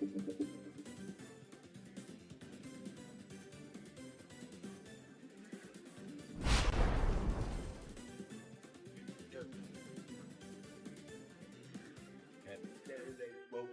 That is a vote.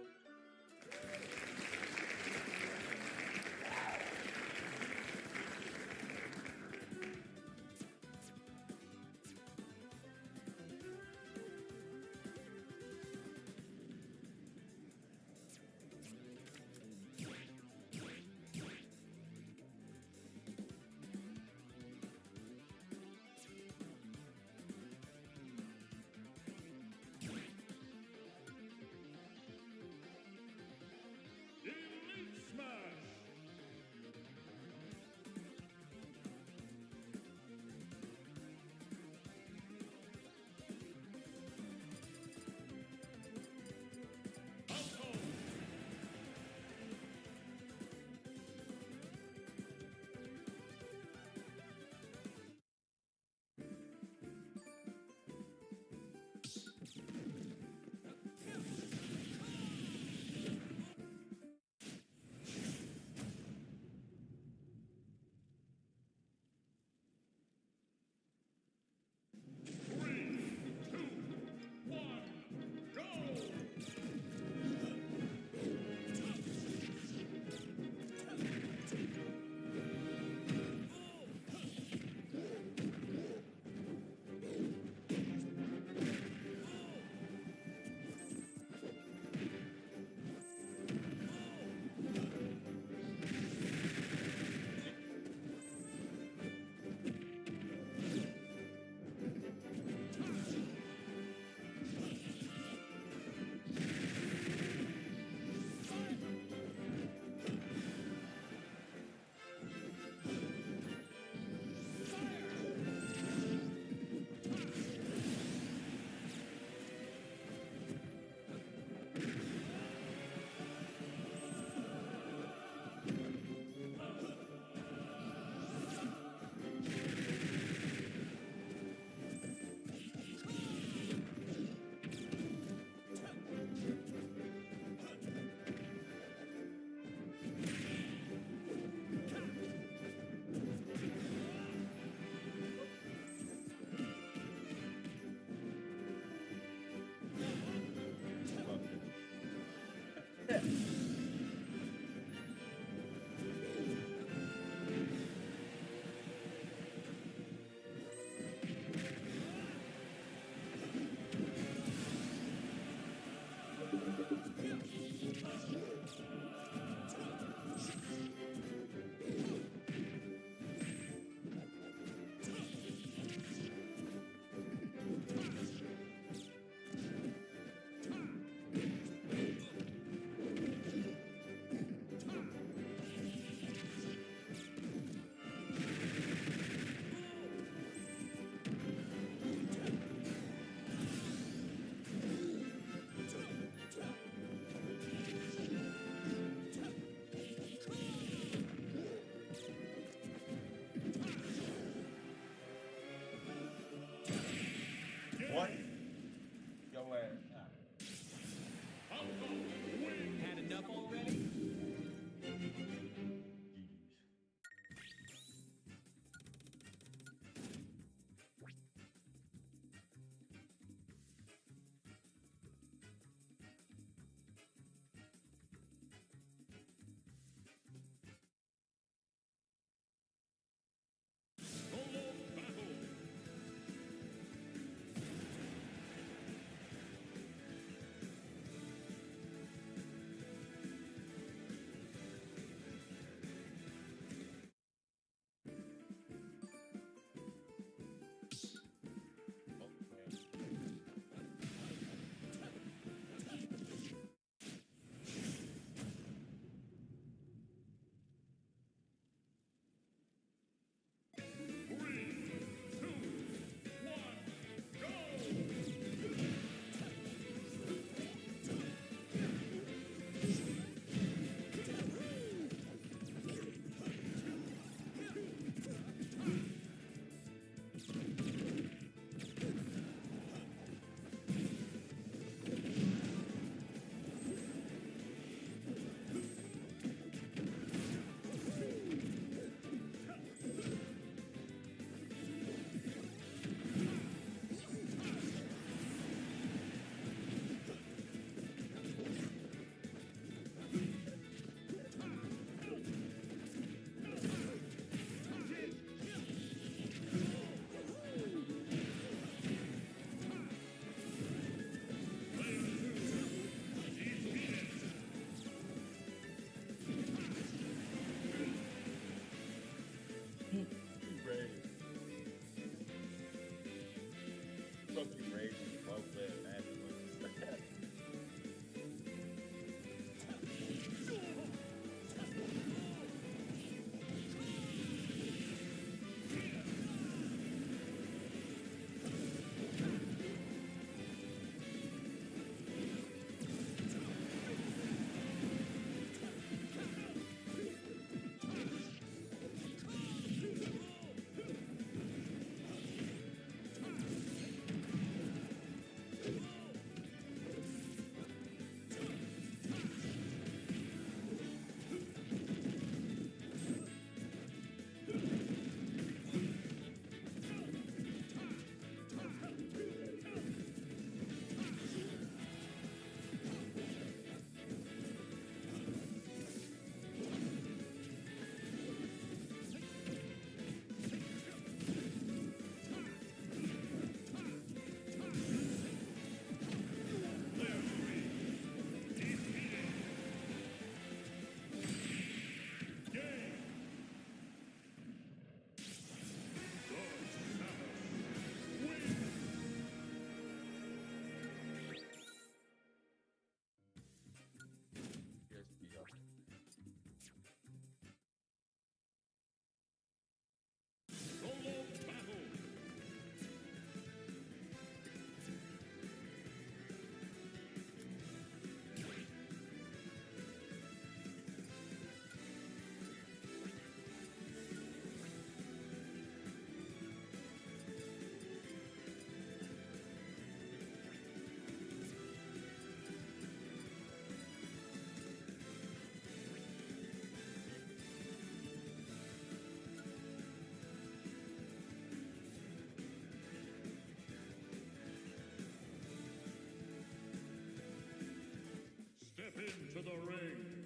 the ring.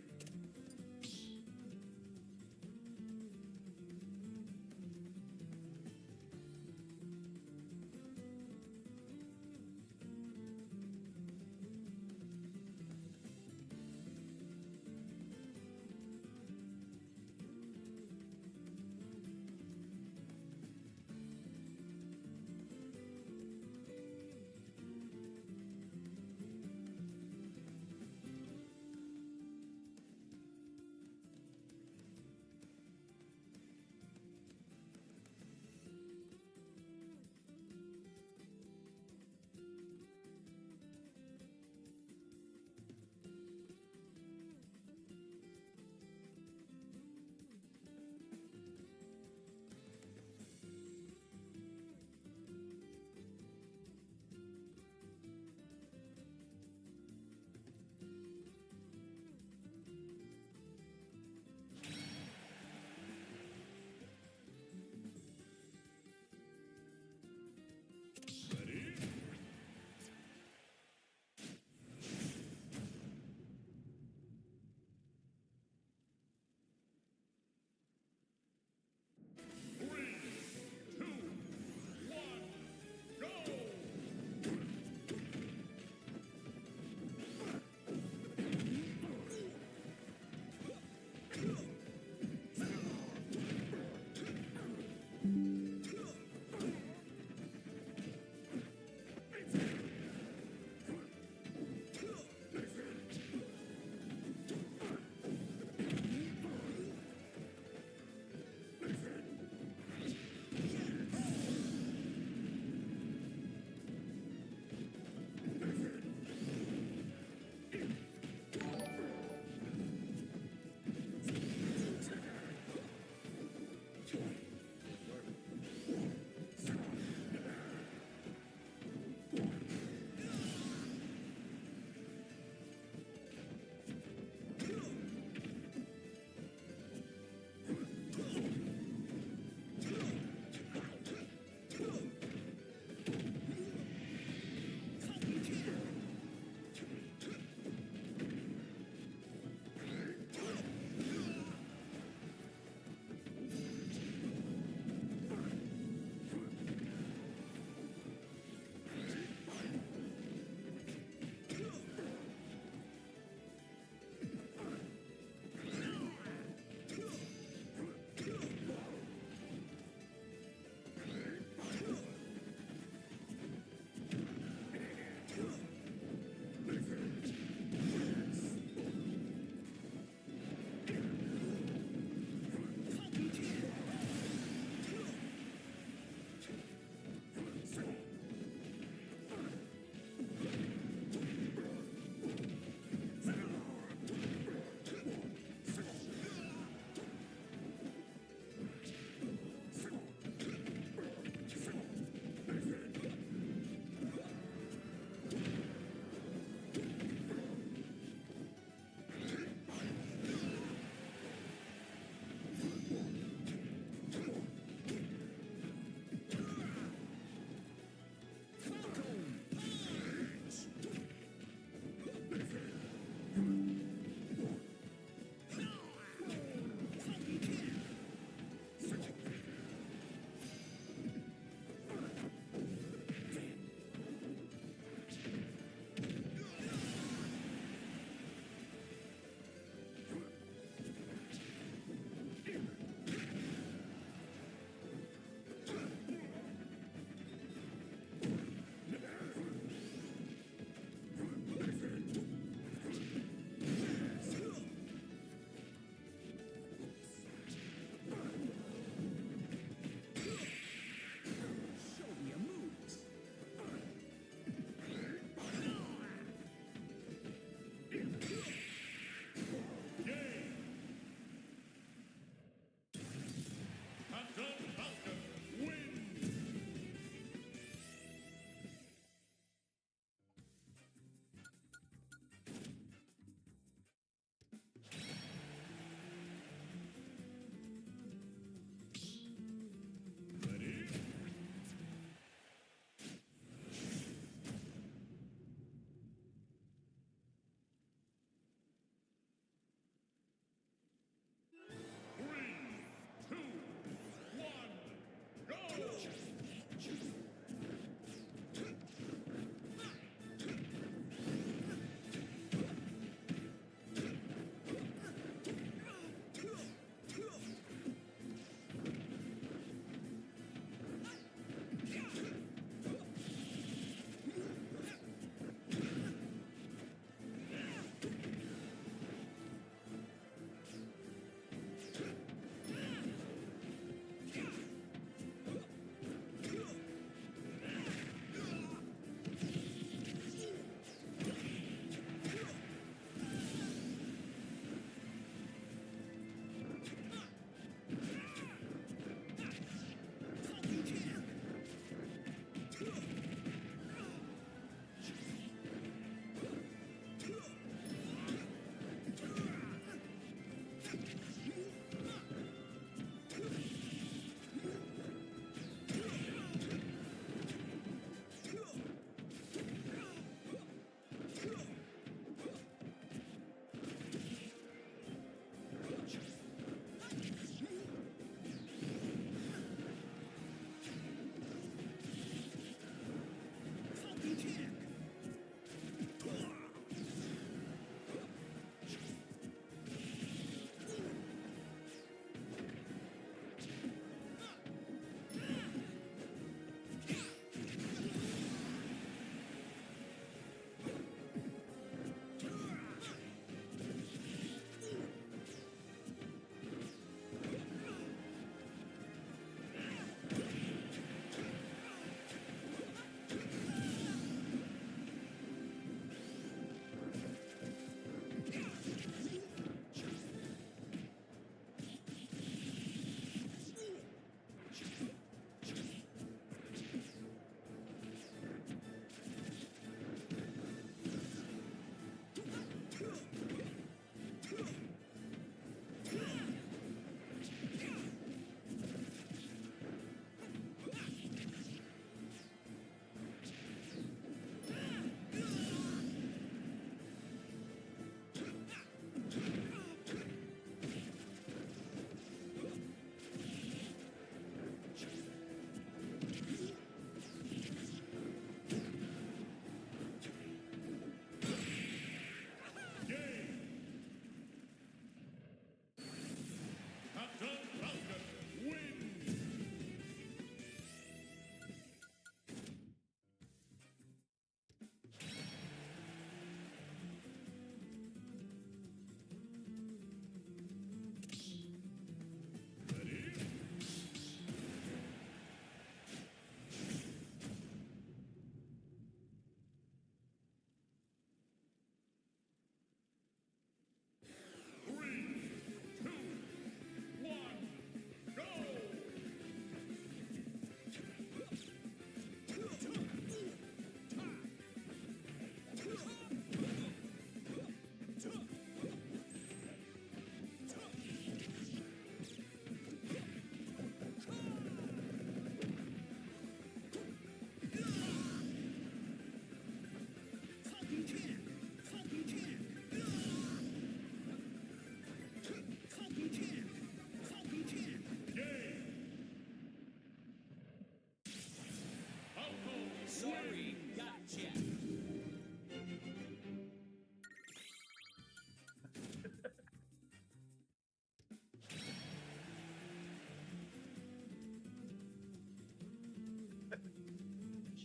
Sorry, gotcha.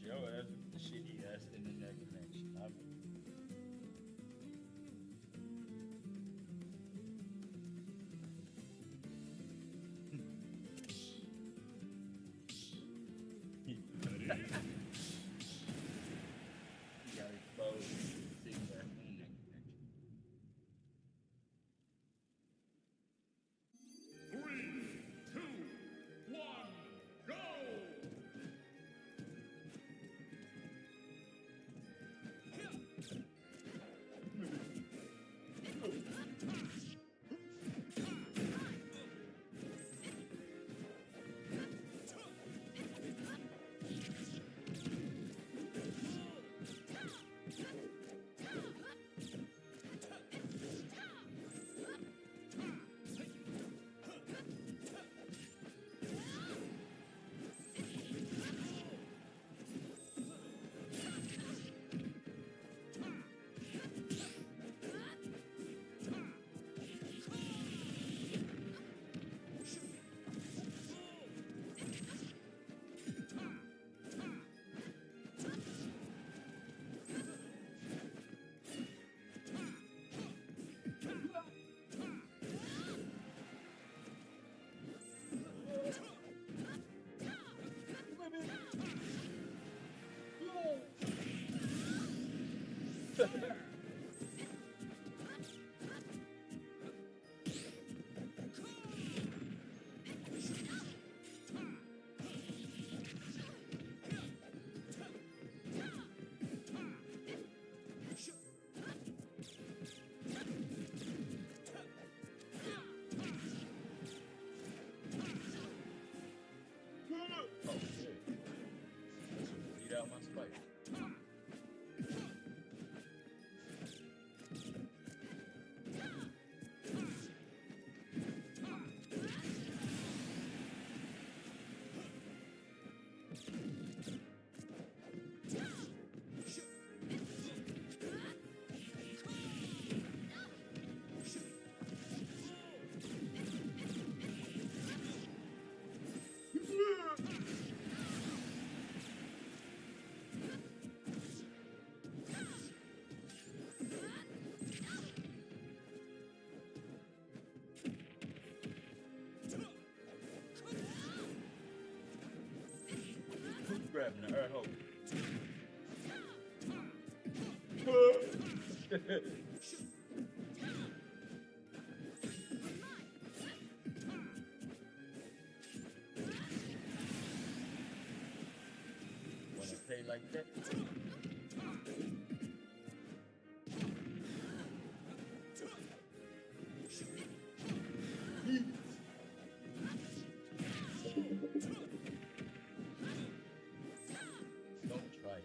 Your ass with the shitty ass internet connection. I mean, you got exposed to the internet connection. 3, 2, 1, go! Oh shit. Eat out my spice. Who's grabbing the earth hole? Wanna play like that? Don't try it.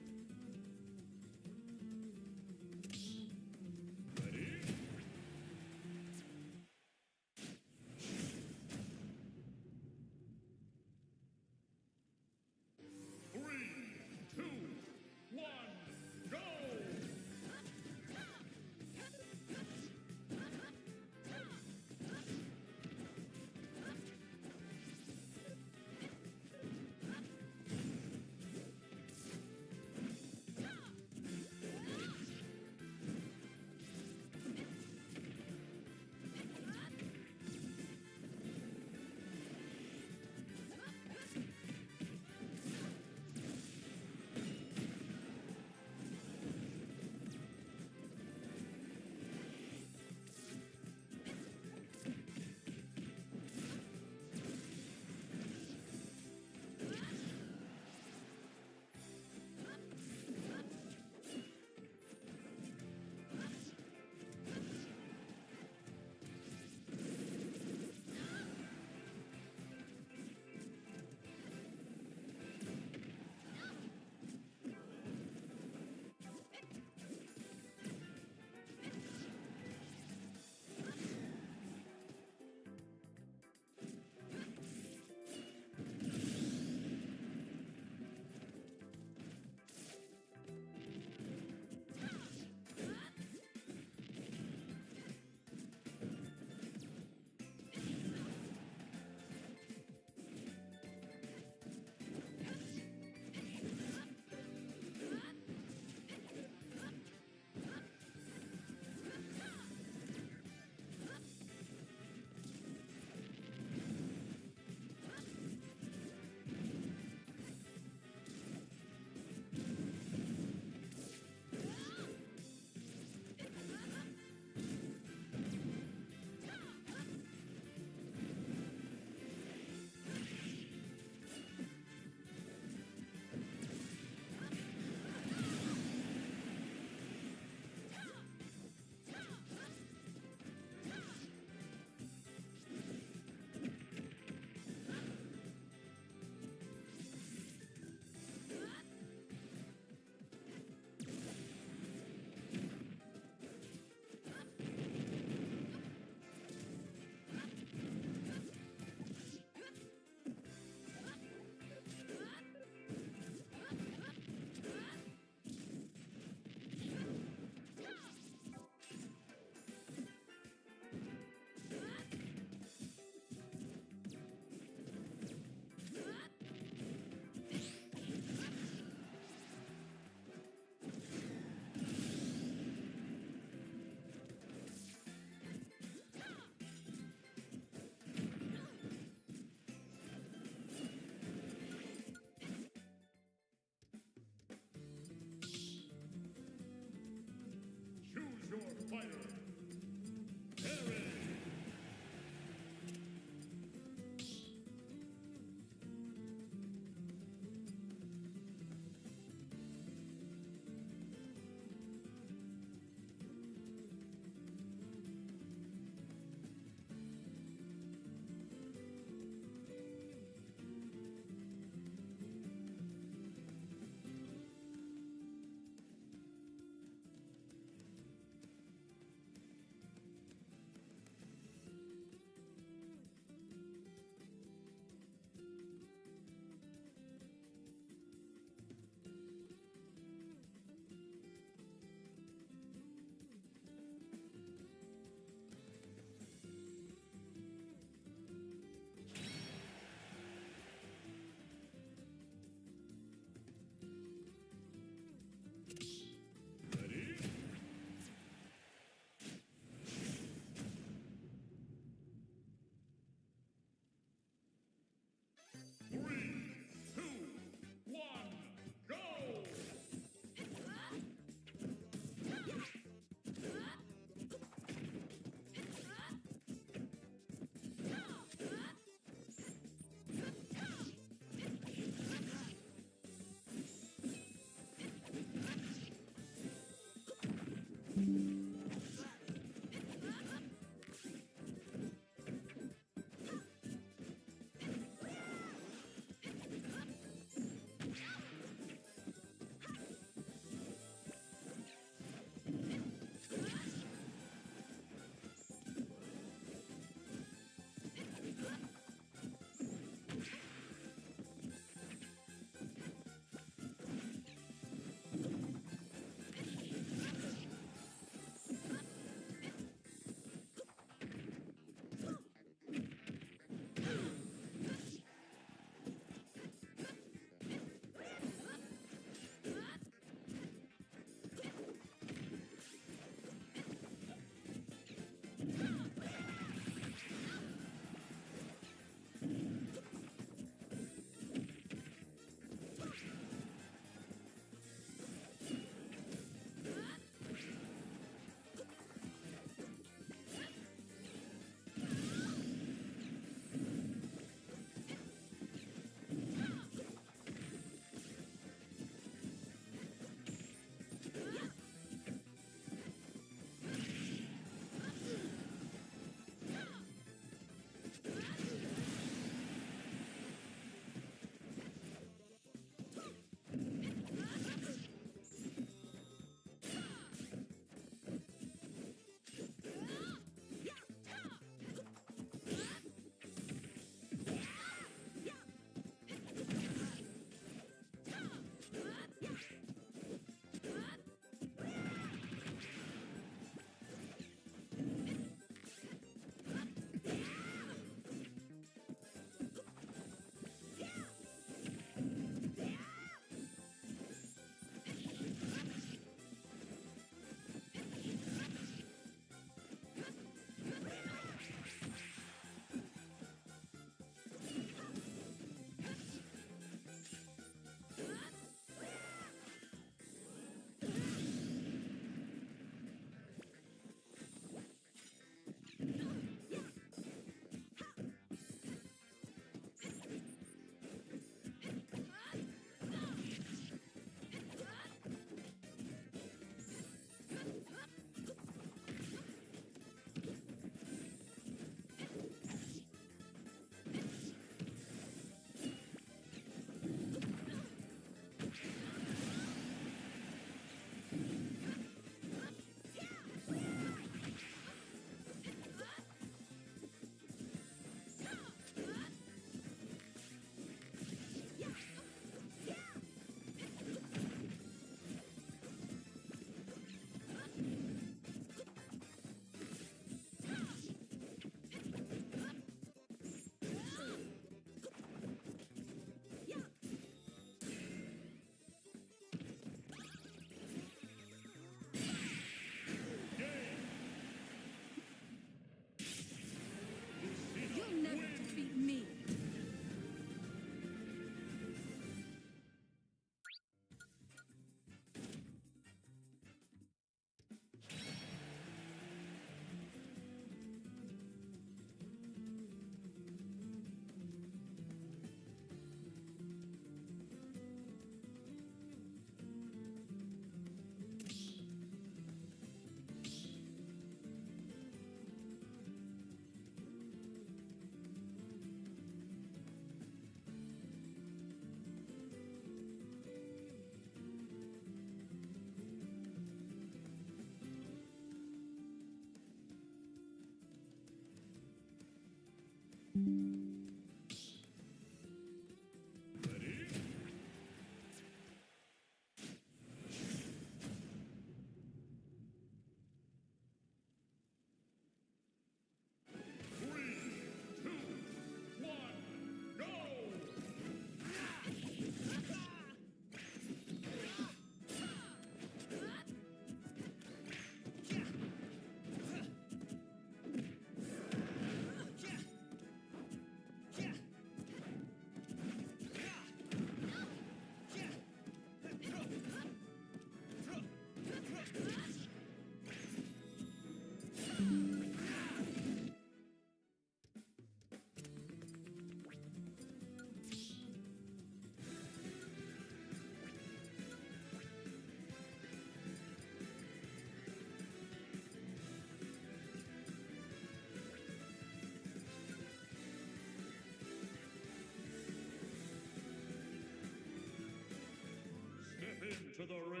the ring.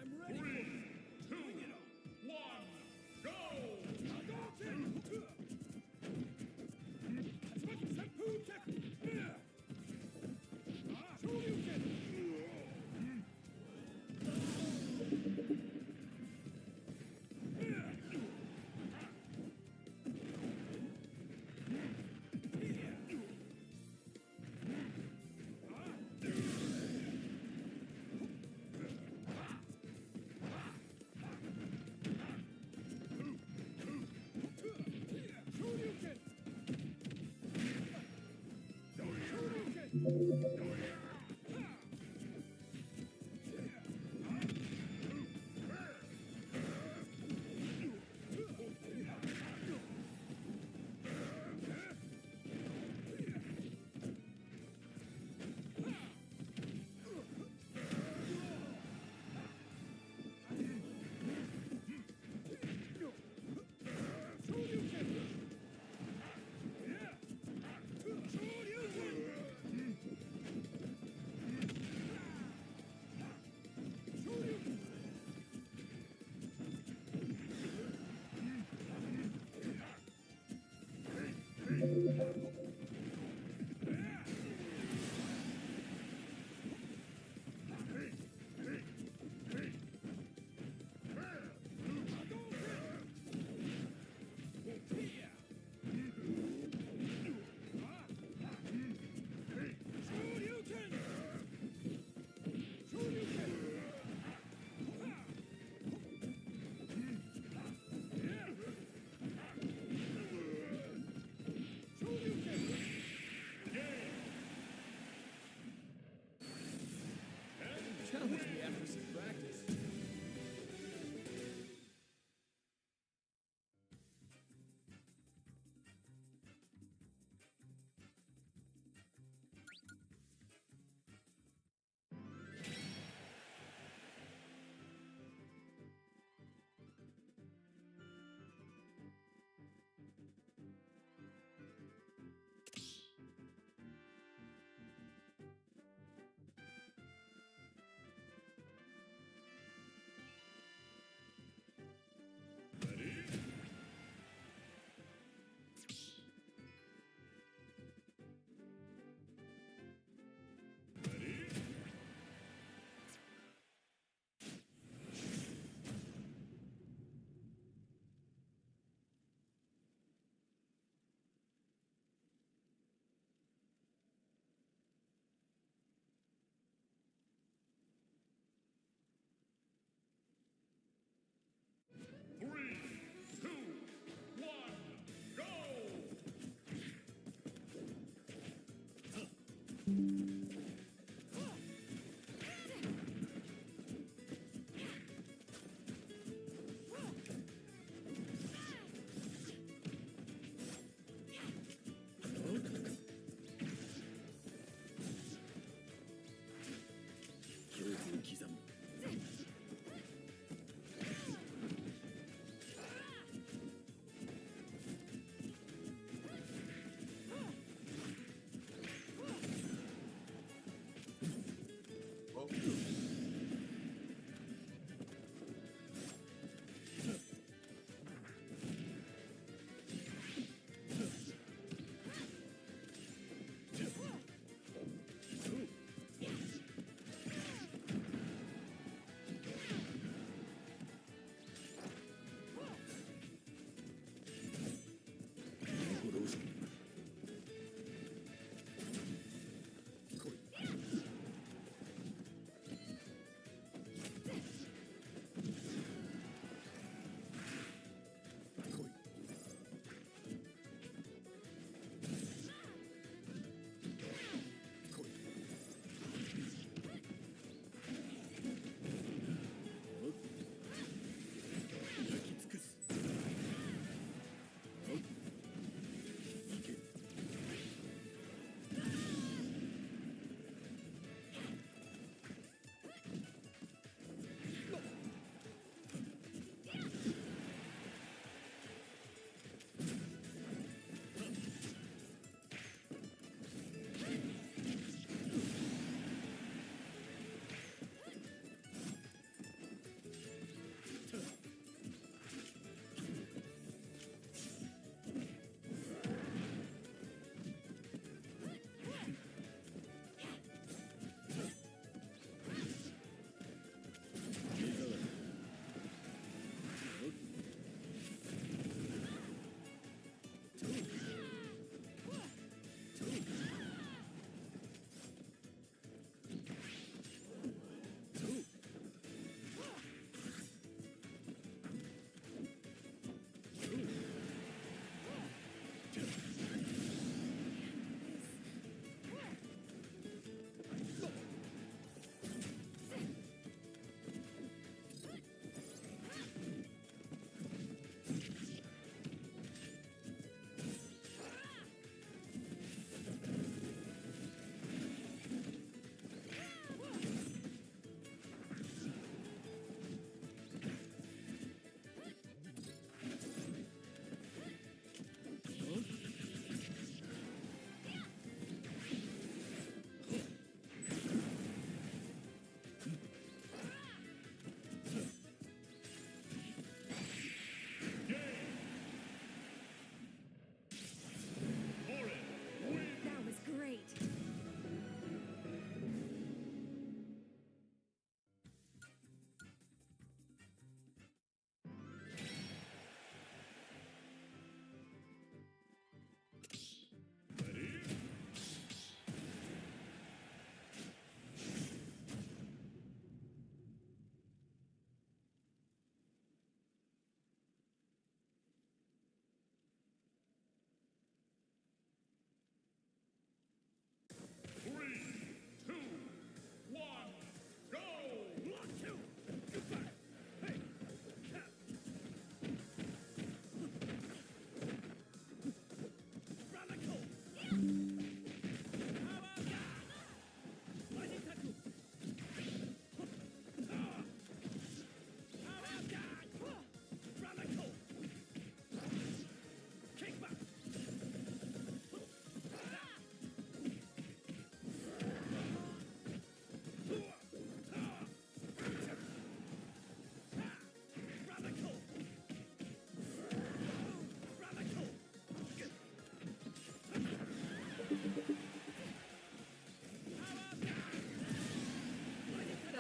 I'm ready. 3, 2, 1, go!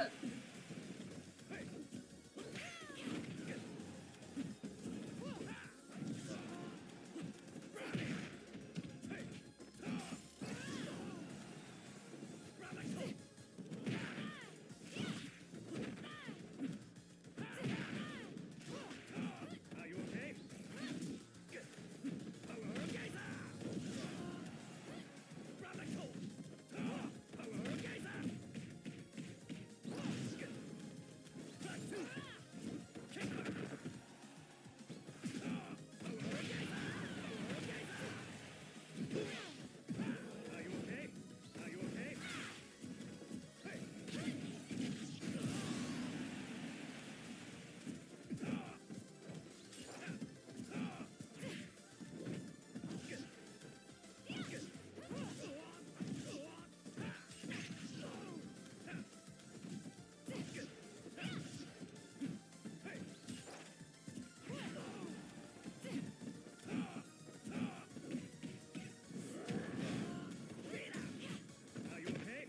that. Are you okay? Power geyser! Radical! Power geyser! Kick back! Power geyser! Are you okay? Are you okay? Are you okay?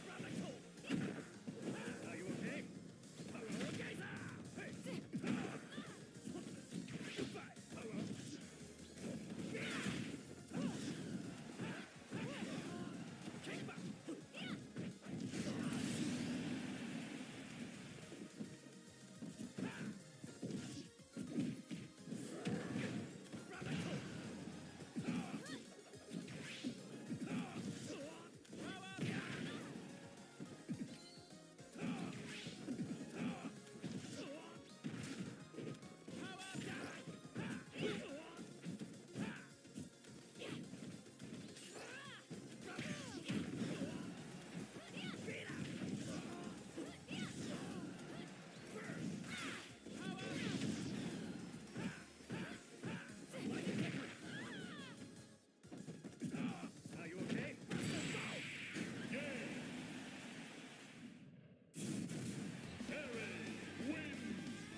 Radical! Are you okay? Power geyser! Goodbye, power! Kick back! Are you okay?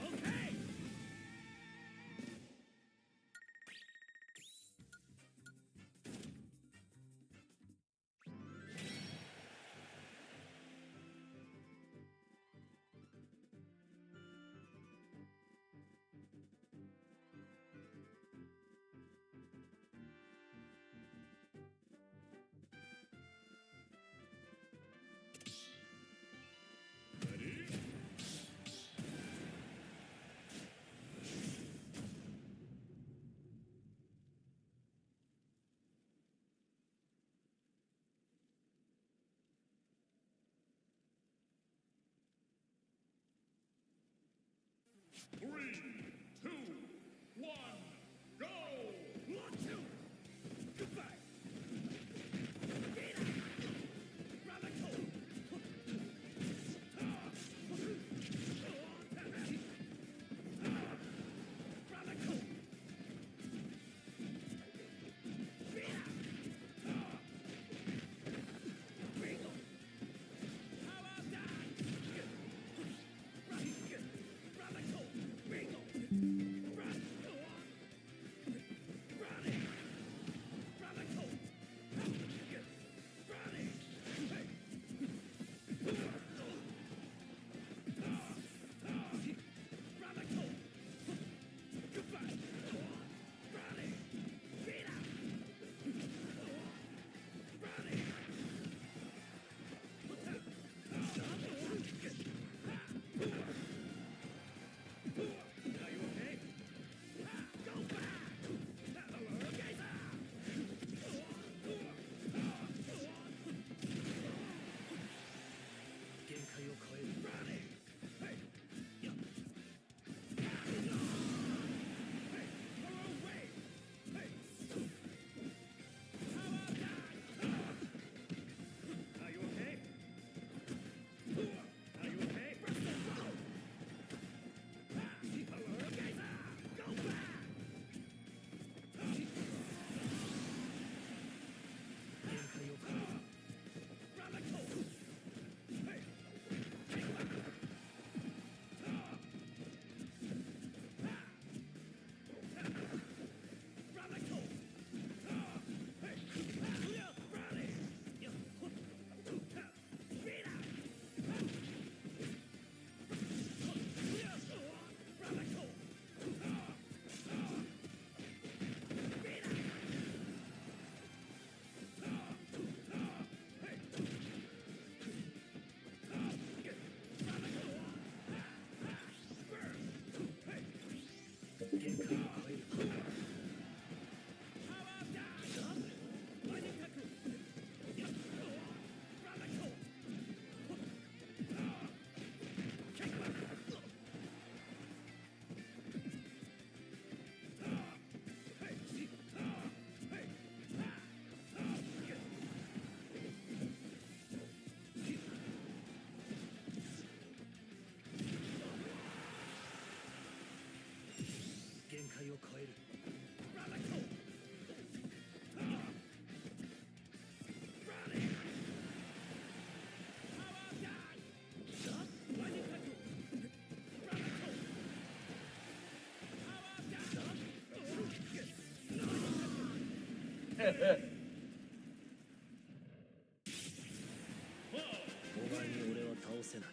Okay! Three, two, one, go! 1, 2, goodbye! Radical! Radical! Power down! Radical! を変える。お前に俺は倒せない。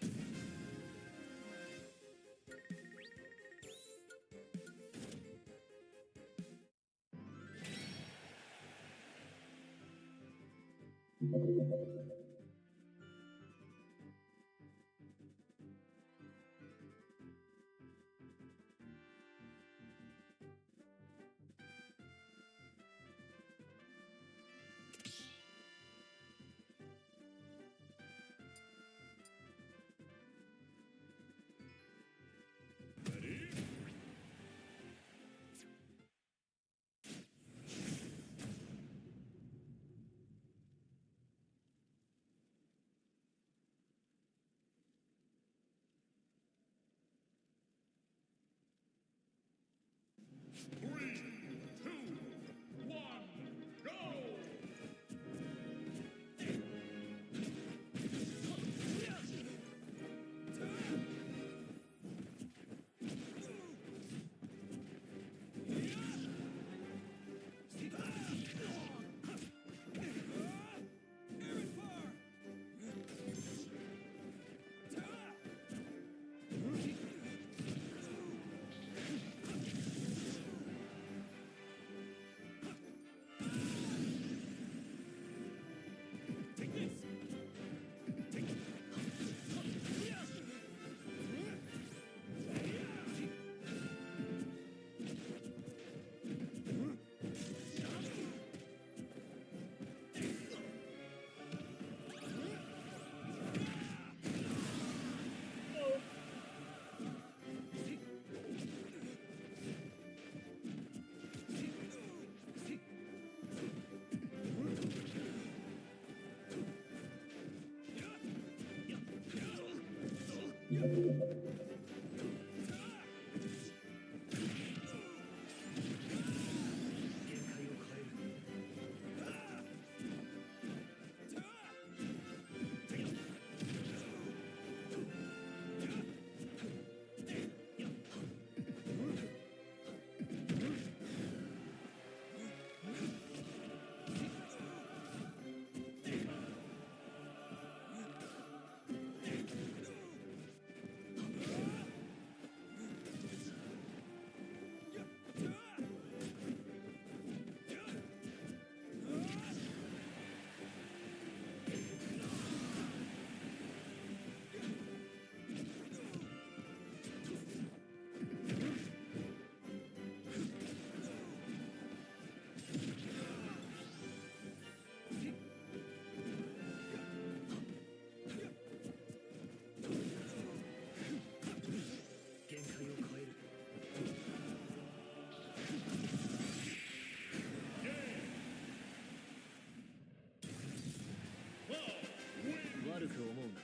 悪く思うな。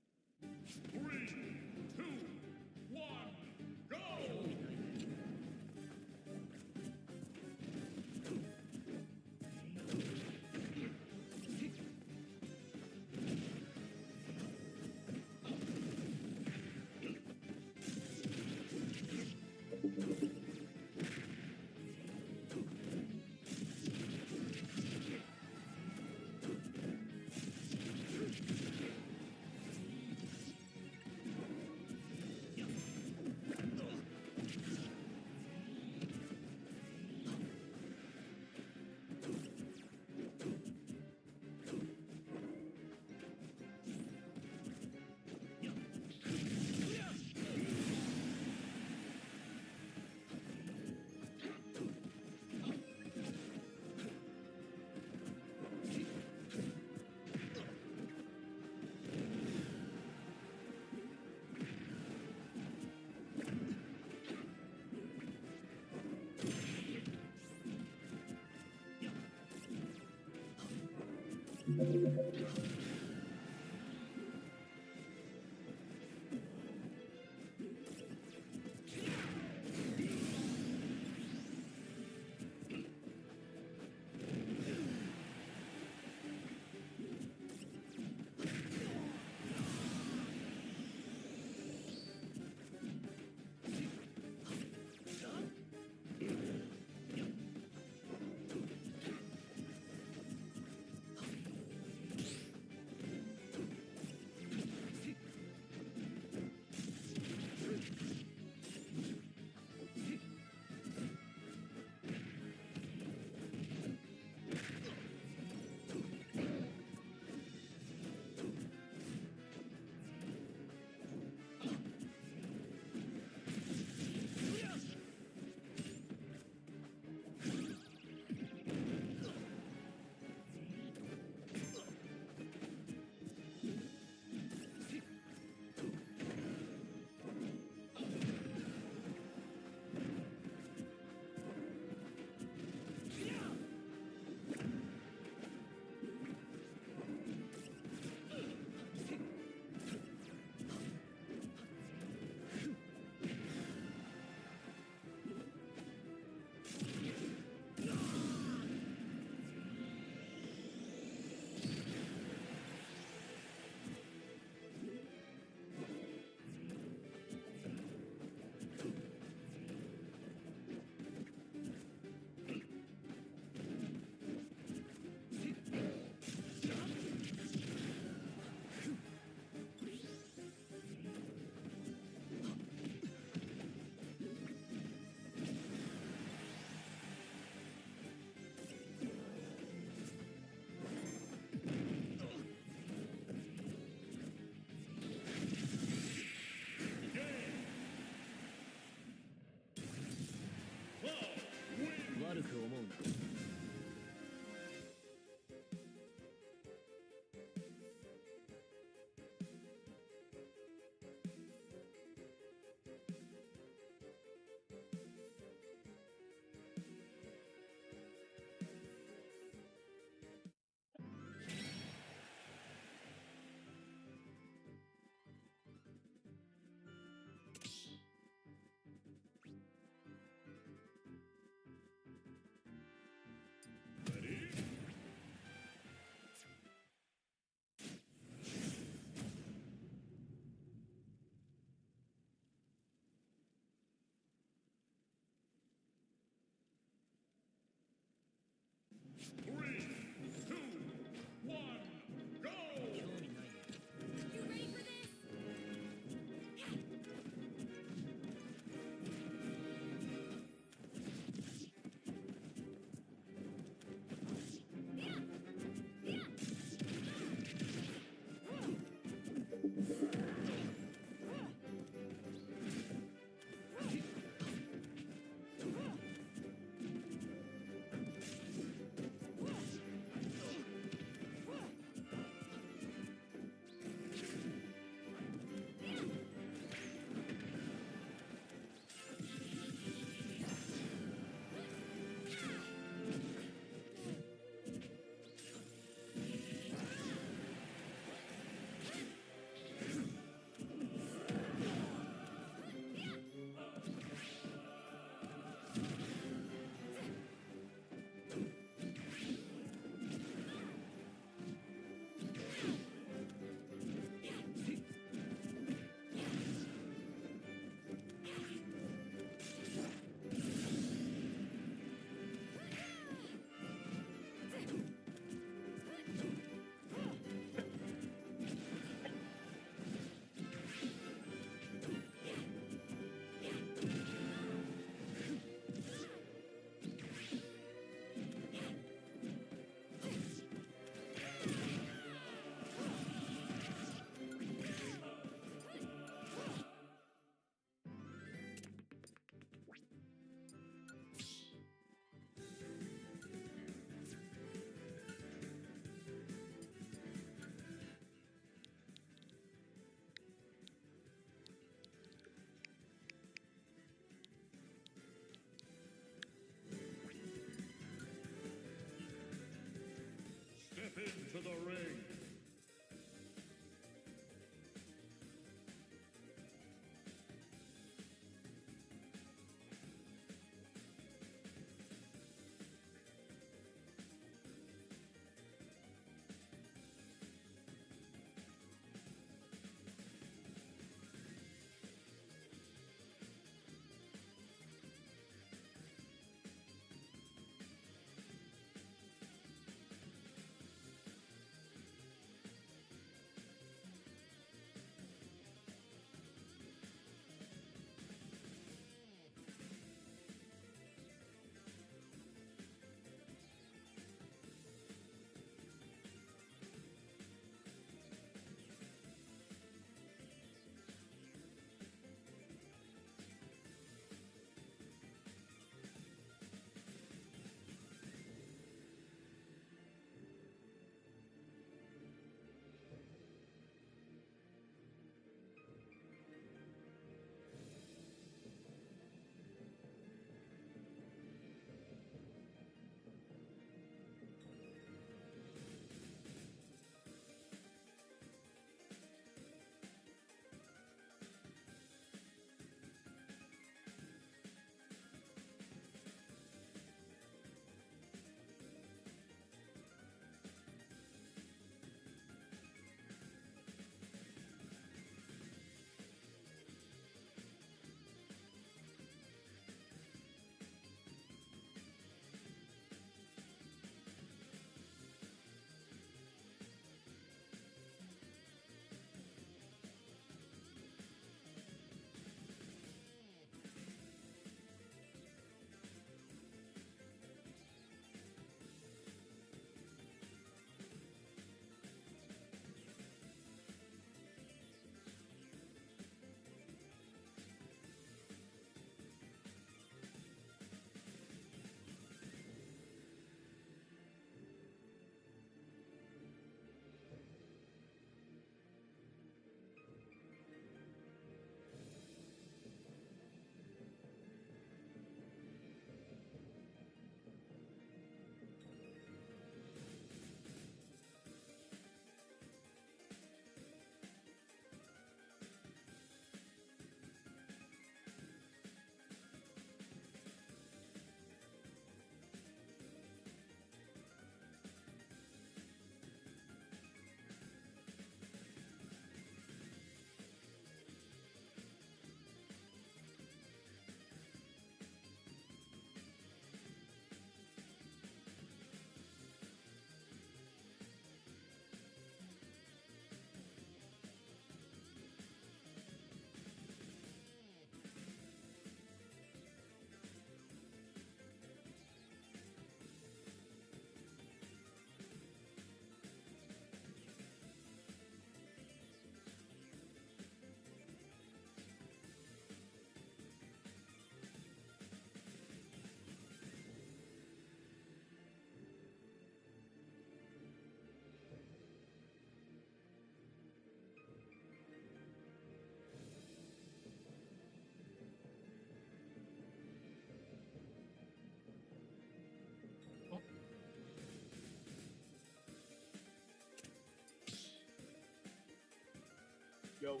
Yo.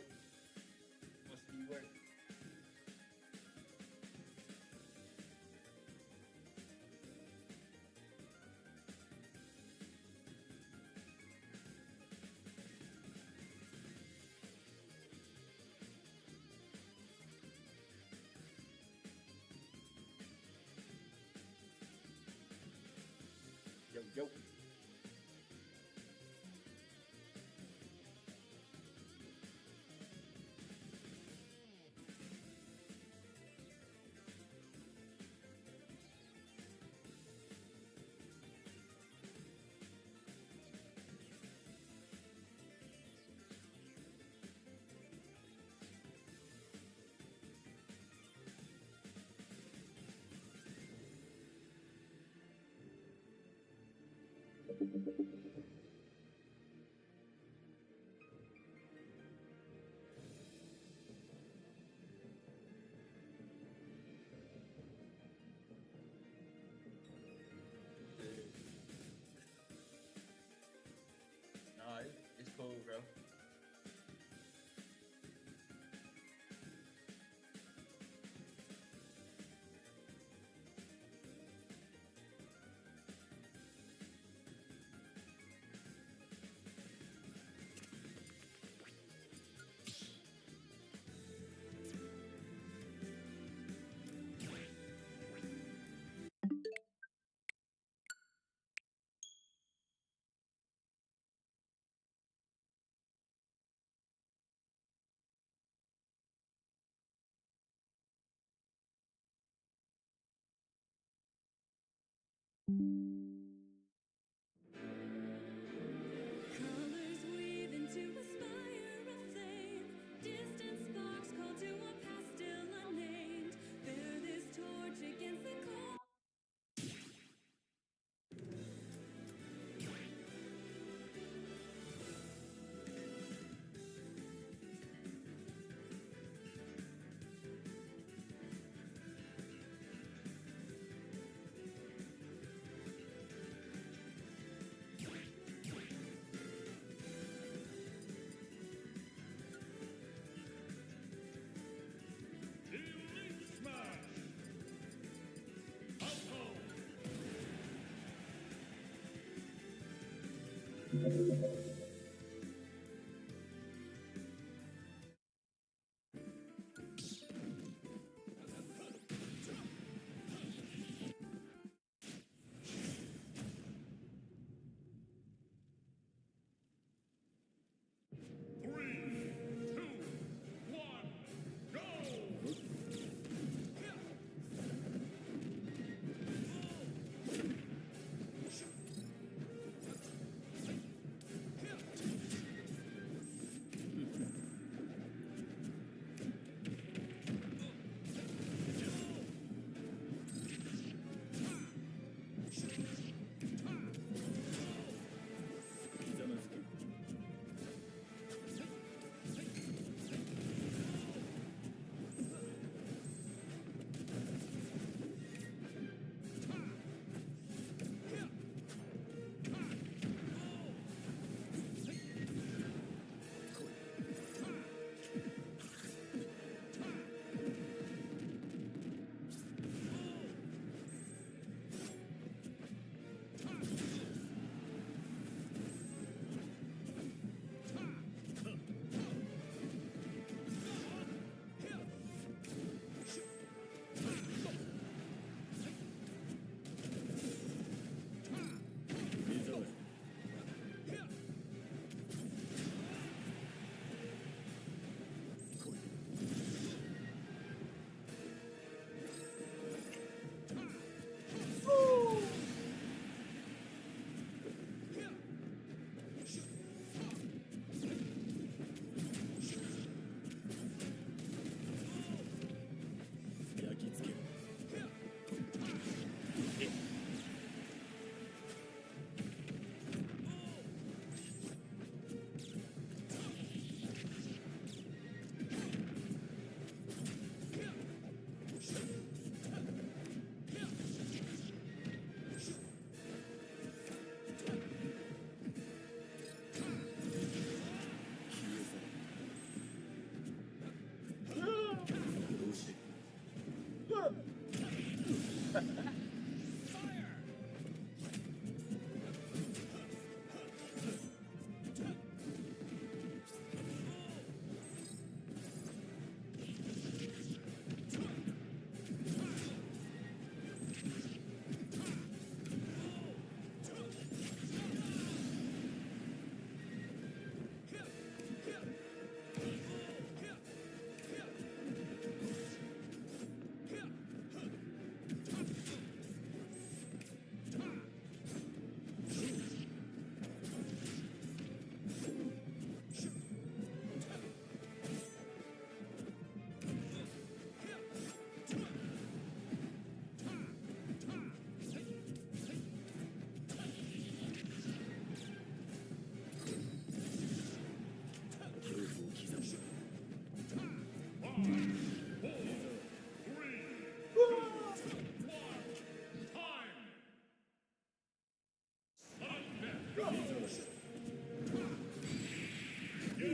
Must be work. Yo, yo. Nah, it's cool, bro. Colors weave into a spire of flame. Distant sparks call to a past still unnamed. Bear this torch against the cold. Elite Smash! Out-home! Three, two, one, go!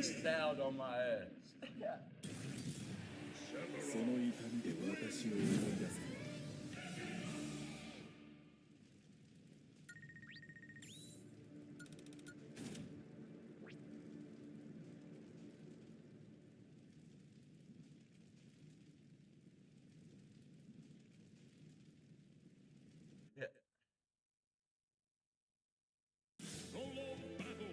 freestyled on my ass. その痛みで私を思い出す。 Yeah. Solo battle.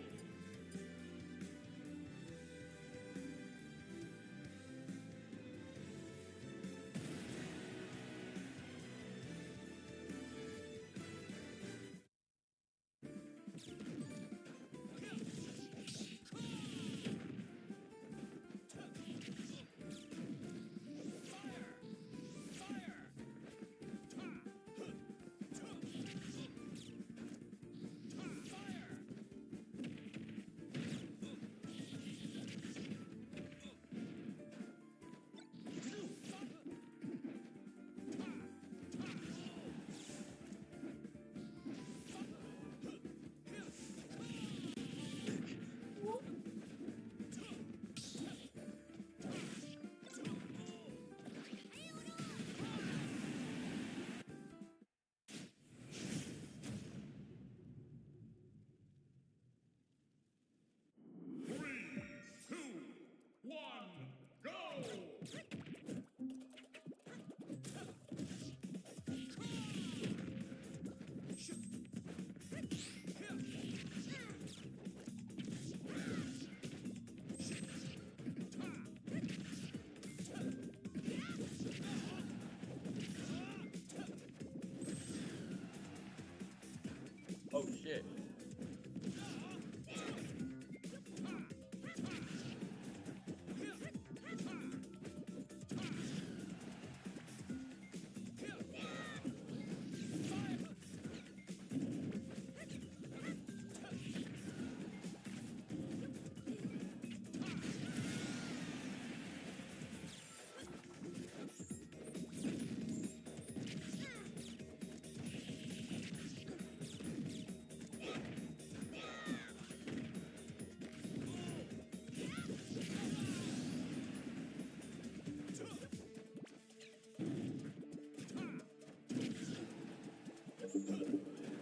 Oh shit.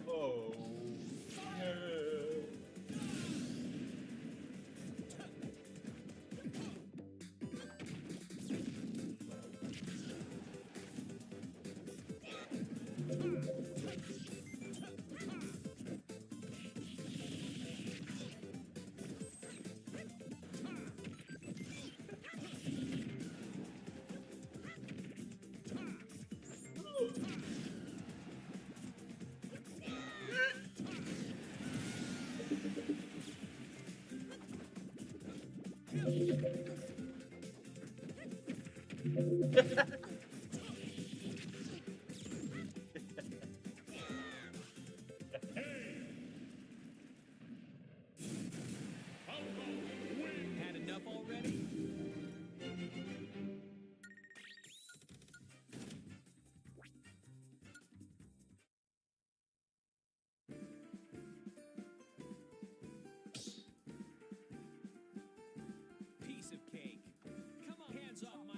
Oh. Had enough already? Piece of cake. Come on, hands off my...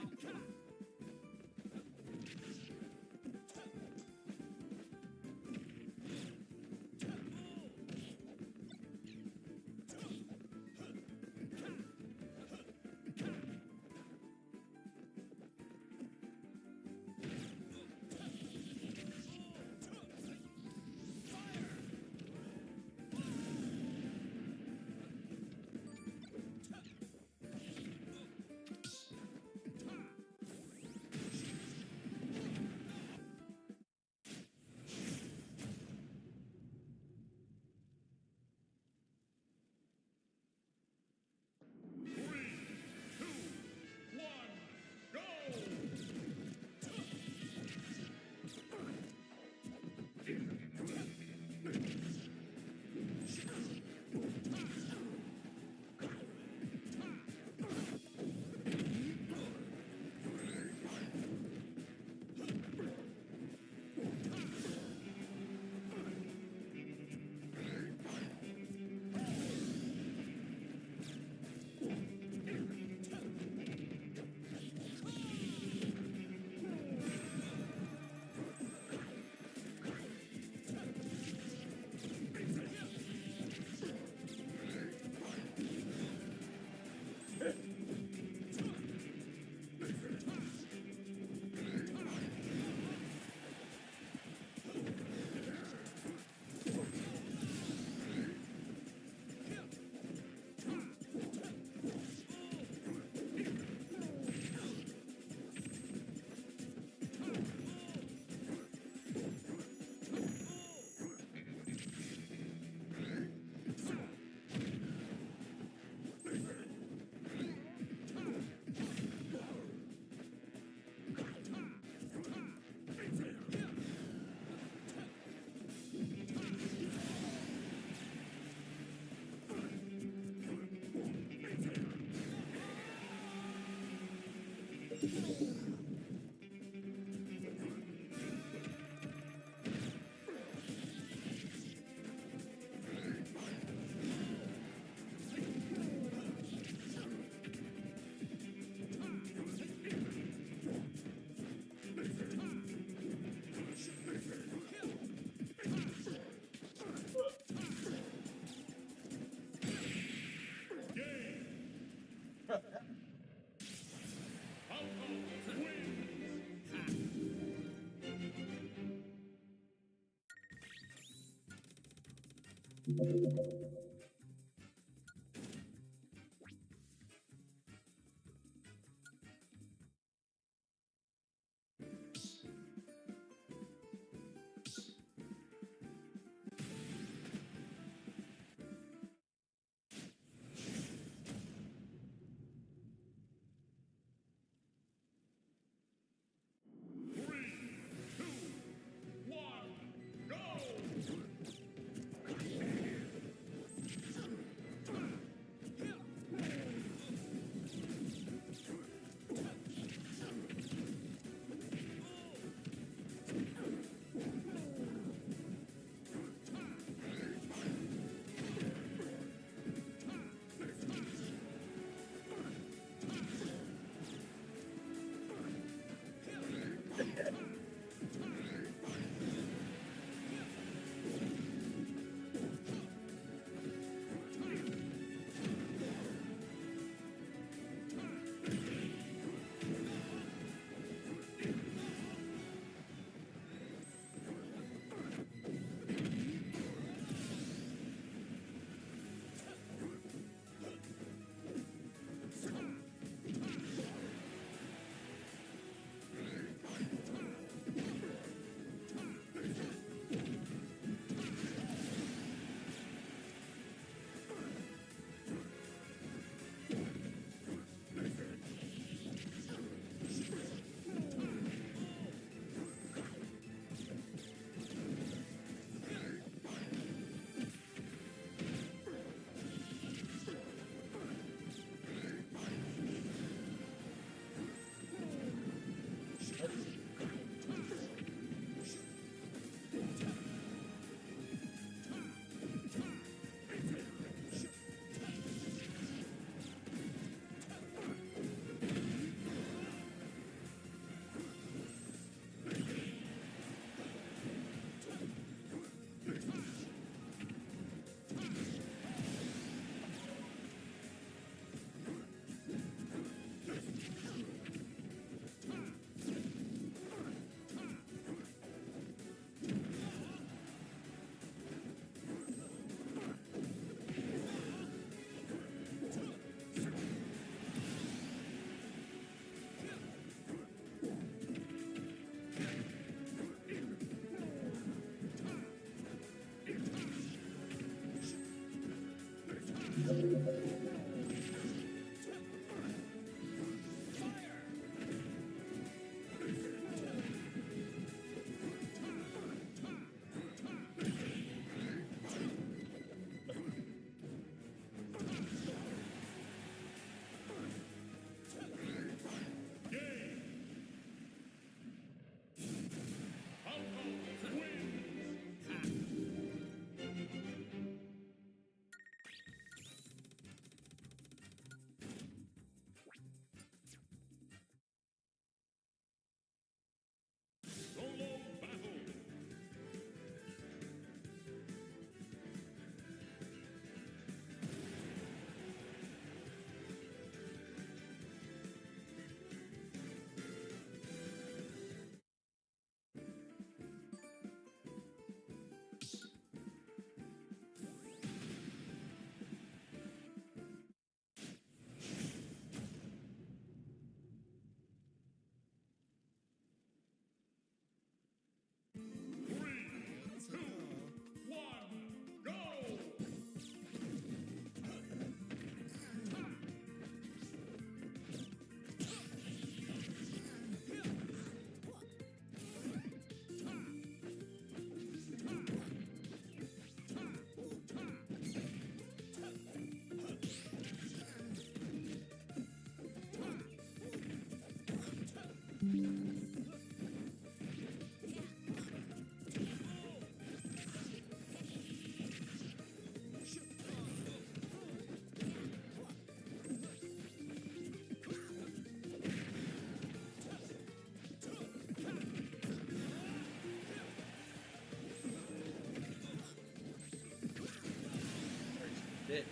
Bit.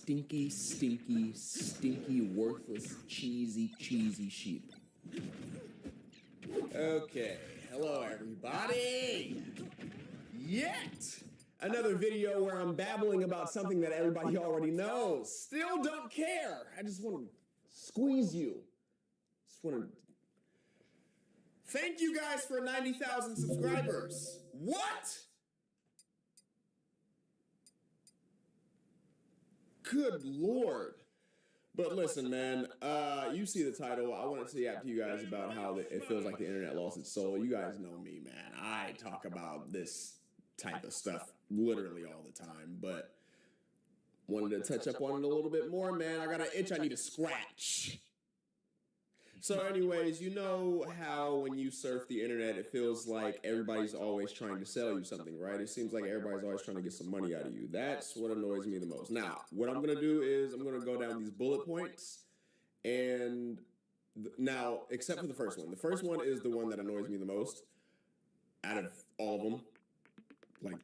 stinky, stinky, stinky, worthless, cheesy, cheesy sheep. Okay, hello everybody! Yet another video where I'm babbling about something that everybody already knows. Still don't care. I just want to squeeze you. Just want to. Thank you guys for 90,000 subscribers. What? Good Lord. But listen, man, you see the title. I want to say out to you guys about how it feels like the internet lost its soul. You guys know me, man. I talk about this type of stuff literally all the time, but wanted to touch up on it a little bit more, man. I got an itch I need to scratch. So anyways, you know how when you surf the internet, it feels like everybody's always trying to sell you something, right? It seems like everybody's always trying to get some money out of you. That's what annoys me the most. Now, what I'm going to do is I'm going to go down these bullet points, and now, except for the first one. The first one is the one that annoys me the most out of all of them. Like,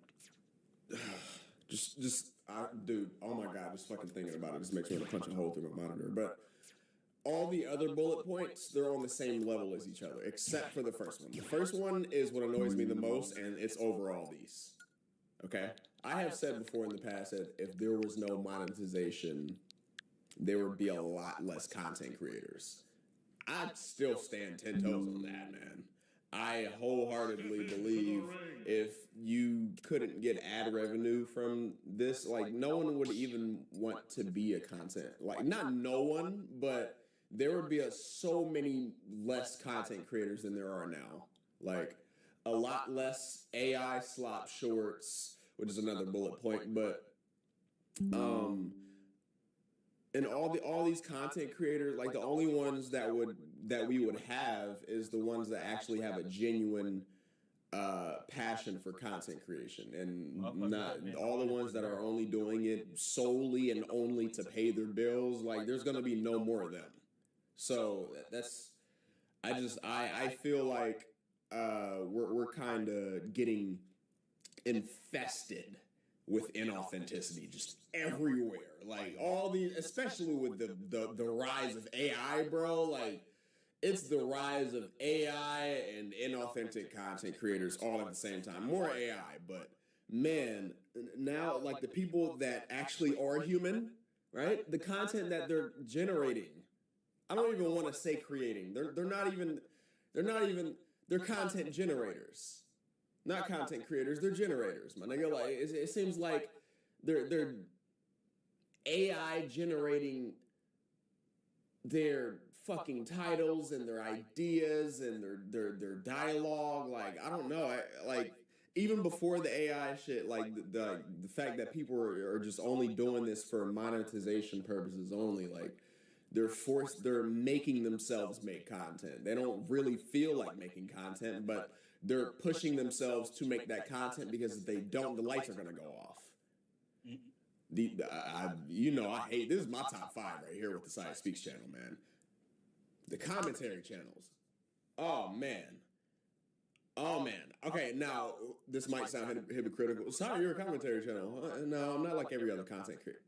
dude, oh my God, just fucking thinking about it just makes me want to punch a hole through my monitor. But all the other bullet points, they're on the same level as each other, except for the first one. The first one is what annoys me the most, and it's over all these. Okay? I have said before in the past that if there was no monetization, there would be a lot less content creators. I'd still stand 10 toes on that, man. I wholeheartedly believe if you couldn't get ad revenue from this, like, no one would even want to be a content. Like, not no one, but there would be so many less content creators than there are now. Like, a lot less AI slop shorts, which is another bullet point, but and all these content creators, like, the only ones that we would have is the ones that actually have a genuine passion for content creation, and not all the ones that are only doing it solely and only to pay their bills. Like, there's gonna be no more of them. So I feel like we're kind of getting infested with inauthenticity just everywhere. Like, all these, especially with the rise of AI, bro. Like, it's the rise of AI and inauthentic content creators all at the same time. More AI, but man, now, like, the people that actually are human, right? The content that they're generating. I don't even want to say creating. They're content generators. Not content creators, they're generators, my nigga. Like, it seems like they're AI generating their fucking titles and their ideas and their dialogue. Like, I don't know. Like, even before the AI shit, like, the fact that people are just only doing this for monetization purposes only, like, they're making themselves make content. They don't really feel like making content, but they're pushing themselves to make that content, because if they don't, the lights are going to go off. I hate, this is my top 5 right here with the Science Speaks channel, man. The commentary channels. Oh, man. Okay, now, this might sound hypocritical. Sorry, you're a commentary channel. No, I'm not like every other commentary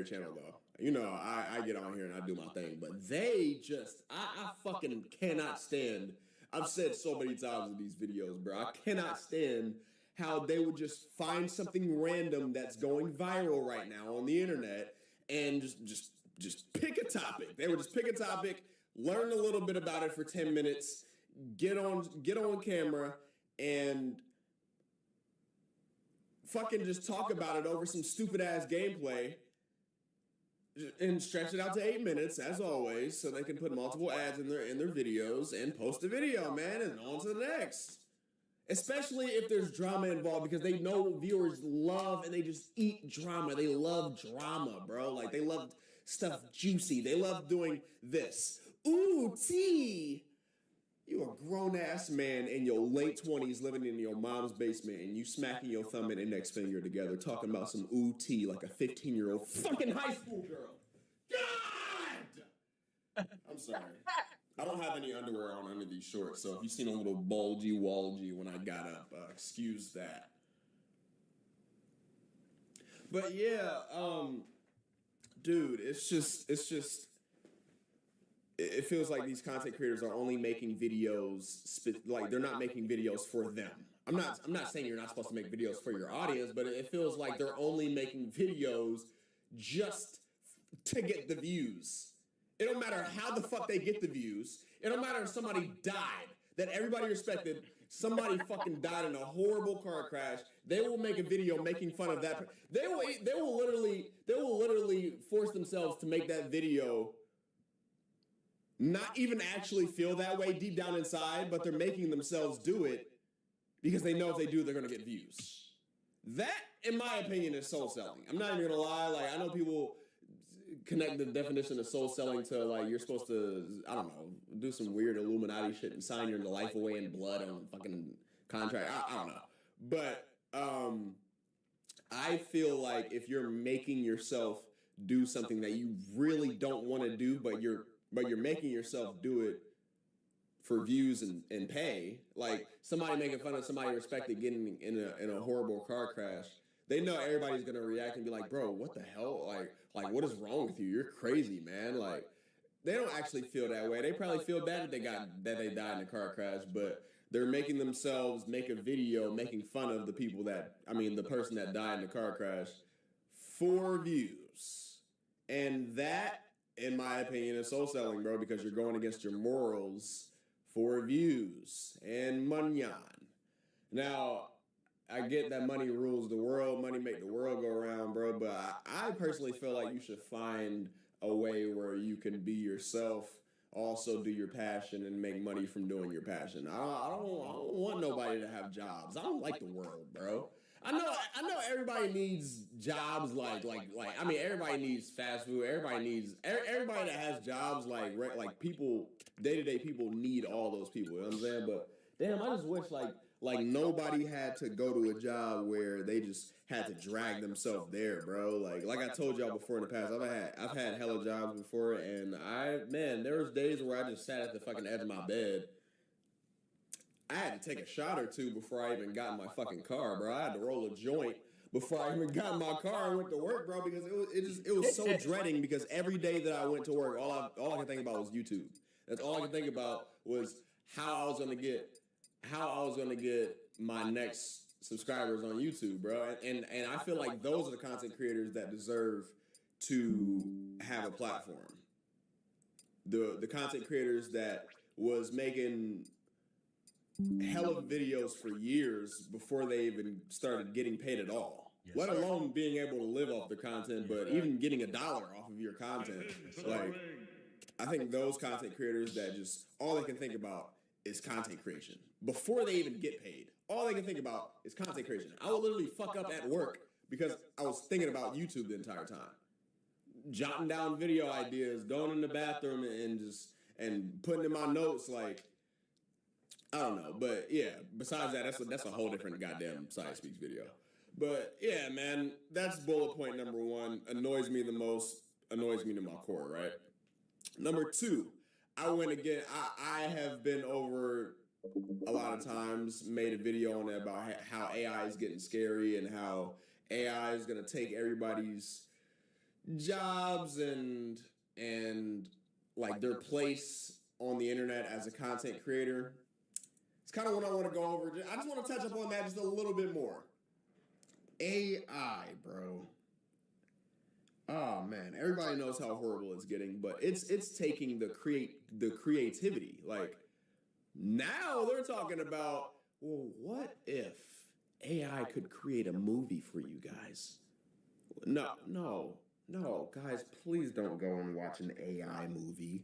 channel, though. You know, I get on here and I do my thing, but they just, I fucking cannot stand, I've said so many times in these videos, bro, I cannot stand how they would just find something random that's going viral right now on the internet and just pick a topic. They would just pick a topic, learn a little bit about it for 10 minutes, get on camera, and fucking just talk about it over some stupid ass gameplay and stretch it out to 8 minutes, as always, so they can put multiple ads in their videos and post a video, man, and on to the next. Especially if there's drama involved, because they know viewers love, and they just eat drama. They love drama, bro. Like, they love stuff juicy. They love doing this. Ooh, tea. You a grown-ass man in your late 20s living in your mom's basement, and you smacking your thumb and index finger together talking about some ooh tea like a 15-year-old fucking high school girl. God! I'm sorry. I don't have any underwear on under these shorts, so if you've seen a little bulgy-walgy when I got up, excuse that. But yeah, dude, it feels like these content creators are only making videos, like they're not making videos for them. I'm not saying you're not supposed to make videos for your audience, but it feels like they're only making videos just to get the views. It don't matter how the fuck they get the views. It don't matter if somebody died that everybody respected. Somebody fucking died in a horrible car crash. They will make a video making fun of that. They will literally force themselves to make that video not even actually feel that way deep down inside, but they're making themselves do it because they know if they do, they're gonna get views. That, in my opinion, is soul selling. I'm not even gonna lie. Like, I know people connect the definition of soul selling to, like, you're supposed to, I don't know, do some weird Illuminati shit and sign your life away in blood on fucking contract. I don't know. But I feel like if you're making yourself do something that you really don't want to do, but you're making yourself do it for views and pay, like somebody making fun of somebody respected getting in a horrible car crash, they know everybody's gonna react and be like, bro, what the hell? Like what is wrong with you? You're crazy, man. Like, they don't actually feel that way. They probably feel bad that they died in a car crash, but they're making themselves make a video making fun of the person that died in the car crash for views. And that, in my opinion, is soul selling, bro, because you're going against your morals for views and manyan. Now, I get that money rules the world, money make the world go around, bro, but I personally feel like you should find a way where you can be yourself, also do your passion, and make money from doing your passion. I don't want nobody to have jobs. I don't like the world, bro. I know everybody needs jobs everybody needs fast food. Everybody that has jobs like people, day-to-day people need all those people, you know what I'm saying? But damn, I just wish like nobody had to go to a job where they just had to drag themselves there, bro. Like I told y'all before in the past, I've had hella jobs before, and there was days where I just sat at the fucking edge of my bed. I had to take a shot or two before I even got in my fucking car, bro. I had to roll a joint before I even got in my car and went to work, bro, because it was so dreading, because every day that I went to work, all I could think about was YouTube. That's all I could think about was how I was gonna get my next subscribers on YouTube, bro. And I feel like those are the content creators that deserve to have a platform. The content creators that was making hella videos for years before they even started getting paid at all. Yes, let alone being able to live off the content, but even getting $1 off of your content. Like, I think those content creators that just all they can think about is content creation before they even get paid. All they can think about is content creation. I will literally fuck up at work because I was thinking about YouTube the entire time, jotting down video ideas, going in the bathroom and putting in my notes, like, I don't know. But yeah, besides that, that's a whole different goddamn Side Speaks video. But yeah, man, that's bullet point number one. Annoys me the most, annoys me to my core, right? Number two, I have been over a lot of times, made a video on it about how AI is getting scary and how AI is going to take everybody's jobs and like their place on the internet as a content creator. It's kind of what I want to go over. I just want to touch up on that just a little bit more. AI, bro. Oh man, everybody knows how horrible it's getting, but it's taking the creativity. Like, now they're talking about, well, what if AI could create a movie for you guys? No, guys, please don't go and watch an AI movie.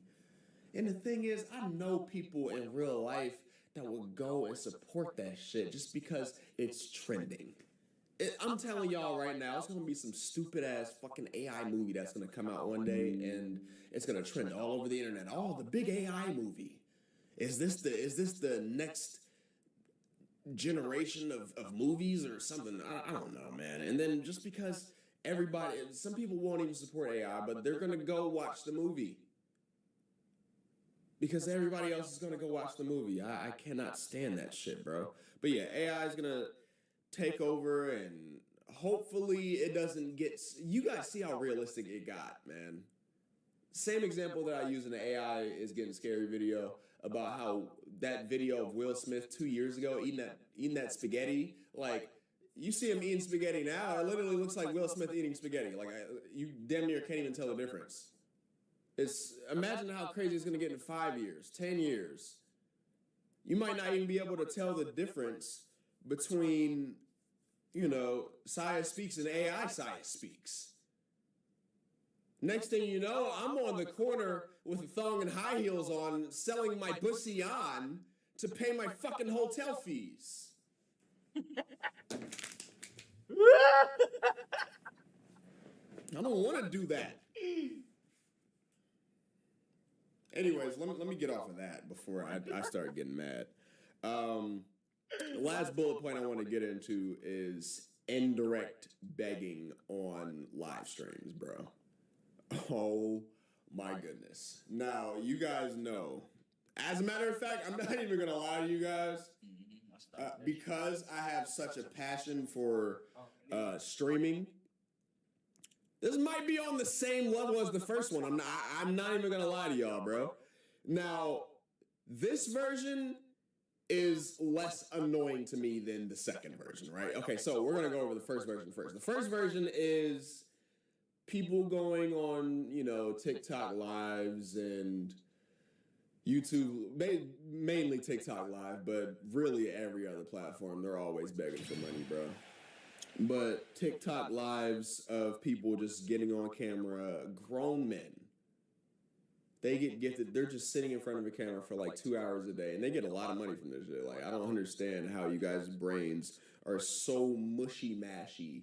And the thing is, I know people in real life that will go and support that shit just because it's trending. I'm telling y'all right now, it's gonna be some stupid ass fucking AI movie that's gonna come out one day, and it's gonna trend all over the internet. Oh, the big AI movie. Is this the next generation of movies or something? I don't know, man. And then just because some people won't even support AI, but they're gonna go watch the movie because everybody else is gonna go watch the movie. I cannot stand that shit, bro. But yeah, AI is gonna take over, and hopefully it doesn't get. You guys see how realistic it got, man. Same example that I use in the AI is getting scary video about how that video of Will Smith 2 years ago eating that spaghetti. Like, you see him eating spaghetti now, it literally looks like Will Smith eating spaghetti. Like, you damn near can't even tell the difference. Imagine how crazy it's gonna get in 5 years, 10 years. You might not even be able to tell the difference between, Saya Speaks and AI Saya Speaks. Next thing you know, I'm on the corner with a thong and high heels on, selling my pussy on to pay my fucking hotel fees. I don't want to do that. Anyways, let me get off of that before I start getting mad. The last bullet point I want to get into is indirect begging on live streams, bro. Oh my goodness. Now, you guys know. As a matter of fact, I'm not even going to lie to you guys. Because I have such a passion for streaming, this might be on the same level as the first one. I'm not even going to lie to y'all, bro. Now, this version is less annoying to me than the second version, right? Okay, so we're going to go over the first version first. The first version is people going on, TikTok lives and YouTube, mainly TikTok live, but really every other platform, they're always begging for money, bro. But TikTok lives of people just getting on camera, grown men, they get gifted. They're just sitting in front of a camera for like 2 hours a day, and they get a lot of money from this shit. Like, I don't understand how you guys' brains are so mushy-mashy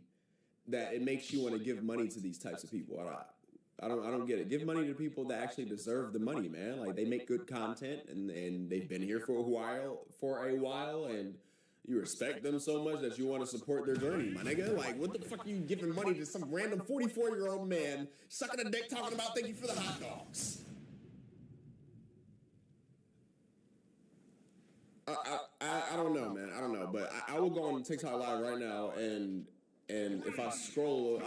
that it makes you want to give money to these types of people. I don't get it. Give money to people that actually deserve the money, man. Like, they make good content and they've been here for a while, and you respect them so much that you want to support their journey, my nigga. Like, what the fuck are you giving money to some random 44-year-old man sucking a dick talking about thank you for the hot dogs? I don't know, man. I don't know, but I will go on TikTok Live right now, and if I scroll,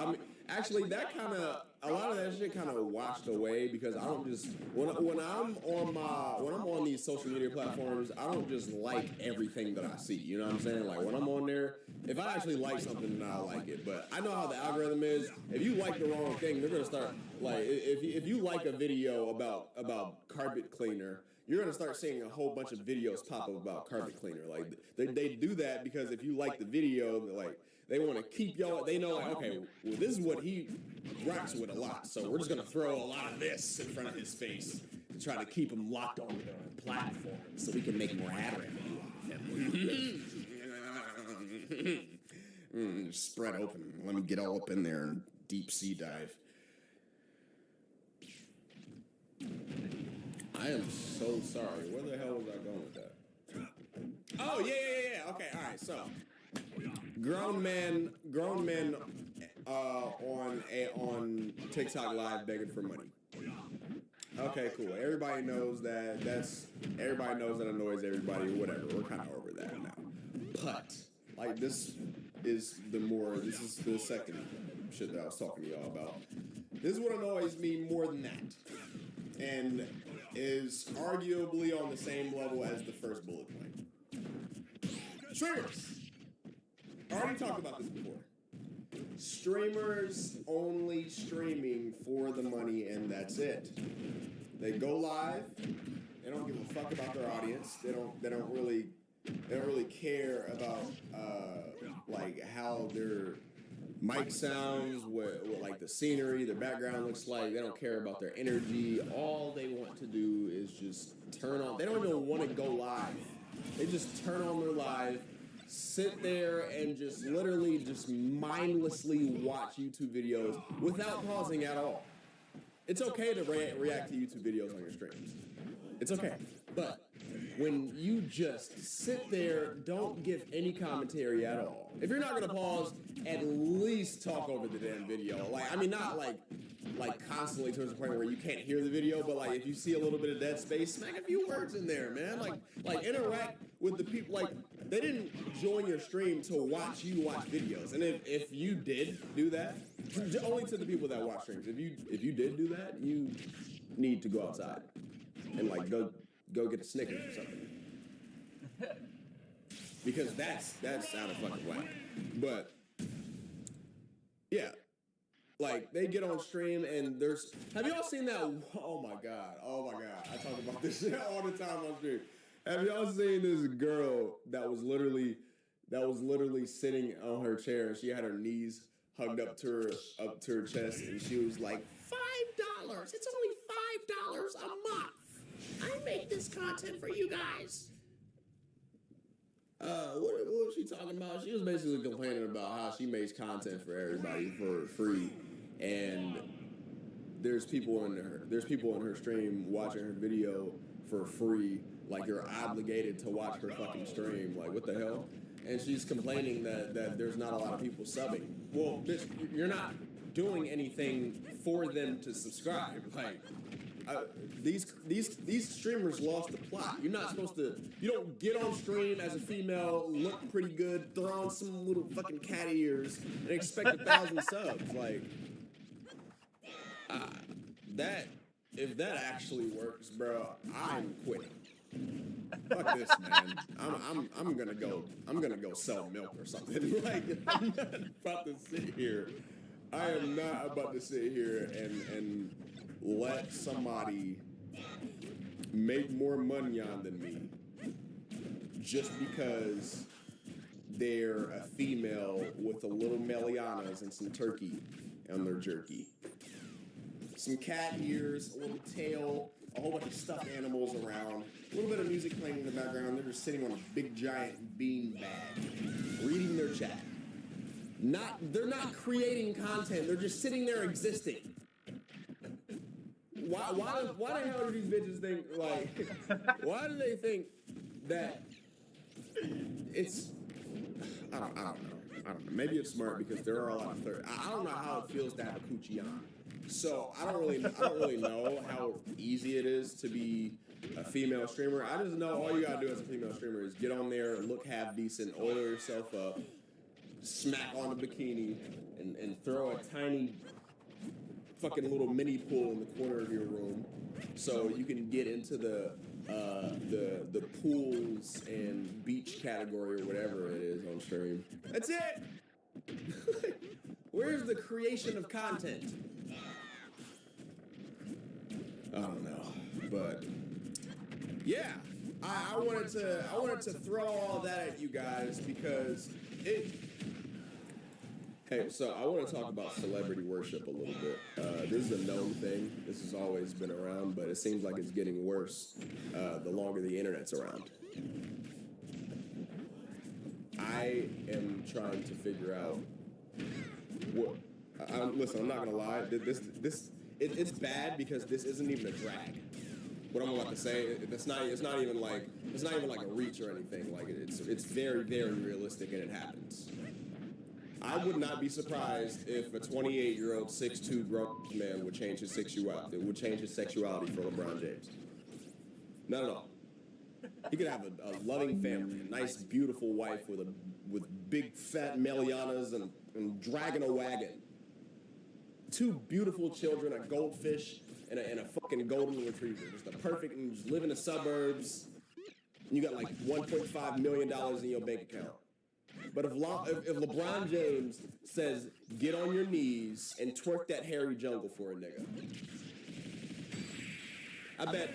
actually that a lot of that shit kind of washed away because I don't just when I'm on these social media platforms, I don't just like everything that I see. You know what I'm saying? Like, when I'm on there, if I actually like something, then I like it. But I know how the algorithm is. If you like the wrong thing, they're gonna start like if you like a video about carpet cleaner, you're going to start seeing a whole bunch of videos pop up about carpet cleaner. Like, they do that because if you like the video, like, they want to keep y'all, they know, like, okay, well, this is what he rocks with a lot, so we're just going to throw a lot of this in front of his face to try to keep him locked onto their platform so we can make more ad revenue. Spread open. Let me get all up in there and deep sea dive. I am so sorry. Where the hell was I going with that? Oh, yeah. Okay, all right. So, grown men on TikTok Live begging for money. Okay, cool. Everybody knows that. Everybody knows that annoys everybody. Whatever. We're kind of over that now. But like, this is the second shit that I was talking to y'all about. This is what annoys me more than that, and is arguably on the same level as the first bullet point. Streamers. I already talked about this before. Streamers only streaming for the money, and that's it. They go live. They don't give a fuck about their audience. They don't really care about like how their mic sounds, what like the scenery, their background looks like. They don't care about their energy. All they want to do is just turn on. They don't even want to go live. They just turn on their live, sit there, and just literally just mindlessly watch YouTube videos without pausing at all. It's okay to react to YouTube videos on your streams. It's okay. But when you just sit there, don't give any commentary at all. If you're not gonna pause, at least talk over the damn video. Like, I mean, not like constantly towards the point where you can't hear the video, but like if you see a little bit of dead space, smack a few words in there, man. Like interact with the people. Like, they didn't join your stream to watch you watch videos. And if you did do that, only to the people that watch streams. If you did do that, you need to go outside and like go get a Snickers or something. Because that's out of fucking whack. But yeah, like they get on stream and there's. Have y'all seen that? Oh my god! I talk about this shit all the time on stream. Have y'all seen this girl that was literally sitting on her chair and she had her knees hugged up to her chest and she was like, $5. It's only $5 a month. I make this content for you guys. What was she talking about? She was basically complaining about how she makes content for everybody for free, and there's people in her stream watching her video for free, like you're obligated to watch her fucking stream. Like, what the hell? And she's complaining that there's not a lot of people subbing. Well, bitch, you're not doing anything for them to subscribe. Like, these streamers lost the plot. You're not supposed to. You don't get on stream as a female, look pretty good, throw on some little fucking cat ears, and expect 1,000 subs. Like that. If that actually works, bro, I'm quitting. Fuck this, man. I'm gonna go sell milk or something. Like, I'm not about to sit here. I am not about to sit here and let somebody make more money on than me just because they're a female with a little Melianas and some turkey on their jerky. Some cat ears, a little tail, a whole bunch of stuffed animals around, a little bit of music playing in the background. They're just sitting on a big giant bean bag, reading their chat. They're not creating content. They're just sitting there existing. Why the hell do these bitches think, like, why do they think that it's, I don't know. Maybe it's smart because there are a lot of I don't know how it feels to have a coochie on. So I don't really know how easy it is to be a female streamer. I just know all you gotta do as a female streamer is get on there, look half decent, oil yourself up, smack on a bikini, and throw a tiny fucking little mini pool in the corner of your room, so you can get into the pools and beach category or whatever it is on stream. That's it. Where's the creation of content? I don't know, but yeah, I wanted to throw all that at you guys because it. Hey, so I want to talk about celebrity worship a little bit. This is a known thing. This has always been around, but it seems like it's getting worse the longer the internet's around. I am trying to figure out what. Listen, I'm not gonna lie. It's bad because this isn't even a drag. What I'm about to say, it's not even like a reach or anything. Like it's very, very realistic and it happens. I would not be surprised if a 28-year-old 6'2" grown man would change his sexuality. Would change his sexuality for LeBron James. Not at all. He could have a loving family, a nice, beautiful wife with big fat Melianas and dragging a wagon. 2 beautiful children, a goldfish and a fucking golden retriever. Just the perfect. And you just live in the suburbs. And you got like $1.5 million in your bank account. But if LeBron James says, get on your knees and twerk that hairy jungle for a nigga, I bet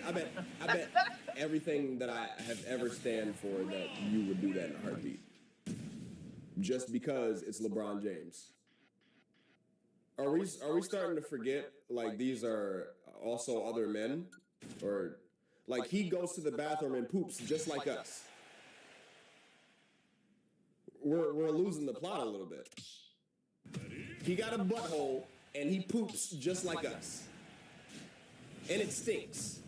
everything that I have ever stand for that you would do that in a heartbeat. Just because it's LeBron James. Are we starting to forget, like, these are also other men? Or, like, he goes to the bathroom and poops just like us. We're losing the plot a little bit. He got a butthole and he poops just like us. And it stinks.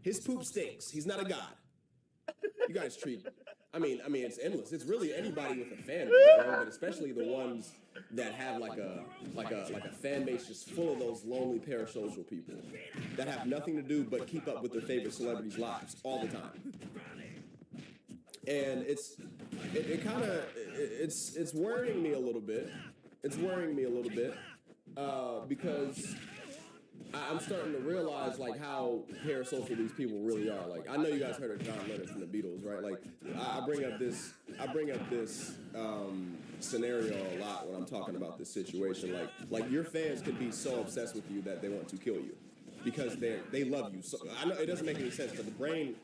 His poop stinks. He's not a god. You guys treat. I mean, it's endless. It's really anybody with a fan base, bro, but especially the ones that have like a fan base just full of those lonely parasocial people that have nothing to do but keep up with their favorite celebrities' lives all the time. And it's worrying me a little bit. It's worrying me a little bit because I'm starting to realize like how parasocial these people really are. Like I know you guys heard of John Lennon from the Beatles, right? Like I bring up this scenario a lot when I'm talking about this situation. Like your fans could be so obsessed with you that they want to kill you because they love you. So I know it doesn't make any sense, but the brain,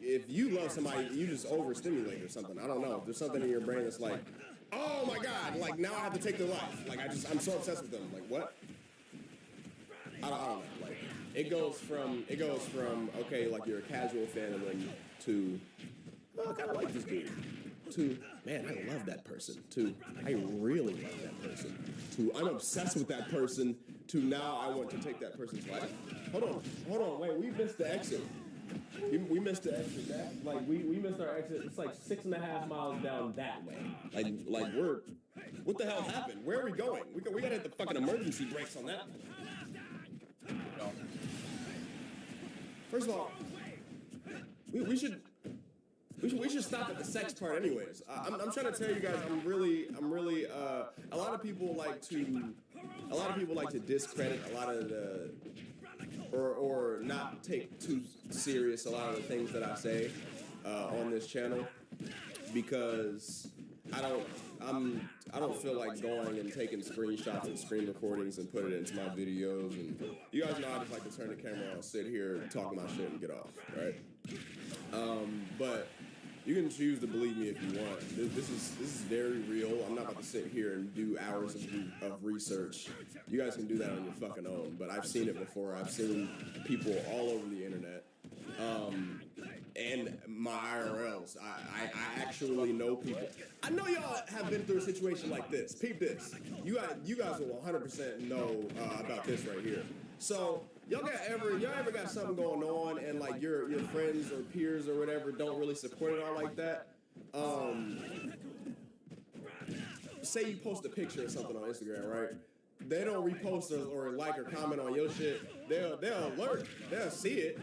if you love somebody, you just overstimulate or something. I don't know. There's something in your brain that's like, oh my god, like now I have to take their life. Like I'm so obsessed with them. Like what? I don't know. Like it goes from okay, like you're a casual fan of them to I kind of like this dude. To man, I love that person. To I really love that person. To I'm obsessed with that person. To now I want to take that person's life. Hold on, wait, we missed the exit. We missed the exit. We missed our exit. It's like 6.5 miles down that way. Like we're. What the hell happened? Where are we going? We gotta hit the fucking emergency brakes on that. First of all, we should stop at the sex part, anyways. I'm trying to tell you guys, I'm really. A lot of people like to discredit a lot of the, or not take too serious a lot of the things that I say on this channel because I don't feel like going and taking screenshots and screen recordings and put it into my videos. And you guys know I just like to turn the camera on, sit here, talk my shit, and get off, right? But you can choose to believe me if you want. This is very real. I'm not about to sit here and do hours of research. You guys can do that on your fucking own. But I've seen it before. I've seen people all over the internet. And my IRLs. I actually know people. I know y'all have been through a situation like this. Peep this. You guys will 100% know about this right here. So y'all ever got something going on and like your friends or peers or whatever don't really support it all like that? Say you post a picture or something on Instagram, right? They don't repost or like or comment on your shit. They'll alert. They'll see it.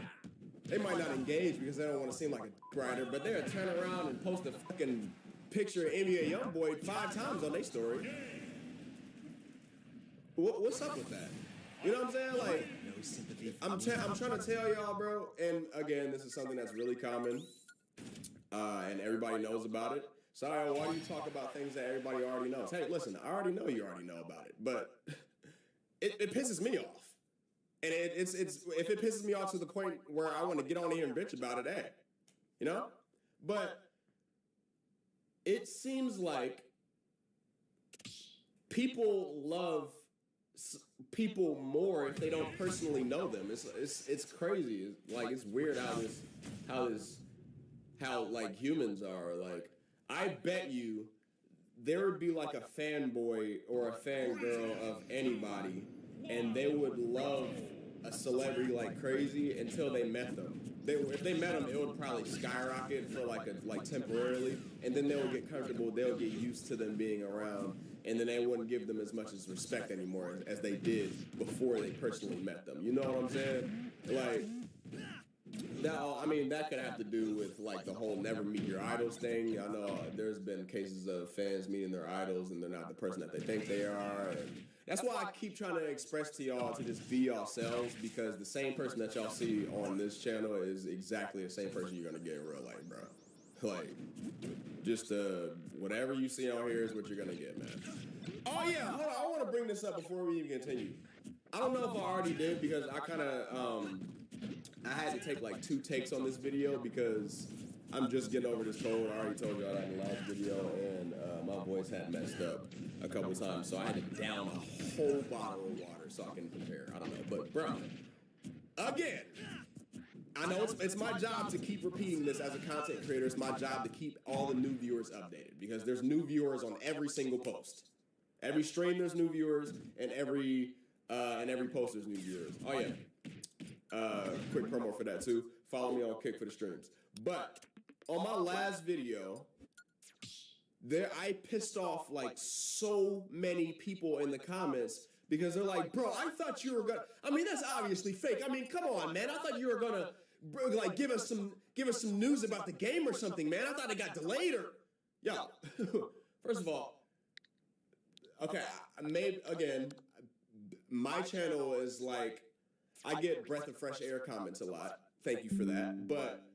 They might not engage because they don't want to seem like a writer, but they'll turn around and post a fucking picture of NBA YoungBoy 5 times on their story. What's up with that? You know what I'm saying? Like, I'm trying to tell y'all, bro. And again, this is something that's really common, and everybody knows about it. Sorry, why do you talk about things that everybody already knows? Hey, listen, I already know you already know about it, but it pisses me off. And it's if it pisses me off to the point where I want to get on here and bitch about it, you know? But it seems like people love people more if they don't personally know them. It's crazy. Like it's weird how like humans are. Like I bet you there would be like a fanboy or a fangirl of anybody, and they would love a celebrity like crazy until they met them. If they met them, it would probably skyrocket for like temporarily, and then they would get comfortable. They'll get used to them being around, and then they wouldn't give them as much as respect anymore as they did before they personally met them. You know what I'm saying? Like that could have to do with like the whole never meet your idols thing. I know there's been cases of fans meeting their idols and they're not the person that they think they are. And that's why I keep trying to express to y'all to just be yourselves, because the same person that y'all see on this channel is exactly the same person you're gonna get in real life, bro. Like, just whatever you see on here is what you're gonna get, man. Oh yeah, hold on, I want to bring this up before we even continue. I don't know if I already did because I had to take like 2 takes on this video because I'm just getting over this cold. I already told y'all that in the last video, and my voice had messed up a couple times, so I had to down a whole bottle of water so I can prepare. I don't know, but bro, again, I know it's my job to keep repeating this as a content creator. It's my job to keep all the new viewers updated because there's new viewers on every single post. Every stream there's new viewers, and every post there's new viewers. Oh yeah. Quick promo for that too. Follow me on Kick for the streams. But on my last video, I pissed off like so many people in the comments because they're like, bro, I thought you were gonna. I mean, that's obviously fake. I mean, come on, man. I thought you were gonna like give us some news about the game or something, man. I thought it got delayed or yo. First of all, okay, I made again. My channel is like I get breath of fresh air comments a lot. Thank you for that. But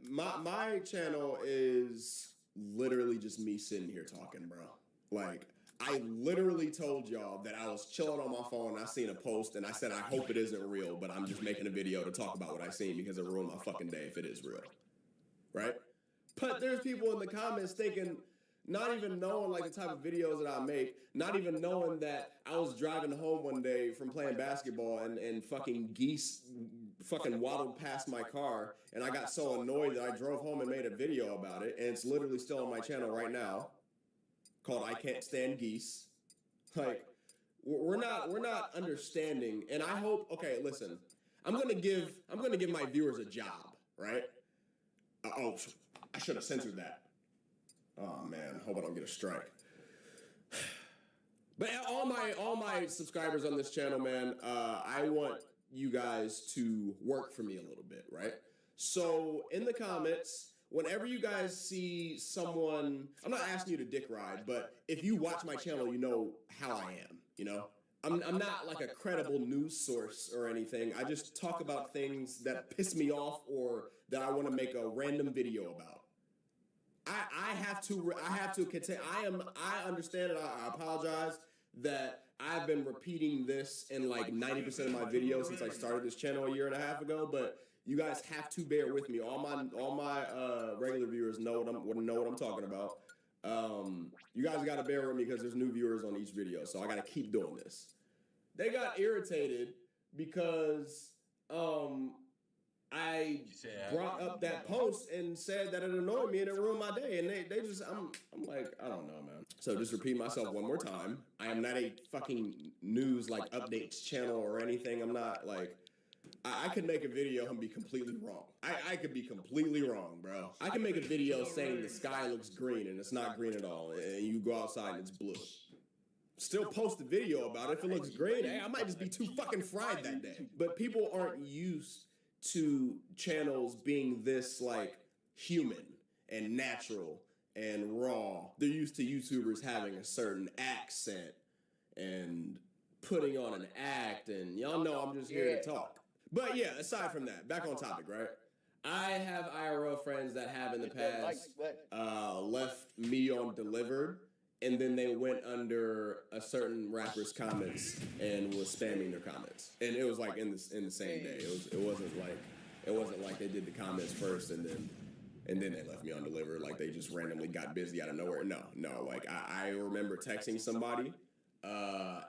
my channel is literally just me sitting here talking, bro. Like, I literally told y'all that I was chilling on my phone and I seen a post and I said, I hope it isn't real, but I'm just making a video to talk about what I seen because it ruined my fucking day if it is real. Right? But there's people in the comments thinking, not even knowing like the type of videos that I make, not even knowing that I was driving home one day from playing basketball and fucking geese fucking waddled past my car and I got so annoyed that I drove home and made a video about it and it's literally still on my channel right now called I Can't Stand Geese. Like, we're not understanding, and I hope, okay, listen, I'm gonna give my viewers a job, right? Oh, I should have censored that. Oh man, hope I don't get a strike. But all my subscribers on this channel, man, I want you guys to work for me a little bit, right? So in the comments, whenever you guys see someone, I'm not asking you to dick ride, but if you watch my channel, you know how I am, you know? I'm not like a credible news source or anything. I just talk about things that piss me off or that I want to make a random video about. I have to continue. I understand and I apologize that I've been repeating this in like 90% of my videos since I started this channel a year and a half ago, but you guys have to bear with me. All my regular viewers know what I'm talking about. You guys got to bear with me because there's new viewers on each video, so I got to keep doing this. They got irritated because I brought up that post and said that it annoyed me and it ruined my day, and they just I'm like, I don't know, man. So just repeat myself one more time. I am not a fucking news like updates channel or anything. I'm not like. I could make a video and be completely wrong. I could be completely wrong, bro. I can make a video saying the sky looks green and it's not green at all, and you go outside and it's blue. Still post a video about it if it looks green. Hey, I might just be too fucking fried that day. But people aren't used to channels being this like human and natural and raw. They're used to YouTubers having a certain accent and putting on an act, and y'all know I'm just here to talk. But yeah, aside from that, back on topic, right? I have IRL friends that have in the past left me on delivered, and then they went under a certain rapper's comments and was spamming their comments, and it was like in the same day. It wasn't like they did the comments first and then they left me on delivered. Like they just randomly got busy out of nowhere. No. Like I remember texting somebody.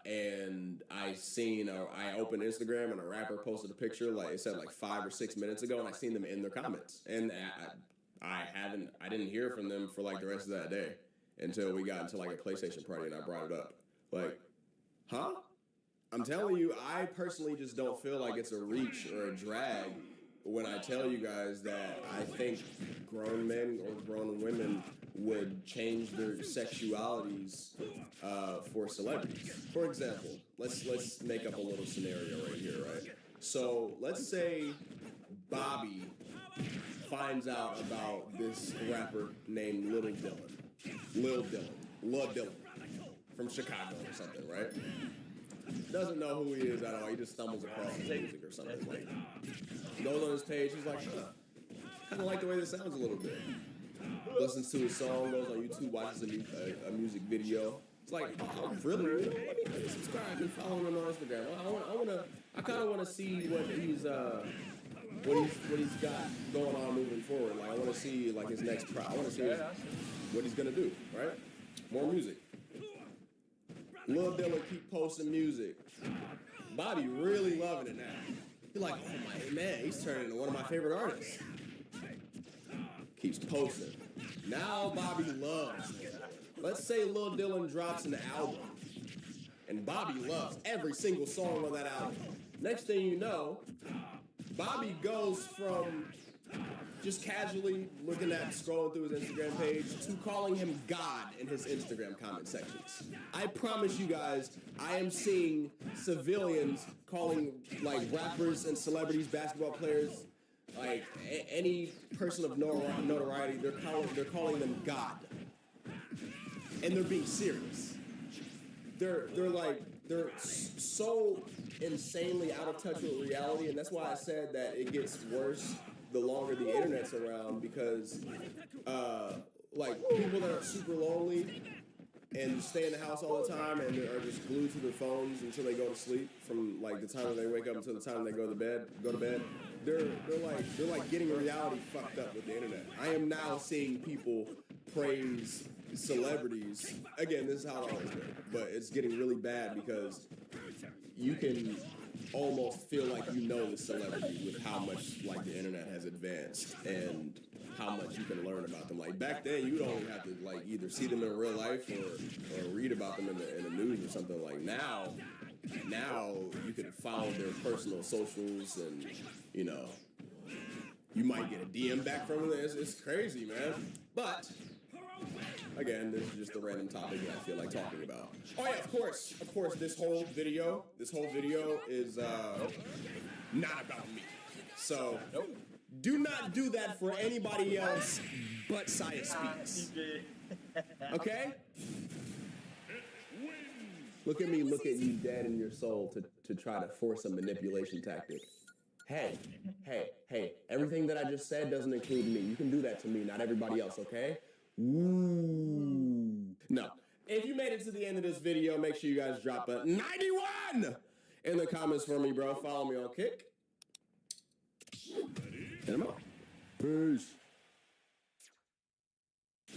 And I opened Instagram and a rapper posted a picture, like it said like 5 or 6 minutes ago, and I seen them in their comments. And I didn't hear from them for like the rest of that day until we got into like a PlayStation party and I brought it up. Like, huh? I'm telling you, I personally just don't feel like it's a reach or a drag when I tell you guys that I think grown men or grown women would change their sexualities for celebrities. For example, let's make up a little scenario right here, right? So let's say Bobby finds out about this rapper named Lil Dylan from Chicago or something, right? Doesn't know who he is at all. He just stumbles across his music or something. Like, goes on his page. He's like, kind of like the way this sounds a little bit. Listens to his song, goes on YouTube, watches a music video. It's like, oh, really? Let me subscribe and follow him on Instagram. I kind of want to see what he's got going on moving forward. Like, I want to see like his next I want to see what he's gonna do. Right? More music. Lil Dylan keep posting music. Bobby really loving it now. He's like, oh my man, he's turning into one of my favorite artists. Keeps posting. Now Bobby loves it. Let's say Lil Dylan drops an album, and Bobby loves every single song on that album. Next thing you know, Bobby goes from just casually looking at, scrolling through his Instagram page to calling him God in his Instagram comment sections. I promise you guys, I am seeing civilians calling like rappers and celebrities, basketball players, like any person of notoriety, they're calling them God. And they're being serious. They're so insanely out of touch with reality, and that's why I said that it gets worse the longer the internet's around, because like people that are super lonely and stay in the house all the time and are just glued to their phones until they go to sleep, from like the time that they wake up until the time they go to bed, they're like getting reality fucked up with the internet. I am now seeing people praise celebrities. Again, this is how it always been, but it's getting really bad because you can almost feel like you know the celebrity with how much like the internet has advanced and how much you can learn about them. Like back then, you'd only have to like either see them in real life or read about them in the news or something. Like now you can follow their personal socials, and you know you might get a DM back from them. It's crazy, man. But again, this is just a random topic that I feel like talking about. Oh yeah, of course, this whole video is not about me. So do not do that for anybody else but Saya Speaks. Okay? Look at me, look at you dead in your soul to try to force a manipulation tactic. Hey, everything that I just said doesn't include me. You can do that to me, not everybody else, okay? Ooh. No. If you made it to the end of this video, make sure you guys drop a 91 in the comments for me, bro. Follow me on Kick. Hit 'em up. Peace.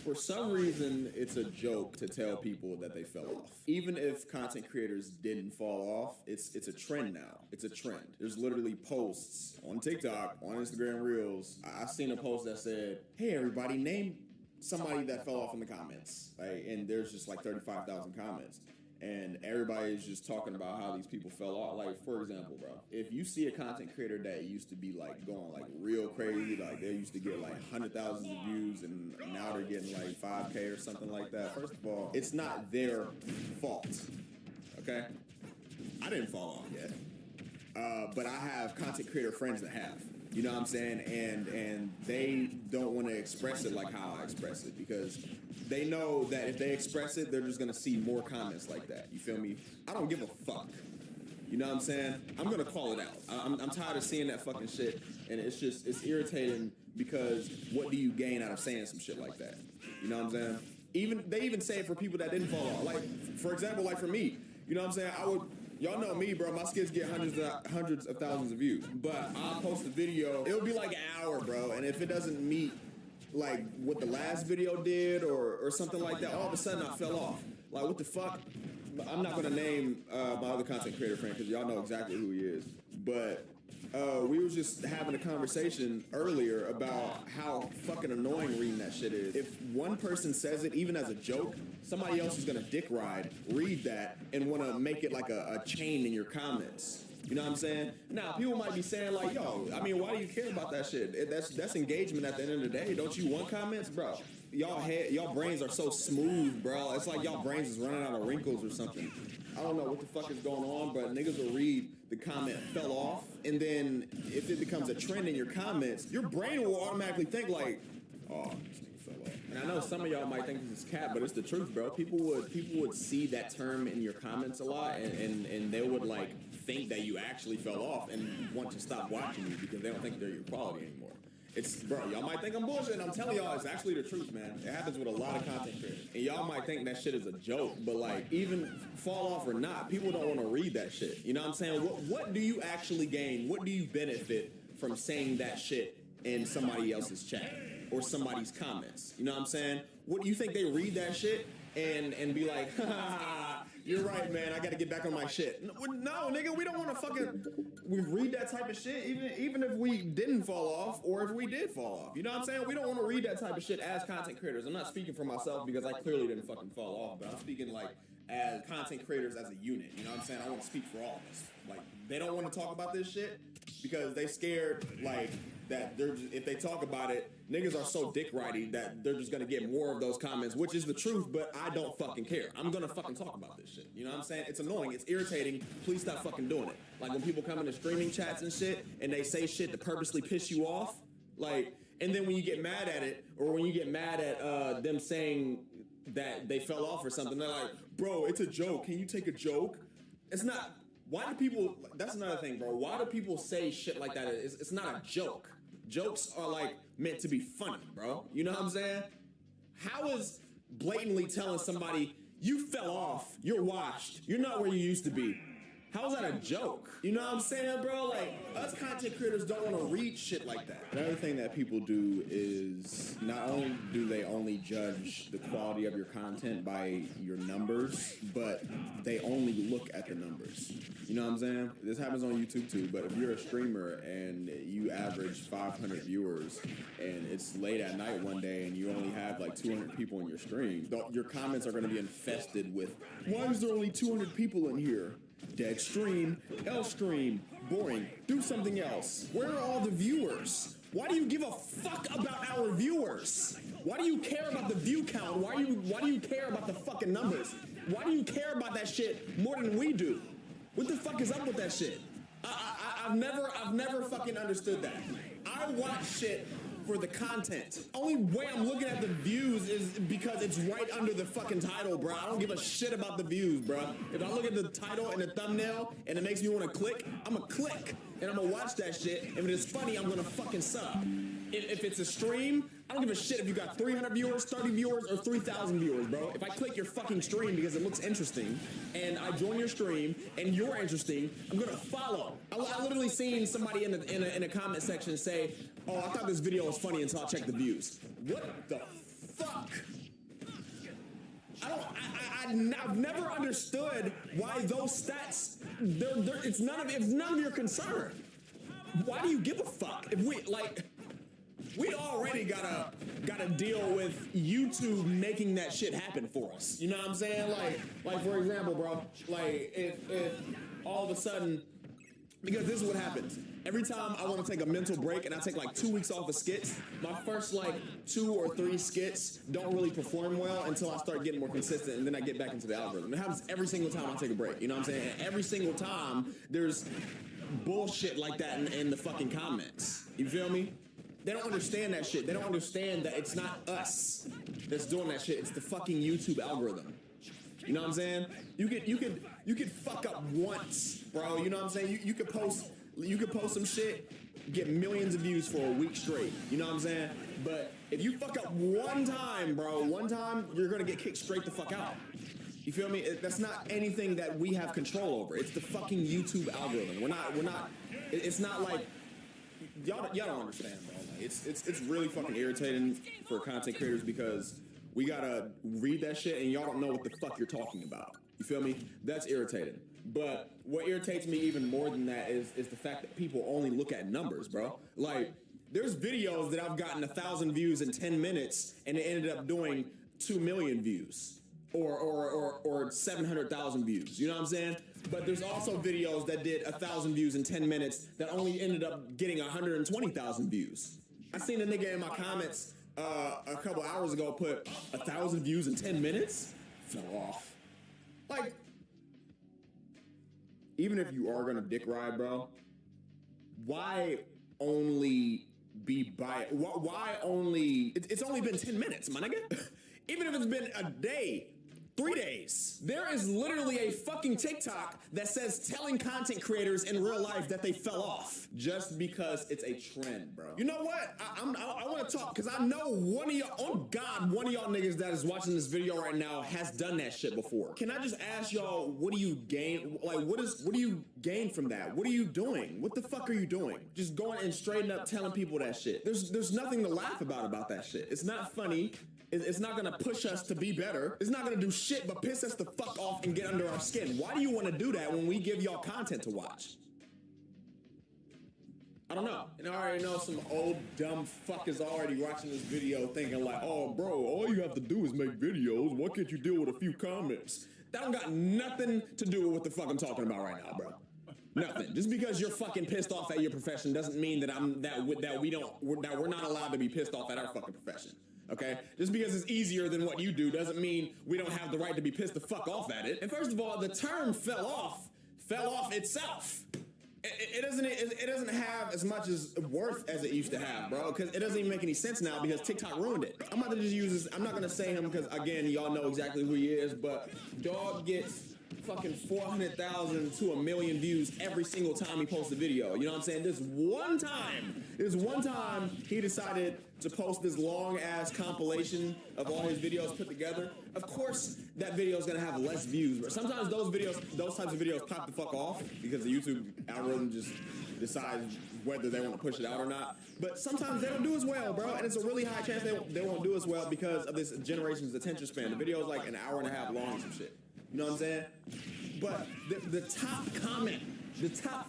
For some reason, it's a joke to tell people that they fell off. Even if content creators didn't fall off, it's a trend now. It's a trend. There's literally posts on TikTok, on Instagram Reels. I seen a post that said, hey, everybody, name somebody that fell off in the comments. Right? And there's just like 35,000 comments. And everybody is just talking about how these people fell off. Like, for example, bro, if you see a content creator that used to be like going like real crazy, like they used to get like 100,000 of views and now they're getting like 5K or something like that. First of all, it's not their fault, okay? I didn't fall off yet. But I have content creator friends that have. You know what I'm saying? And they don't want to express it like how I express it, because they know that if they express it, they're just going to see more comments like that. You feel me? I don't give a fuck. You know what I'm saying? I'm going to call it out. I'm tired of seeing that fucking shit. And it's irritating, because what do you gain out of saying some shit like that? You know what I'm saying? They even say it for people that didn't fall off. Like, for example, like for me, you know what I'm saying? Y'all know me, bro. My skits get hundreds of thousands of views. But I'll post a video. It'll be like an hour, bro. And if it doesn't meet like what the last video did or something like that, all of a sudden I fell off. Like, what the fuck? I'm not gonna name my other content creator friend, because y'all know exactly who he is. But we was just having a conversation earlier about how fucking annoying reading that shit is. If one person says it, even as a joke, somebody else is gonna dick ride, read that, and wanna make it like a chain in your comments. You know what I'm saying? Now, people might be saying like, yo, I mean, why do you care about that shit? That's engagement at the end of the day. Don't you want comments? Bro, y'all brains are so smooth, bro. It's like y'all brains is running out of wrinkles or something. I don't know what the fuck is going on, but niggas will read the comment fell off, and then if it becomes a trend in your comments, your brain will automatically think like, oh, this nigga fell off. And I know some of y'all might think this is cap, but it's the truth, bro. People would see that term in your comments a lot, and they would like think that you actually fell off and want to stop watching you because they don't think they're your quality anymore. Bro, y'all might think I'm bullshit, and I'm telling y'all, it's actually the truth, man. It happens with a lot of content creators. And y'all might think that shit is a joke, but like, even fall off or not, people don't want to read that shit. You know what I'm saying? What do you actually gain? What do you benefit from saying that shit in somebody else's chat or somebody's comments? You know what I'm saying? What do you think they read that shit and be like, you're right, man, I gotta get back on my shit. No, nigga, we don't want to we read that type of shit, even if we didn't fall off or if we did fall off. You know what I'm saying? We don't want to read that type of shit as content creators. I'm not speaking for myself because I clearly didn't fucking fall off, but I'm speaking like as content creators as a unit. You know what I'm saying? I want to speak for all of us. Like, they don't want to talk about this shit. because they scared like that they're just, if they talk about it, niggas are so dick righty that they're just gonna get more of those comments, which is the truth, but I don't fucking care. I'm gonna fucking talk about this shit. You know what I'm saying? It's annoying, it's irritating. Please stop fucking doing it. Like when people come into streaming chats and shit and they say shit to purposely piss you off, like, and then when you get mad at it, or when you get mad at them saying that they fell off or something, they're like, bro, it's a joke. Can you take a joke? It's not. Why do people, that's another thing, bro. Why do people say shit like that? It's not a joke. Jokes are like meant to be funny, bro. You know what I'm saying? How is blatantly telling somebody, you fell off, you're washed, you're not where you used to be? How is that a joke? You know what I'm saying, bro? Like, us content creators don't want to read shit like that. Another thing that people do is not only do they only judge the quality of your content by your numbers, but they only look at the numbers. You know what I'm saying? This happens on YouTube too, but if you're a streamer and you average 500 viewers and it's late at night one day and you only have like 200 people in your stream, your comments are going to be infested with, why is there only 200 people in here? Dead stream, L stream, boring, do something else. Where are all the viewers? Why do you give a fuck about our viewers? Why do you care about the view count? Why do you care about the fucking numbers? Why do you care about that shit more than we do? What the fuck is up with that shit? I've never fucking understood that. I watch shit for the content. Only way I'm looking at the views is because it's right under the fucking title, bro. I don't give a shit about the views, bro. If I look at the title and the thumbnail and it makes me want to click, I'm gonna click and I'm gonna watch that shit. If it is funny, I'm gonna fucking sub. If it's a stream, I don't give a shit if you got 300 viewers, 30 viewers, or 3,000 viewers, bro. If I click your fucking stream because it looks interesting, and I join your stream, and you're interesting, I'm gonna follow. I literally seen somebody in a comment section say, oh, I thought this video was funny until I checked the views. What the fuck? I've never understood why those stats, it's none of your concern. Why do you give a fuck? If we already gotta deal with YouTube making that shit happen for us. You know what I'm saying? Like for example, bro, like if all of a sudden, because this is what happens. Every time I want to take a mental break and I take like 2 weeks off of skits, my first like 2 or 3 skits don't really perform well until I start getting more consistent, and then I get back into the algorithm. It happens every single time I take a break. You know what I'm saying? And every single time there's bullshit like that in the fucking comments. You feel me? They don't understand that shit. They don't understand that it's not us that's doing that shit. It's the fucking YouTube algorithm. You know what I'm saying? You could fuck up once, bro. You know what I'm saying? You could post some shit, get millions of views for a week straight. You know what I'm saying? But if you fuck up one time, bro, you're gonna get kicked straight the fuck out. You feel me? That's not anything that we have control over. It's the fucking YouTube algorithm. We're not. It's not like y'all don't understand, bro. It's really fucking irritating for content creators because we gotta read that shit and y'all don't know what the fuck you're talking about. You feel me? That's irritating. But what irritates me even more than that is the fact that people only look at numbers, bro. Like, there's videos that I've gotten 1,000 views in 10 minutes and it ended up doing 2 million views or 700,000 views. You know what I'm saying? But there's also videos that did 1,000 views in 10 minutes that only ended up getting 120,000 views. I seen a nigga in my comments a couple hours ago put 1,000 views in 10 minutes? Fell off. Like, even if you are gonna dick ride, bro, why only be biased? Why only? It's only been 10 minutes, my nigga. Even if it's been a day, 3 days. There is literally a fucking TikTok that says telling content creators in real life that they fell off just because it's a trend, bro. You know what? I want to talk because I know one of y'all niggas that is watching this video right now has done that shit before. Can I just ask y'all, what do you gain? Like, what do you gain from that? What are you doing? What the fuck are you doing? Just going and straight up telling people that shit. There's nothing to laugh about that shit. It's not funny. It's not gonna push us to be better. It's not gonna do shit but piss us the fuck off and get under our skin. Why do you want to do that when we give y'all content to watch? I don't know. And I already know some old dumb fuck is already watching this video thinking like, oh bro, all you have to do is make videos. Why can't you deal with a few comments? That don't got nothing to do with what the fuck I'm talking about right now, bro. Nothing. Just because you're fucking pissed off at your profession doesn't mean that we're not allowed to be pissed off at our fucking profession. Okay? Just because it's easier than what you do doesn't mean we don't have the right to be pissed the fuck off at it. And first of all, the term fell off itself. It doesn't have as much as worth as it used to have, bro, because it doesn't even make any sense now because TikTok ruined it. I'm about to just use this. I'm not gonna say him because again, y'all know exactly who he is, but dog gets fucking 400,000 to 1 million views every single time he posts a video. You know what I'm saying? This one time he decided to post this long ass compilation of all his videos put together. Of course, that video is gonna have less views. But sometimes those types of videos pop the fuck off because the YouTube algorithm just decides whether they want to push it out or not. But sometimes they don't do as well, bro. And it's a really high chance they won't do as well because of this generation's attention span. The video is like an hour and a half long or some shit. You know what I'm saying? But the top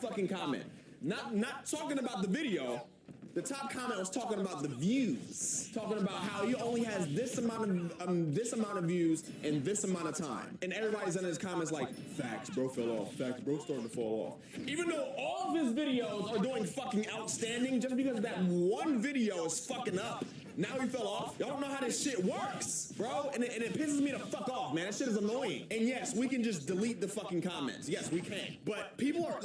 fucking comment, not talking about the video, the top comment was talking about the views, talking about how he only has this amount of views in this amount of time, and everybody's in his comments like, facts, bro fell off, facts, bro starting to fall off. Even though all of his videos are doing fucking outstanding, just because that one video is fucking up. Now he fell off. Y'all don't know how this shit works, bro. And it pisses me the fuck off, man. That shit is annoying. And yes, we can just delete the fucking comments. Yes, we can. But people are,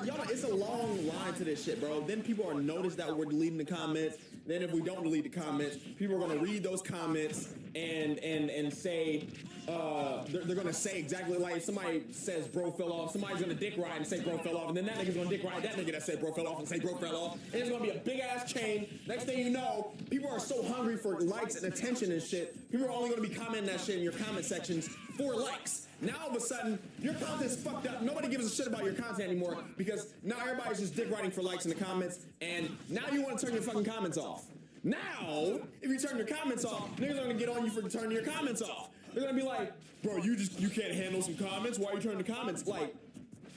y'all, it's a long line to this shit, bro. Then people are noticed that we're deleting the comments. Then if we don't delete the comments, people are gonna read those comments and say, they're gonna say exactly like if somebody says bro fell off, somebody's gonna dick ride and say bro fell off, and then that nigga's gonna dick ride that nigga that said bro fell off and say bro fell off, and it's gonna be a big ass chain. Next thing you know, people are so hungry for likes and attention and shit, people are only gonna be commenting that shit in your comment sections for likes. Now all of a sudden, your content's fucked up. Nobody gives a shit about your content anymore because now everybody's just dick riding for likes in the comments, and now you want to turn your fucking comments off. Now, if you turn your comments off, niggas are gonna get on you for turning your comments off. They're gonna be like, bro, you can't handle some comments. Why are you turning the comments? Like,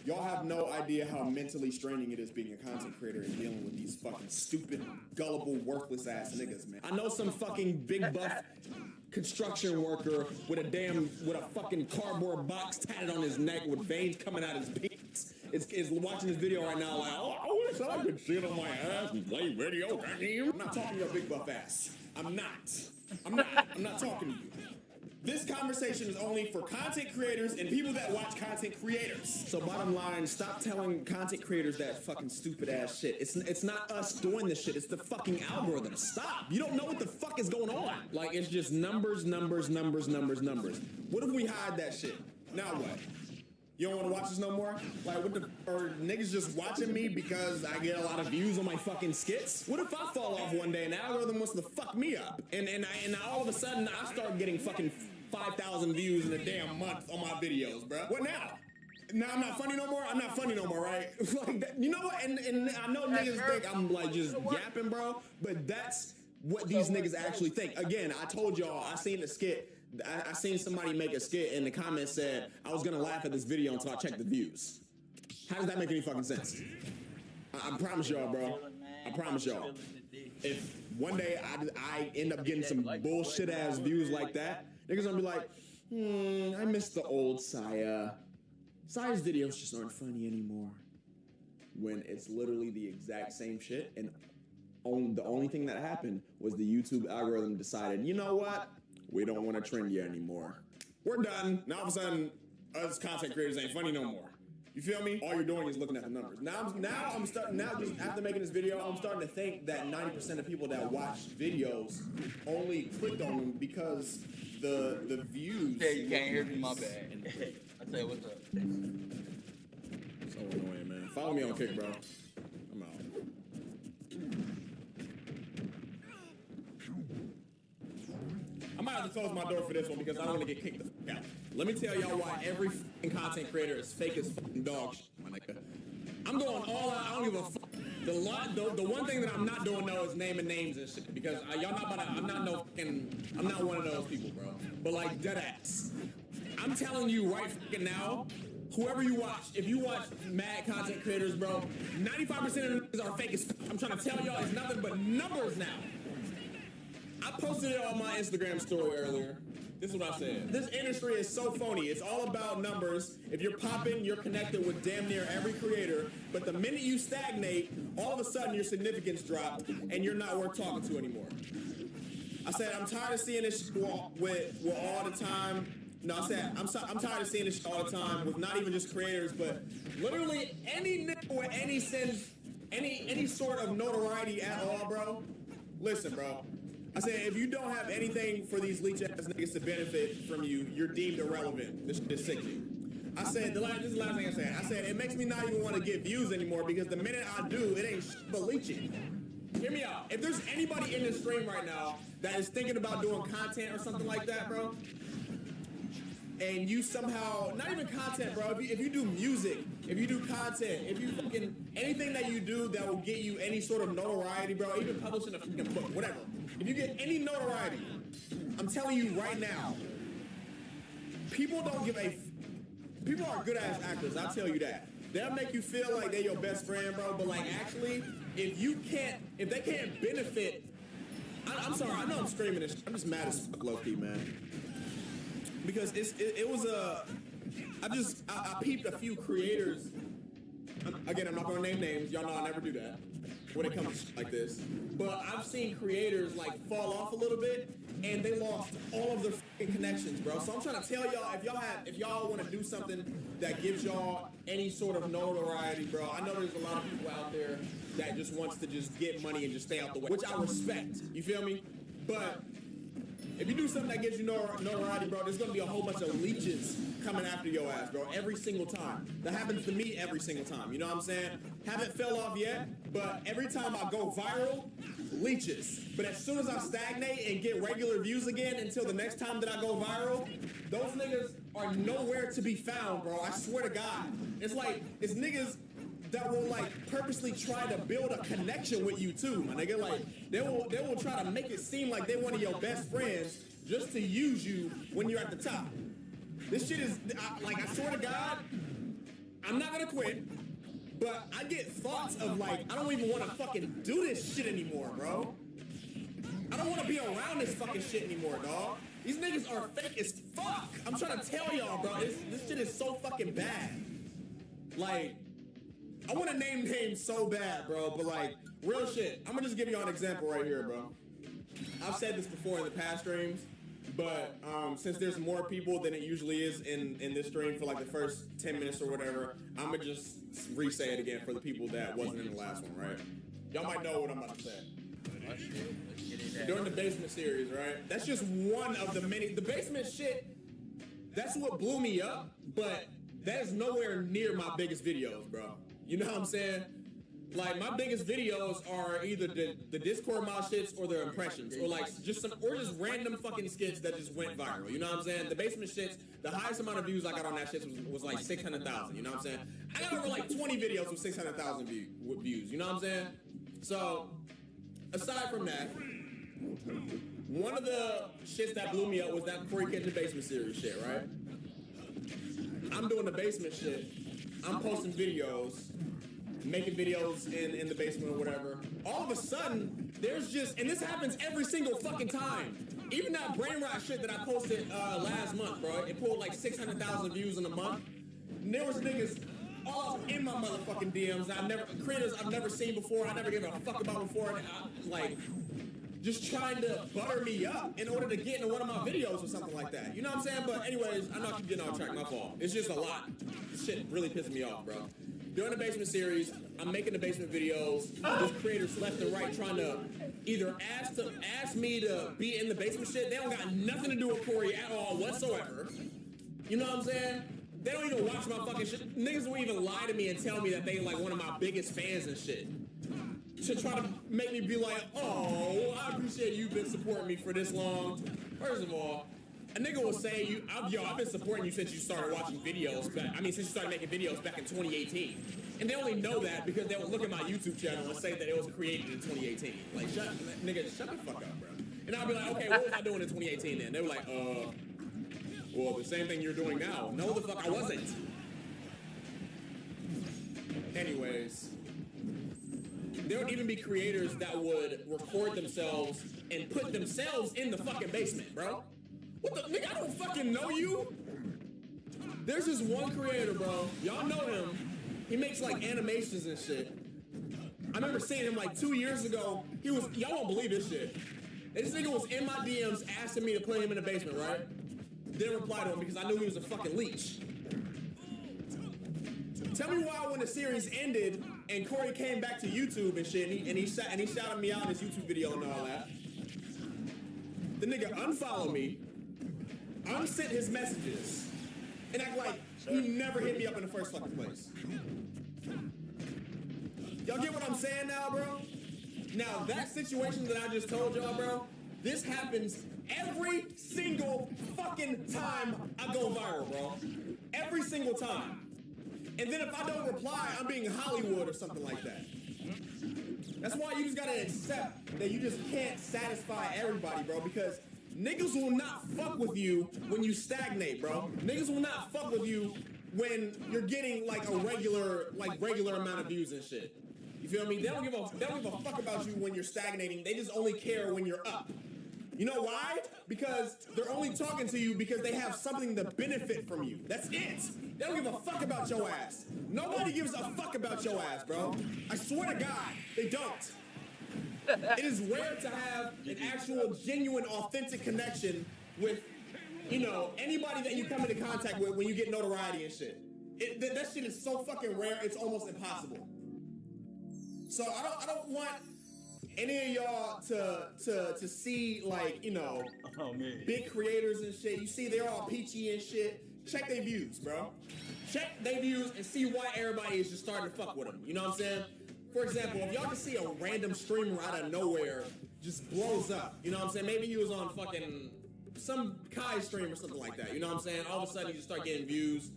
y'all have no idea how mentally straining it is being a content creator and dealing with these fucking stupid, gullible, worthless ass niggas, man. I know some fucking big buff construction worker with a fucking cardboard box tatted on his neck with veins coming out his penis is watching this video right now like, oh, I wish I could sit on my ass and play video games. I'm not talking to your big buff ass. I'm not talking to you. This conversation is only for content creators and people that watch content creators. So bottom line, stop telling content creators that fucking stupid ass shit. It's not us doing this shit, it's the fucking algorithm. Stop. You don't know what the fuck is going on. Like, it's just numbers. What if we hide that shit? Now what? You don't want to watch this no more? Like, are niggas just watching me because I get a lot of views on my fucking skits? What if I fall off one day and the algorithm wants to fuck me up? And all of a sudden I start getting fucking 5,000 views in a damn month on my videos, bro. What now? Now I'm not funny no more? I'm not funny no more, right? Like that, you know what? And I know niggas think I'm like just yapping, bro, but that's what these niggas actually think. Again, I told y'all, I seen the skit. I seen somebody make a skit and the comments said, I was gonna laugh at this video until I checked the views. How does that make any fucking sense? I promise y'all, bro. I promise y'all. If one day I end up getting some bullshit ass views like that, niggas gonna be like, I miss the old Saya. Saya's videos just aren't funny anymore. When it's literally the exact same shit, and the only thing that happened was the YouTube algorithm decided, you know what? We don't want to trend you anymore. We're done. Now all of a sudden, us content creators ain't funny no more. You feel me? All you're doing is looking at the numbers. Now just after making this video, I'm starting to think that 90% of people that watch videos only clicked on them because the views. Hey, you can't hear me, my bad. I tell you what's up. So annoying, man. Follow me on Kick, bro. I'm out. I might have to close my door for this one because I don't want to get kicked the fuck out. Let me tell y'all why every fucking content creator is fake as fucking dog shit, my nigga. I'm going all out. I don't give a fuck. The one thing that I'm not doing though is naming names and shit because y'all not about to, I'm not one of those people, bro. But like dead ass. I'm telling you right fucking now, whoever you watch, if you watch mad content creators, bro, 95% of them are fake as fuck. I'm trying to tell y'all it's nothing but numbers now. I posted it on my Instagram story earlier. This is what I said. This industry is so phony. It's all about numbers. If you're popping, you're connected with damn near every creator. But the minute you stagnate, all of a sudden your significance dropped and you're not worth talking to anymore. I said, I'm tired of seeing this shit with all the time. No, I said, I'm tired of seeing this shit all the time with not even just creators, but literally any nigga with any sense, any sort of notoriety at all, bro. Listen, bro. I said, if you don't have anything for these leech ass niggas to benefit from you, you're deemed irrelevant. This shit is sickening. I said, this is the last thing I said. I said, it makes me not even want to get views anymore because the minute I do, it ain't shit but leeching. Hear me out. If there's anybody in this stream right now that is thinking about doing content or something like that, bro, and you somehow, not even content, bro, if you do music, if you do content, if you fucking, anything that you do that will get you any sort of notoriety, bro, even publishing a fucking book, whatever. If you get any notoriety, I'm telling you right now, people don't give a, people are good ass actors, I'll tell you that. They'll make you feel like they're your best friend, bro, but like actually, if they can't benefit, I'm sorry, I know I'm screaming this, I'm just mad as fuck, low-key, man. Because it was I peeped a few creators. Again, I'm not gonna name names. Y'all know I never do that when it comes to shit like this. But I've seen creators like fall off a little bit, and they lost all of their fucking connections, bro. So I'm trying to tell y'all, if y'all want to do something that gives y'all any sort of notoriety, bro. I know there's a lot of people out there that just wants to just get money and just stay out the way, which I respect. You feel me? But if you do something that gives you notoriety, bro, there's gonna be a whole bunch of leeches coming after your ass, bro, every single time. That happens to me every single time, you know what I'm saying? Haven't fell off yet, but every time I go viral, leeches. But as soon as I stagnate and get regular views again until the next time that I go viral, those niggas are nowhere to be found, bro. I swear to God. It's like, it's niggas that will like purposely try to build a connection with you too, my nigga. Like they will try to make it seem like they're one of your best friends just to use you when you're at the top. This shit is like, I swear to God, I'm not gonna quit, but I get thoughts of like, I don't even want to fucking do this shit anymore, bro. I don't want to be around this fucking shit anymore, dog. These niggas are fake as fuck. I'm trying to tell y'all, bro. This shit is so fucking bad. Like, I want to name names so bad, bro, but like, real shit. I'm gonna just give y'all an example right here, bro. I've said this before in the past streams, but since there's more people than it usually is in this stream for like the first 10 minutes or whatever, I'm gonna just re-say it again for the people that wasn't in the last one, right? Y'all might know what I'm about to say. During the basement series, right? That's just one of the many. The basement shit, that's what blew me up, but that is nowhere near my biggest videos, bro. You know what I'm saying? Like, my biggest videos are either the Discord mod shits or the impressions, or like just random fucking skits that just went viral. You know what I'm saying? The basement shits, the highest amount of views I got on that shit was like 600,000. You know what I'm saying? I got over like 20 videos with 600,000 views. You know what I'm saying? So, aside from that, one of the shits that blew me up was that Corey Kid in the Basement series shit, right? I'm doing the basement shit. I'm posting videos, making videos in the basement or whatever. All of a sudden, there's just, and this happens every single fucking time. Even that brain rot shit that I posted last month, bro, it pulled like 600,000 views in a month. And there was niggas all in my motherfucking DMs that creators I've never seen before, I never given a fuck about before, like, just trying to butter me up in order to get into one of my videos or something like that. You know what I'm saying? But anyways, I know I keep getting off track, my fault. It's just a lot. This shit really pissed me off, bro. During the basement series, I'm making the basement videos. There's creators left and right trying to either ask me to be in the basement shit. They don't got nothing to do with Corey at all whatsoever. You know what I'm saying? They don't even watch my fucking shit. Niggas will even lie to me and tell me that they like one of my biggest fans and shit. To try to make me be like, oh, I appreciate you've been supporting me for this long. First of all, a nigga will say, I've been supporting you since you started watching videos since you started making videos back in 2018. And they only know that because they will look at my YouTube channel and say that it was created in 2018. Like, shut the fuck up, bro. And I'll be like, okay, what was I doing in 2018 then? They were like, well, the same thing you're doing now. No, the fuck I wasn't. Anyways, there would even be creators that would record themselves and put themselves in the fucking basement, bro. What the nigga? I don't fucking know you. There's this one creator, bro. Y'all know him. He makes like animations and shit. I remember seeing him like 2 years ago. He was, y'all won't believe this shit. This nigga was in my DMs asking me to play him in the basement, right? Didn't reply to him because I knew he was a fucking leech. Tell me why when the series ended and Corey came back to YouTube and shit, and he shouted me out in his YouTube video and all that. The nigga unfollowed me, unsent his messages, and act like he never hit me up in the first fucking place. Y'all get what I'm saying now, bro? Now, that situation that I just told y'all, bro, this happens every single fucking time I go viral, bro. Every single time. And then if I don't reply, I'm being Hollywood or something like that. That's why you just gotta accept that you just can't satisfy everybody, bro, because niggas will not fuck with you when you stagnate, bro. Niggas will not fuck with you when you're getting like a regular amount of views and shit. You feel me? They don't give a fuck about you when you're stagnating. They just only care when you're up. You know why? Because they're only talking to you because they have something to benefit from you. That's it. They don't give a fuck about your ass. Nobody gives a fuck about your ass, bro. I swear to God, they don't. It is rare to have an actual, genuine, authentic connection with, you know, anybody that you come into contact with when you get notoriety and shit. That shit is so fucking rare, it's almost impossible. So I don't want any of y'all to see, like, you know, big creators and shit. You see they're all peachy and shit. Check their views, bro. Check their views and see why everybody is just starting to fuck with them. You know what I'm saying? For example, if y'all can see a random streamer out of nowhere just blows up, you know what I'm saying? Maybe he was on fucking some Kai stream or something like that. You know what I'm saying? All of a sudden he just start getting views,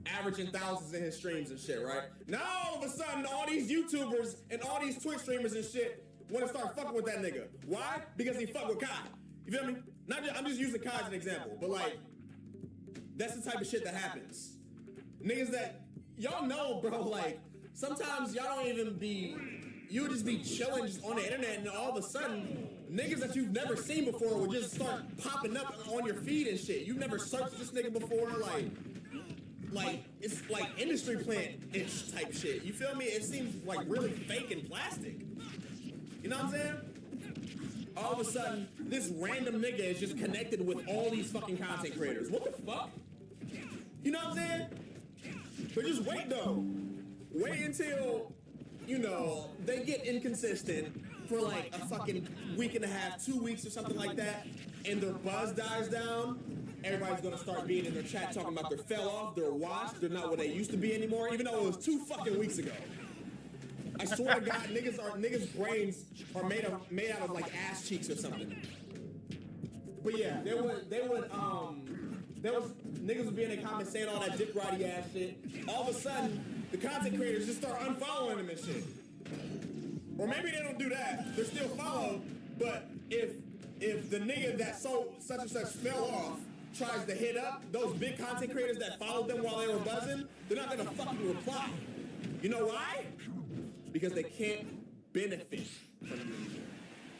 averaging thousands in his streams and shit, right? Now all of a sudden all these YouTubers and all these Twitch streamers and shit want to start fucking with that nigga. Why? Because he fuck with Kai. You feel me? I'm just using Kai as an example, but like, that's the type of shit that happens. Niggas that, y'all know, bro, like, sometimes y'all don't even be, you would just be chilling just on the internet and all of a sudden, niggas that you've never seen before would just start popping up on your feed and shit. You've never searched this nigga before, like it's like industry plant-ish type shit. You feel me? It seems like really fake and plastic. You know what I'm saying? All of a sudden, this random nigga is just connected with all these fucking content creators. What the fuck? You know what I'm saying? But just wait though. Wait until, you know, they get inconsistent for like a fucking week and a half, 2 weeks or something like that, and their buzz dies down. Everybody's gonna start being in their chat talking about they're fell off, they're washed, they're not what they used to be anymore, even though it was 2 fucking weeks ago. I swear to God, niggas' brains are made out of like ass cheeks or something. But yeah, there was niggas would be in the comments saying all that dick ridey ass shit. All of a sudden, the content creators just start unfollowing them and shit. Or maybe they don't do that. They're still followed, but if the nigga that such and such fell off tries to hit up those big content creators that followed them while they were buzzing, they're not gonna fucking reply. You know why? Because they can't benefit from you.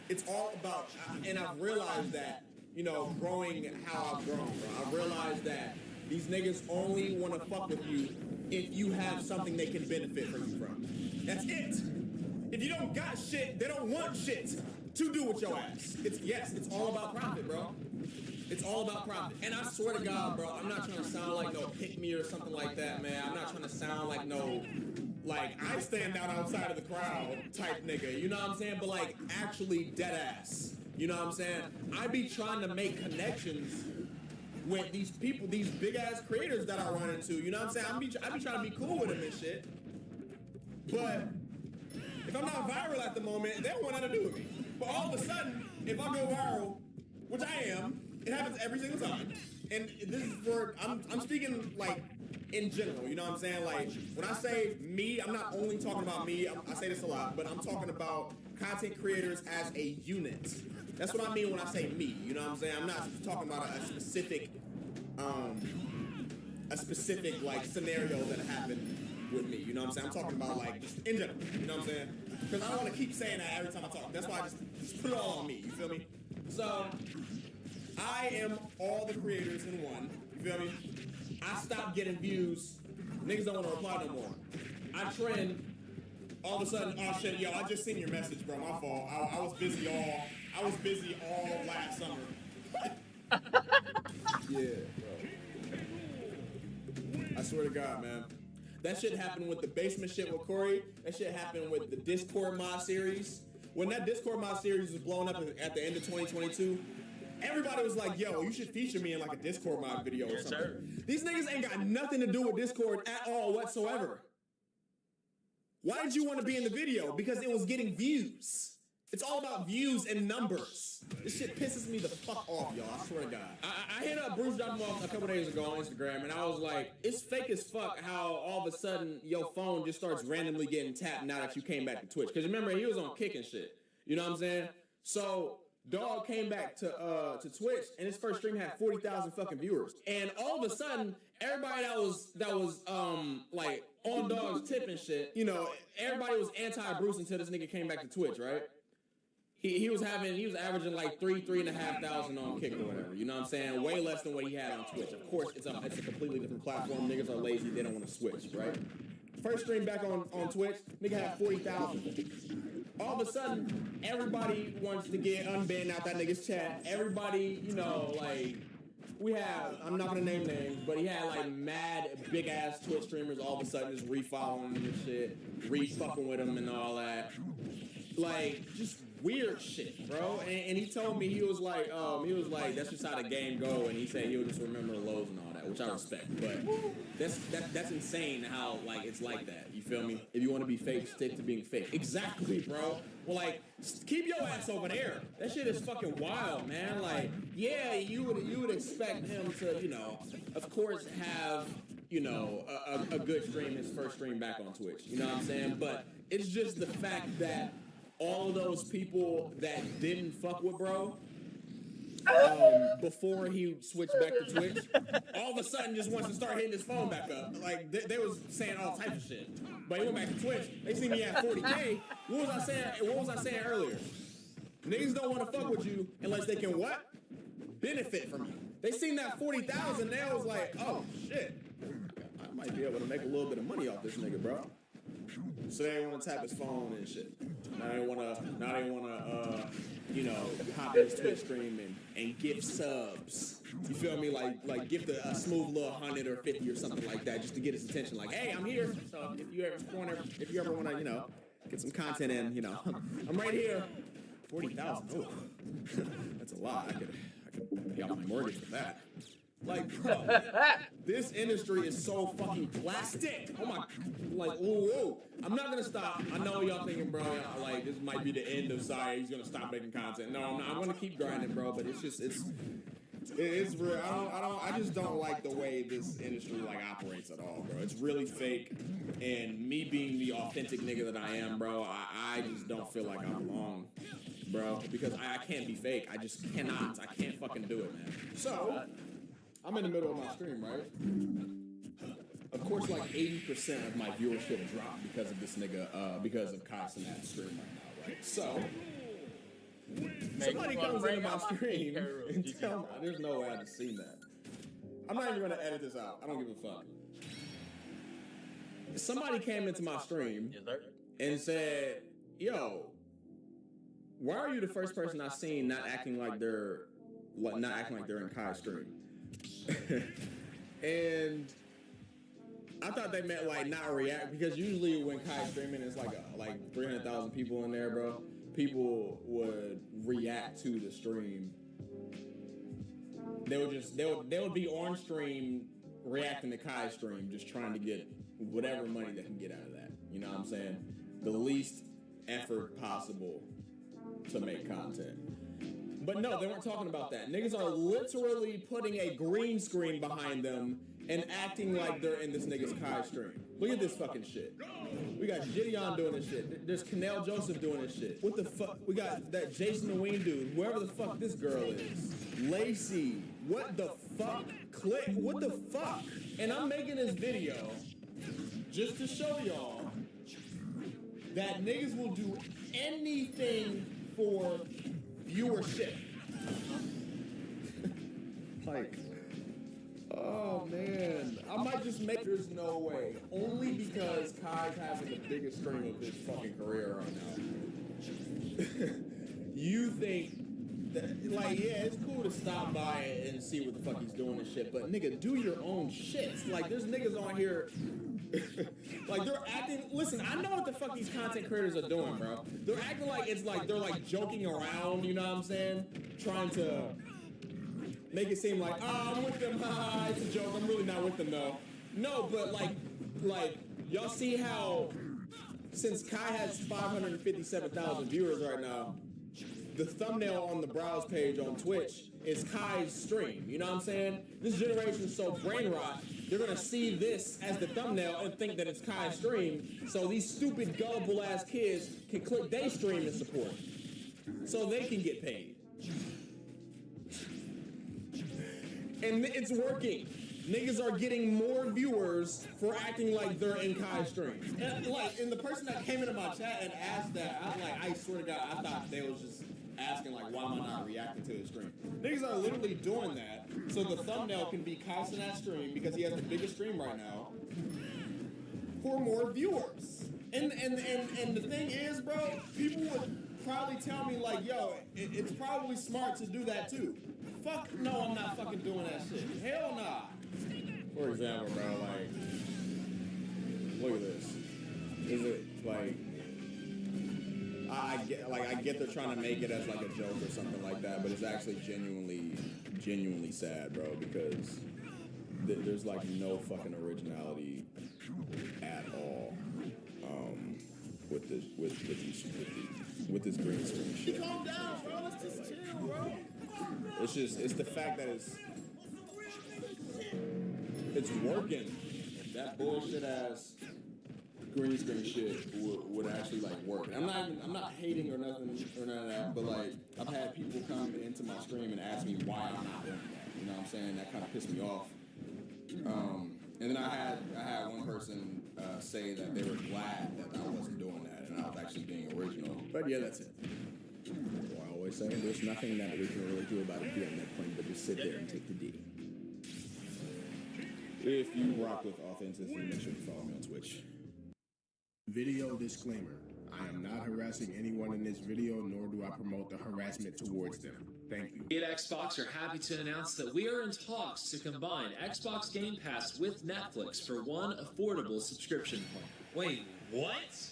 It's all about, and I've realized that, you know, growing how I've grown, bro. I've realized that these niggas only want to fuck with you if you have something they can benefit from you from. That's it. If you don't got shit, they don't want shit to do with your ass. It's all about profit, bro. It's all about profit. And I swear to God, bro, I'm not trying to sound like no pick me or something like that, man. I'm not trying to sound like no, like, I stand out outside of the crowd type nigga. You know what I'm saying? But like, actually dead ass. You know what I'm saying? I be trying to make connections with these people, these big ass creators that I run into. You know what I'm saying? I be trying to be cool with them and shit. But if I'm not viral at the moment, they don't want nothing to do with me. But all of a sudden, if I go viral, which I am, it happens every single time. And this is for, I'm speaking like in general, you know what I'm saying? Like, when I say me, I'm not only talking about me, I say this a lot, but I'm talking about content creators as a unit. That's what I mean when I say me, you know what I'm saying? I'm not talking about a specific like scenario that happened with me, you know what I'm saying? I'm talking about like just in general, you know what I'm saying? Because I don't want to keep saying that every time I talk. That's why I just put it all on me, you feel me? So, I am all the creators in one. You feel me? I stopped getting views. Niggas don't want to reply no more. I trend. All of a sudden, oh shit, yo, I just seen your message, bro. My fault. I was busy all last summer. Yeah, bro. I swear to God, man. That shit happened with the basement shit with Corey. That shit happened with the Discord mod series. When that Discord mod series was blowing up at the end of 2022, everybody was like, yo, you should feature me in like a Discord mod video or something. Sir. These niggas ain't got nothing to do with Discord at all whatsoever. Why did you want to be in the video? Because it was getting views. It's all about views and numbers. This shit pisses me the fuck off, y'all. I swear to God. I hit up Bruce Dunmore a couple days ago on Instagram, and I was like, it's fake as fuck how all of a sudden your phone just starts randomly getting tapped now that you came back to Twitch. Because remember, he was on Kick and shit. You know what I'm saying? So Dog came back to Twitch, and his first stream had 40,000 fucking viewers. And all of a sudden, everybody that was like on Dog's tip and shit, you know, everybody was anti-Bruce until this nigga came back to Twitch, right? He was averaging like 3,500 on Kick or whatever. You know what I'm saying? Way less than what he had on Twitch. Of course, it's a completely different platform. Niggas are lazy. They don't want to switch, right? First stream back on Twitch, nigga had 40,000. All of a sudden, everybody wants to get unbanned out that nigga's chat. Everybody, you know, like, I'm not gonna name names, but he had like mad big ass Twitch streamers all of a sudden just refollowing him and shit, re-fucking with him and all that. Like, just weird shit, bro. And he told me, he was like, that's just how the game go, and he said he'll just remember the lows and all that, which I respect. But that's insane how, like, it's like that. You feel me? If you want to be fake, stick to being fake. Exactly, bro. Well, like, keep your ass over there. That shit is fucking wild, man. Like, yeah, you would expect him to, you know, of course, have, you know, a good stream, his first stream back on Twitch. You know what I'm saying? But it's just the fact that all of those people that didn't fuck with bro before he switched back to Twitch, all of a sudden just wants to start hitting his phone back up. Like, they was saying all types of shit. But he went back to Twitch. They see me at 40K. What was I saying earlier? Niggas don't want to fuck with you unless they can what? Benefit from you. They seen that 40,000, they was like, oh shit, I might be able to make a little bit of money off this nigga, bro. So they didn't want to tap his phone and shit. Now they want to, you know, hop in his Twitch stream and give subs. You feel me? Like give a smooth little 100 or 50 or something like that, just to get his attention. Like, hey, I'm here. So if you ever want to, you know, get some content in, you know, I'm right here. 40,000. Oh, that's a lot. I could pay off my mortgage for that. Like, bro, this industry is so fucking plastic. Oh my, like, whoa. I'm not gonna stop. I know y'all thinking, bro, like, this might be the end of Zaya. He's gonna stop making content. No, I'm not. I'm gonna keep grinding, bro. But it's real. I just don't like the way this industry like operates at all, bro. It's really fake. And me being the authentic nigga that I am, bro, I just don't feel like I belong, bro, because I can't be fake. I just cannot. I can't fucking do it, man. So I'm in the middle of my stream, right? Of course, like 80% of my viewership dropped because of this nigga, because of Kai Sinat's stream right now, right? So somebody comes into my stream and tell me, there's no way I've seen that. I'm not even gonna edit this out. I don't give a fuck. Somebody came into my stream and said, yo, why are you the first person I've seen not acting like they're in Kai's stream? And I thought they meant like not react, because usually when Kai's streaming, it's like 300,000 people in there, bro. People would react to the stream. They would be on stream reacting to Kai's stream, just trying to get whatever money they can get out of that. You know what I'm saying? The least effort possible to make content. But no, they weren't talking about that. Niggas are literally putting a green screen behind them and acting like they're in this nigga's Kai stream. Look at this fucking shit. We got Gideon doing this shit. There's Canel Joseph doing this shit. What the fuck? We got that Jason the Ween dude, whoever the fuck this girl is. Lacey. What the fuck? Click. What the fuck? And I'm making this video just to show y'all that niggas will do anything for viewership. like, oh man, I might just make. There's no way, only because Kai's having the biggest stream of his fucking career right now. You think that, like, yeah, it's cool to stop by and see what the fuck he's doing and shit, but nigga, do your own shit. Like, there's niggas on here. Like, they're acting. Listen, I know what the fuck these content creators are doing, bro. They're acting like it's like they're like joking around, you know what I'm saying? Trying to make it seem like, oh, I'm with them, haha, it's a joke. I'm really not with them though. No, but like y'all see how since Kai has 557,000 viewers right now, the thumbnail on the browse page on Twitch is Kai's stream. You know what I'm saying? This generation's so brain rot, they're gonna see this as the thumbnail and think that it's Kai's stream. So these stupid gullible ass kids can click their stream and support, so they can get paid. And it's working. Niggas are getting more viewers for acting like they're in Kai's stream. And the person that came into my chat and asked that, I swear to God, I thought they was just asking like, why am I not reacting to his stream? Niggas are literally doing that so the thumbnail can be Kai Cenat's stream because he has the biggest stream right now for more viewers. And the thing is, bro, people would probably tell me like, yo, it's probably smart to do that too. Fuck no, I'm not fucking doing that shit. Hell nah. For example, bro, like, look at this. Is it like, I get they're trying to make it as like a joke or something like that, but it's actually genuinely sad, bro, because there's like no fucking originality at all with this green screen shit. Calm down, bro. Let's just chill, bro. It's the fact that it's working. That bullshit ass green screen shit would actually like work. I'm not hating or nothing or none of that, but like I've had people come into my stream and ask me why I'm not doing that. You know what I'm saying? That kind of pissed me off. And then I had one person say that they were glad that I wasn't doing that and I was actually being original. But yeah, that's it. Well, I always say there's nothing that we can really do about it here on that point, but just sit there and take the D. If you rock with authenticity, make sure you follow me on Twitch. Video disclaimer. I am not harassing anyone in this video, nor do I promote the harassment towards them. Thank you. We at Xbox are happy to announce that we are in talks to combine Xbox Game Pass with Netflix for one affordable subscription plan. Wait, what?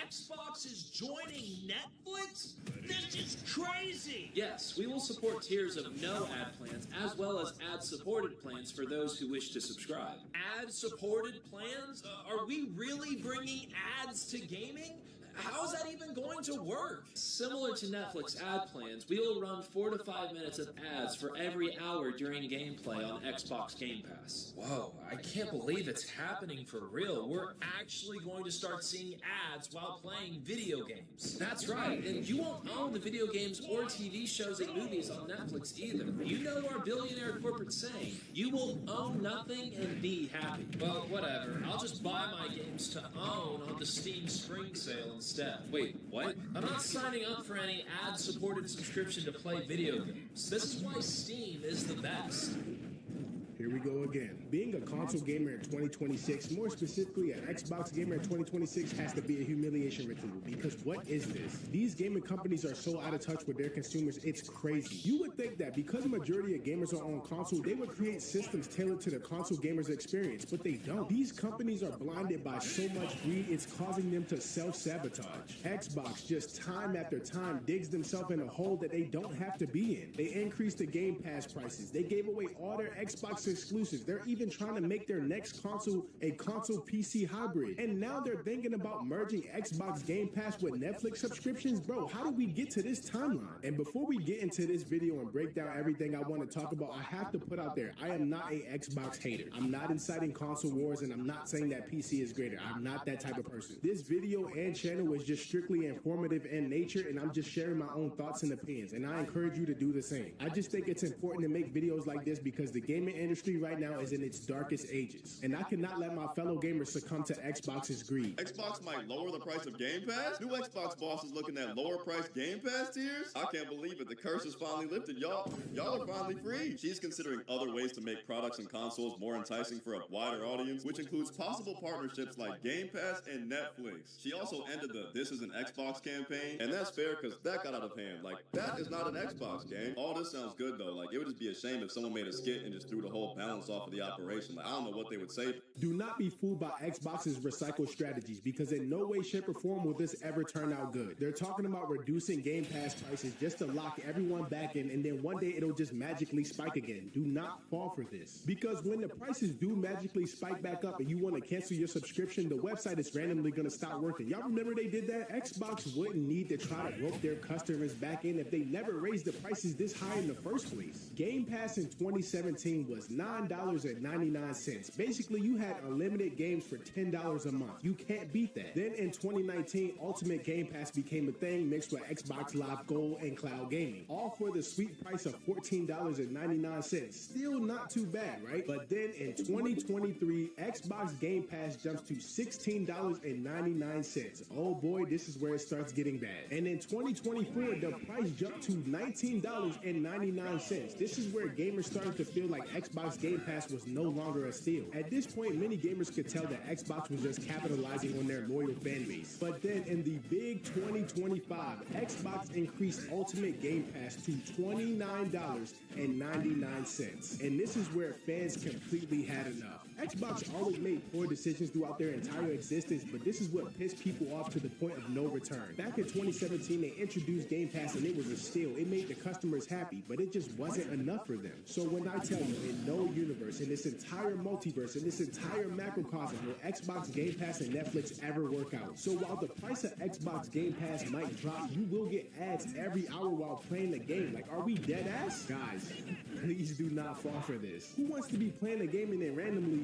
Xbox is joining Netflix? This is crazy! Yes, we will support tiers of no ad plans as well as ad-supported plans for those who wish to subscribe. Ad-supported plans? Are we really bringing ads to gaming? How is that even going to work? Similar to Netflix ad plans, we will run 4 to 5 minutes of ads for every hour during gameplay on Xbox Game Pass. Whoa, I can't believe it's happening for real. We're actually going to start seeing ads while playing video games. That's right, and you won't own the video games or TV shows and movies on Netflix either. You know our billionaire corporate saying, you will own nothing and be happy. Well, whatever. I'll just buy my games to own on the Steam Spring Sale instead. Wait, what? I'm not signing up for any ad-supported subscription to play video games. This is why Steam is the best. Here we go again. Being a console gamer in 2026, more specifically an Xbox gamer in 2026, has to be a humiliation ritual. Because what is this? These gaming companies are so out of touch with their consumers, it's crazy. You would think that because the majority of gamers are on console, they would create systems tailored to the console gamer's experience, but they don't. These companies are blinded by so much greed, it's causing them to self-sabotage. Xbox just time after time digs themselves in a hole that they don't have to be in. They increased the Game Pass prices. They gave away all their Xbox exclusives. They're even trying to make their next console a console PC hybrid. And now they're thinking about merging Xbox Game Pass with Netflix subscriptions. Bro, how did we get to this timeline? And before we get into this video and break down everything I want to talk about, I have to put out there, I am not a Xbox hater. I'm not inciting console wars, and I'm not saying that PC is greater. I'm not that type of person. This video and channel is just strictly informative in nature, and I'm just sharing my own thoughts and opinions, and I encourage you to do the same. I just think it's important to make videos like this because the gaming industry industry right now is in its darkest ages, and I cannot let my fellow gamers succumb to Xbox's greed. Xbox might lower the price of Game Pass? New Xbox boss is looking at lower price Game Pass tiers? I can't believe it. The curse is finally lifted, y'all. Y'all are finally free. She's considering other ways to make products and consoles more enticing for a wider audience, which includes possible partnerships like Game Pass and Netflix. She also ended the This is an Xbox campaign, and that's fair because that got out of hand. Like, that is not an Xbox game. All this sounds good though. Like, it would just be a shame if someone made a skit and just threw the whole balance off of the operation. Like, I don't know what they would say. Do not be fooled by Xbox's recycle strategies, because in no way, shape, or form will this ever turn out good. They're talking about reducing Game Pass prices just to lock everyone back in, and then one day it'll just magically spike again. Do not fall for this, because when the prices do magically spike back up and you want to cancel your subscription, the website is randomly going to stop working. Y'all remember they did that? Xbox wouldn't need to try to rope their customers back in if they never raised the prices this high in the first place. Game Pass in 2017 was $9.99. Basically, you had unlimited games for $10 a month. You can't beat that. Then in 2019, Ultimate Game Pass became a thing mixed with Xbox Live Gold and cloud gaming, all for the sweet price of $14.99. Still not too bad, right? But then in 2023, Xbox Game Pass jumps to $16.99. Oh boy, this is where it starts getting bad. And in 2024, the price jumped to $19.99. This is where gamers started to feel like Xbox Game Pass was no longer a steal. At this point, many gamers could tell that Xbox was just capitalizing on their loyal fan base. But then in the big 2025, Xbox increased Ultimate Game Pass to $29.99. And this is where fans completely had enough. Xbox always made poor decisions throughout their entire existence, but this is what pissed people off to the point of no return. Back in 2017, they introduced Game Pass and it was a steal. It made the customers happy, but it just wasn't enough for them. So when I tell you, in no universe, in this entire multiverse, in this entire macrocosm, will Xbox Game Pass and Netflix ever work out? So while the price of Xbox Game Pass might drop, you will get ads every hour while playing the game. Like, are we dead ass? Guys, please do not fall for this. Who wants to be playing a game and then randomly...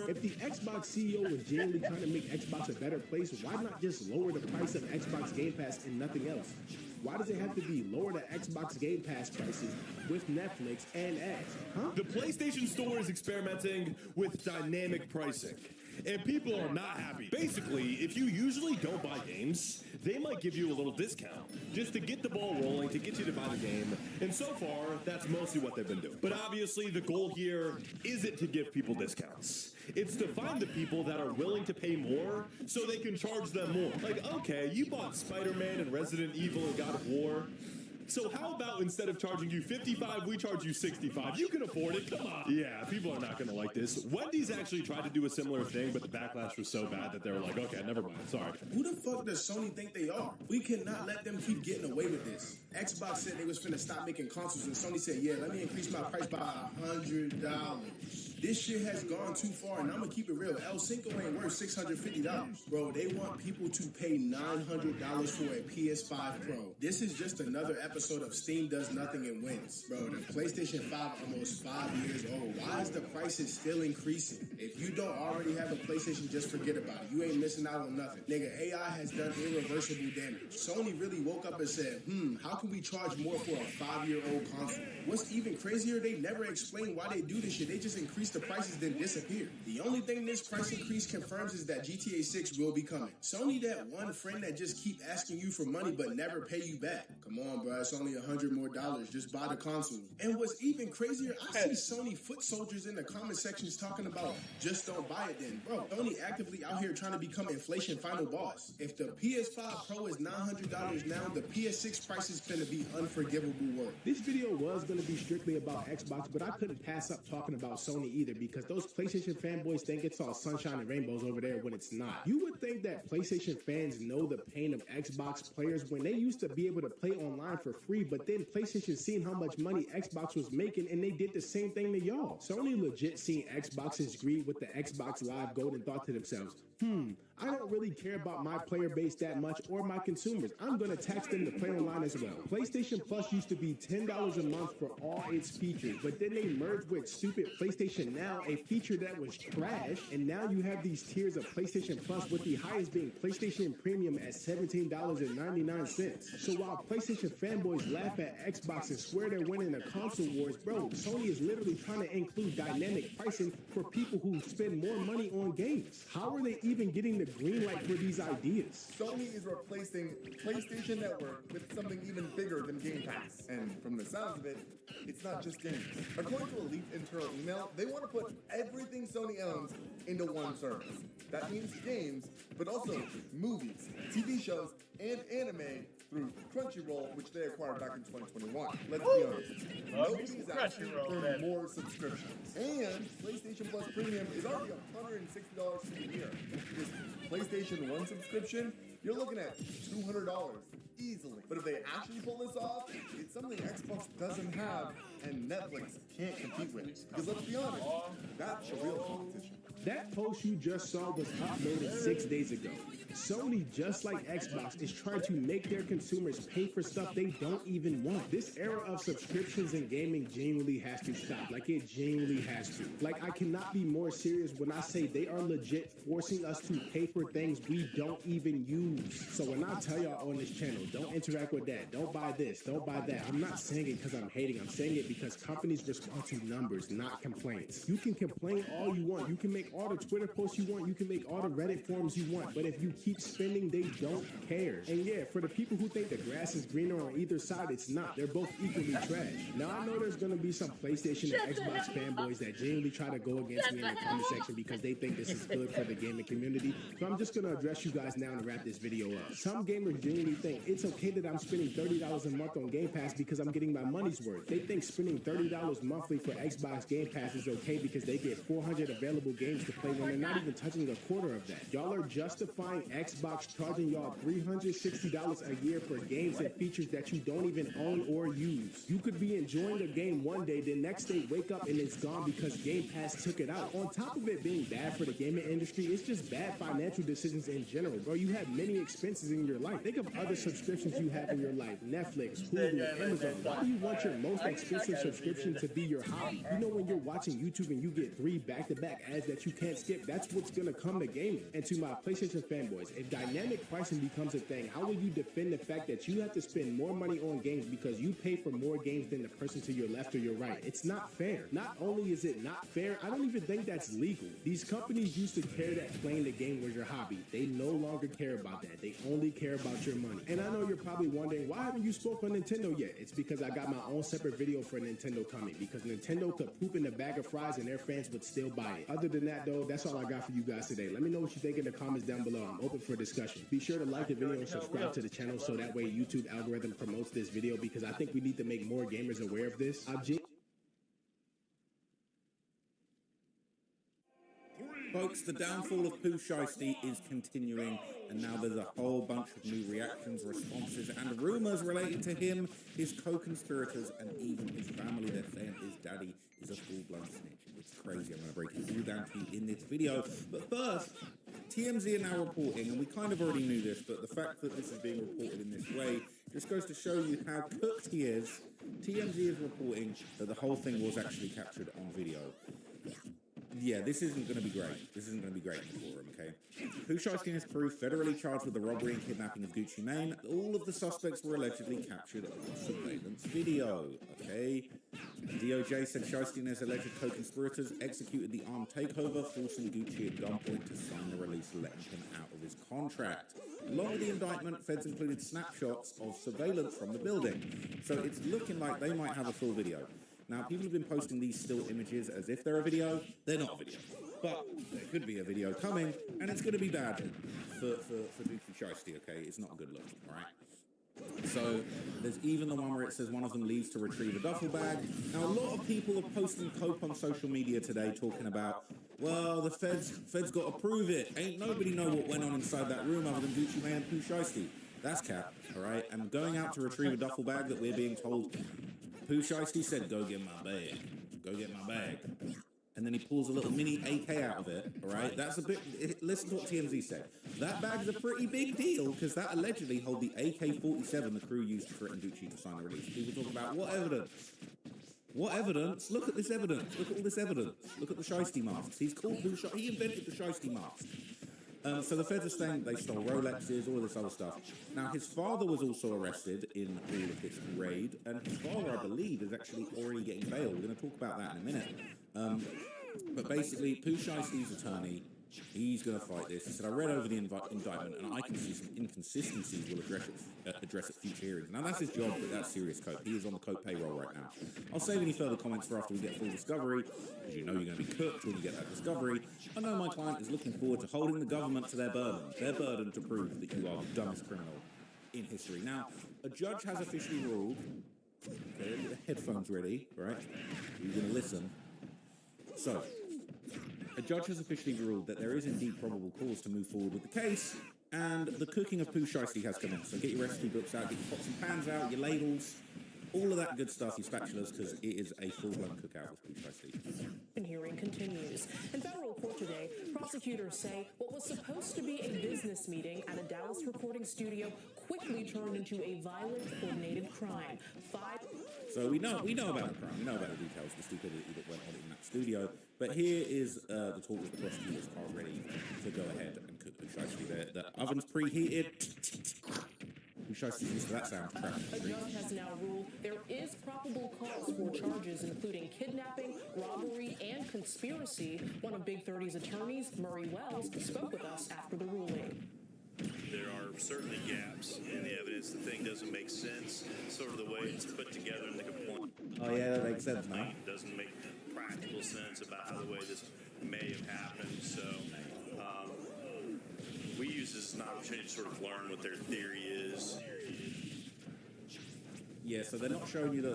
If the Xbox CEO was genuinely trying to make Xbox a better place, why not just lower the price of Xbox Game Pass and nothing else? Why does it have to be lower the Xbox Game Pass prices with Netflix and ads? Huh? The PlayStation Store is experimenting with dynamic pricing, and people are not happy. Basically, if you usually don't buy games, they might give you a little discount just to get the ball rolling, to get you to buy the game. And so far, that's mostly what they've been doing. But obviously, the goal here isn't to give people discounts. It's to find the people that are willing to pay more so they can charge them more. Like, okay, you bought Spider-Man and Resident Evil and God of War. So how about instead of charging you $55, we charge you $65? You can afford it. Come on. Yeah, people are not going to like this. Wendy's actually tried to do a similar thing, but the backlash was so bad that they were like, okay, never mind. Sorry. Who the fuck does Sony think they are? We cannot let them keep getting away with this. Xbox said they was finna stop making consoles, and Sony said, yeah, let me increase my price by $100. This shit has gone too far, and I'm gonna keep it real. El Cinco ain't worth $650. Bro, they want people to pay $900 for a PS5 Pro. This is just another episode of Steam does nothing and wins. Bro, the PlayStation 5 almost 5 years old. Why is the prices still increasing? If you don't already have a PlayStation, just forget about it. You ain't missing out on nothing. Nigga, AI has done irreversible damage. Sony really woke up and said, how can we charge more for a 5-year-old console? What's even crazier, they never explain why they do this shit. They just increase the prices, then disappear. The only thing this price increase confirms is that GTA 6 will be coming. Sony, that one friend that just keep asking you for money but never pay you back. Come on, bro, it's only $100 more. Just buy the console. And what's even crazier, I see Sony foot soldiers in the comment sections talking about just don't buy it then. Bro, Sony actively out here trying to become inflation final boss. If the PS5 Pro is $900 now, the PS6 price is gonna be unforgivable work. This video was gonna be strictly about Xbox, but I couldn't pass up talking about Sony either, because those PlayStation fanboys think it's all sunshine and rainbows over there when it's not. You would think that PlayStation fans know the pain of Xbox players when they used to be able to play online for free, but then PlayStation seen how much money Xbox was making and they did the same thing to y'all. Sony legit seen Xbox's greed with the Xbox Live Gold and thought to themselves, I don't really care about my player base that much or my consumers. I'm gonna tax them to play online as well. PlayStation Plus used to be $10 a month for all its features, but then they merged with stupid PlayStation Now, a feature that was trash, and now you have these tiers of PlayStation Plus with the highest being PlayStation Premium at $17.99. So while PlayStation fanboys laugh at Xbox and swear they're winning the console wars, bro, Sony is literally trying to include dynamic pricing for people who spend more money on games. How are they even getting the green light for these ideas? Sony is replacing PlayStation Network with something even bigger than Game Pass. And from the sounds of it, it's not just games. According to a leaked internal email, they want to put everything Sony owns into one service. That means games, but also movies, TV shows, and anime through Crunchyroll, which they acquired back in 2021. Let's be honest, nobody's asking for more subscriptions. And PlayStation Plus Premium is already $160 a year. This PlayStation 1 subscription, you're looking at $200 easily. But if they actually pull this off, it's something Xbox doesn't have and Netflix can't compete with. Because let's be honest, that's a real competition. That post you just saw was uploaded 6 days ago. Sony, just like Xbox, is trying to make their consumers pay for stuff they don't even want. This era of subscriptions in gaming genuinely has to stop. Like, it genuinely has to. Like, I cannot be more serious when I say they are legit forcing us to pay for things we don't even use. So when I tell y'all on this channel, don't interact with that, don't buy this, don't buy that, I'm not saying it because I'm hating. I'm saying it because companies respond to numbers, not complaints. You can complain all you want. You can make all the Twitter posts you want. You can make all the Reddit forums you want. But if you keep spending, they don't care. And yeah, for the people who think the grass is greener on either side, it's not. They're both equally trash. Now, I know there's going to be some PlayStation and Xbox fanboys that genuinely try to go against me in the comment section because they think this is good for the gaming community. So I'm just going to address you guys now and wrap this video up. Some gamers genuinely think it's okay that I'm spending $30 a month on Game Pass because I'm getting my money's worth. They think spending $30 monthly for Xbox Game Pass is okay because they get 400 available games to play when they're not even touching a quarter of that. Y'all are justifying Xbox charging y'all $360 a year for games and features that you don't even own or use. You could be enjoying a game one day, the next day wake up and it's gone because Game Pass took it out. On top of it being bad for the gaming industry, it's just bad financial decisions in general, bro. You have many expenses in your life. Think of other subscriptions you have in your life. Netflix, Hulu, Amazon. Why do you want your most expensive subscription to be your hobby? You know when you're watching YouTube and you get 3 back-to-back ads that you can't skip, that's what's gonna come to gaming. And to my PlayStation fanboys, if dynamic pricing becomes a thing, how will you defend the fact that you have to spend more money on games because you pay for more games than the person to your left or your right? It's not fair. Not only is it not fair, I don't even think that's legal. These companies used to care that playing the game was your hobby. They no longer care about that. They only care about your money. And I know you're probably wondering, why haven't you spoke on Nintendo yet? It's because I got my own separate video for Nintendo coming, because Nintendo could poop in a bag of fries and their fans would still buy it. Other than that, though, that's all I got for you guys today. Let me know what you think in the comments down below. I'm open for discussion. Be sure to like the video and subscribe to the channel so that way YouTube algorithm promotes this video, because I think we need to make more gamers aware of this. Folks, the downfall of Pooh Shiesty is continuing, and now there's a whole bunch of new reactions, responses, and rumors related to him, his co-conspirators, and even his family. They're saying his daddy is a full-blown snitch. It's crazy. I'm going to break it all down to you in this video. But first, TMZ are now reporting, and we kind of already knew this, but the fact that this is being reported in this way just goes to show you how cooked he is. TMZ is reporting that the whole thing was actually captured on video. Yeah, this isn't going to be great. This isn't going to be great in the forum, okay? Pooh Shiesty and his crew federally charged with the robbery and kidnapping of Gucci Mane. All of the suspects were allegedly captured on surveillance video, okay? DOJ said Shiesty and his alleged co-conspirators executed the armed takeover, forcing Gucci at gunpoint to sign the release, letting him out of his contract. Along with the indictment, feds included snapshots of surveillance from the building. So it's looking like they might have a full video. Now, people have been posting these still images as if they're a video. They're not a video. But there could be a video coming, and it's going to be bad for Gucci Shiesty, okay? It's not a good look, all right? So there's even the one where it says one of them leaves to retrieve a duffel bag. Now, a lot of people are posting cope on social media today talking about, well, the feds got to prove it. Ain't nobody know what went on inside that room other than Gucci Mane and Pooh Shiesty. That's cap, all right? And going out to retrieve a duffel bag that we're being told, Pooh Shiesty said, go get my bag. Go get my bag. and then he pulls a little mini AK out of it, all right? That's a bit... Listen to what TMZ said. That bag's a pretty big deal because that allegedly hold the AK-47 the crew used to threaten Gucci to sign the release. People talk about, what evidence? What evidence? Look at this evidence. Look at all this evidence. Look at the shiesty masks. He's called he invented the shiesty mask. So the feds are saying they stole Rolexes, all of this other stuff. Now, his father was also arrested in all of this raid, and his father, I believe, is actually already getting bail. We're going to talk about that in a minute. But basically, Pooh Shiesty's attorney, he's going to fight this. He said, I read over the indictment, and I can see some inconsistencies will address at future hearings. Now, that's his job, but that's serious coke. He is on the coke payroll right now. I'll save any further comments for after we get full discovery, because you know you're going to be cooked when you get that discovery. I know my client is looking forward to holding the government to their burden to prove that you are the dumbest criminal in history. Now, a judge has officially ruled, okay, get the headphones ready, right? You're going to listen. So, a judge has officially ruled that there is indeed probable cause to move forward with the case, and the cooking of Pooh Shiesty has commenced. So get your recipe books out, get your pots and pans out, your ladles, all of that good stuff, your spatulas, because it is a full-blown cookout with Pooh Shiesty. The hearing continues. In federal court today, prosecutors say what was supposed to be a business meeting at a Dallas recording studio quickly turned into a violent, coordinated crime. So we know about the crime, we know about the details, the stupidity that went on in that studio. But here is the talk that the prosecutors are ready to go ahead and cook Pooh Shiesty. The oven's preheated. Pooh Shiesty's used to that sound. A judge has now ruled there is probable cause for charges including kidnapping, robbery, and conspiracy. One of Big 30's attorneys, Murray Wells, spoke with us after the ruling. There are certainly gaps in the evidence. The thing doesn't make sense, sort of the way it's put together in the complaint. Oh yeah, that makes sense now. Doesn't make practical sense about how the way this may have happened. So we use this as an opportunity to sort of learn what their theory is. Yeah, so they're not showing you the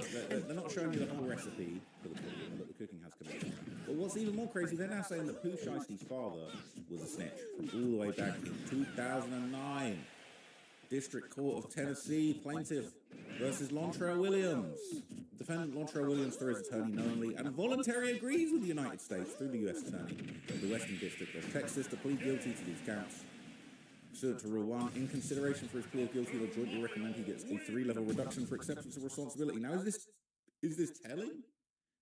whole recipe for the cooking, but the cooking has commenced. But what's even more crazy, they're now saying that Pooh Shiesty's father was a snitch from all the way back in 2009. District Court of Tennessee plaintiff versus Lontrell Williams. Defendant Lontrell Williams, through his attorney, knowingly and voluntarily agrees with the United States through the U.S. Attorney of the Western District of Texas to plead guilty to these counts. Pursuant to Rule 1, in consideration for his plea of guilty, the judge will recommend he gets a 3-level reduction for acceptance of responsibility. Now, is this telling?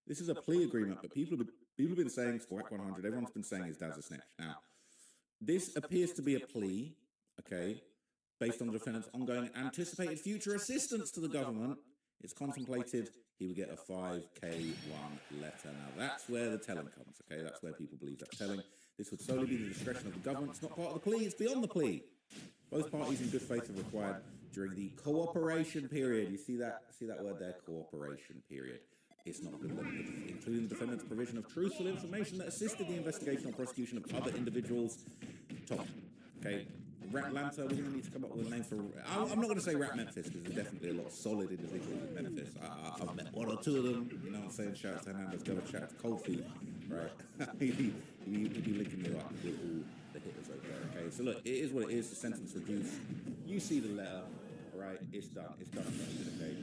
This is a plea agreement, but people have been saying, Squawk 100, everyone's been saying his dad's a snitch. Now, this appears to be a plea, okay, based on the defendant's ongoing anticipated future assistance to the government. It's contemplated he would get a 5K1 letter. Now, that's where the telling comes, okay? That's where people believe that's telling. This would solely be the discretion of the government. It's not part of the plea, it's beyond the plea. Both parties in good faith are required during the cooperation period. You see that word there, cooperation period. It's not a good look, including the defendant's provision of truthful information that assisted the investigation or prosecution of other individuals. Top, okay? Rat Lanta, we're going to need to come up with a name for... I'm not going to say Rat Memphis, because there's definitely a lot of solid individuals in Memphis. I've met one or two of them, you know what I'm saying? Shout out to Hernandez, go shout out to Cold Feet, right? He'd be linking me up with all the hitters over there, okay? So look, it is what it is, the sentence reduced. You see the letter, right? It's done, okay?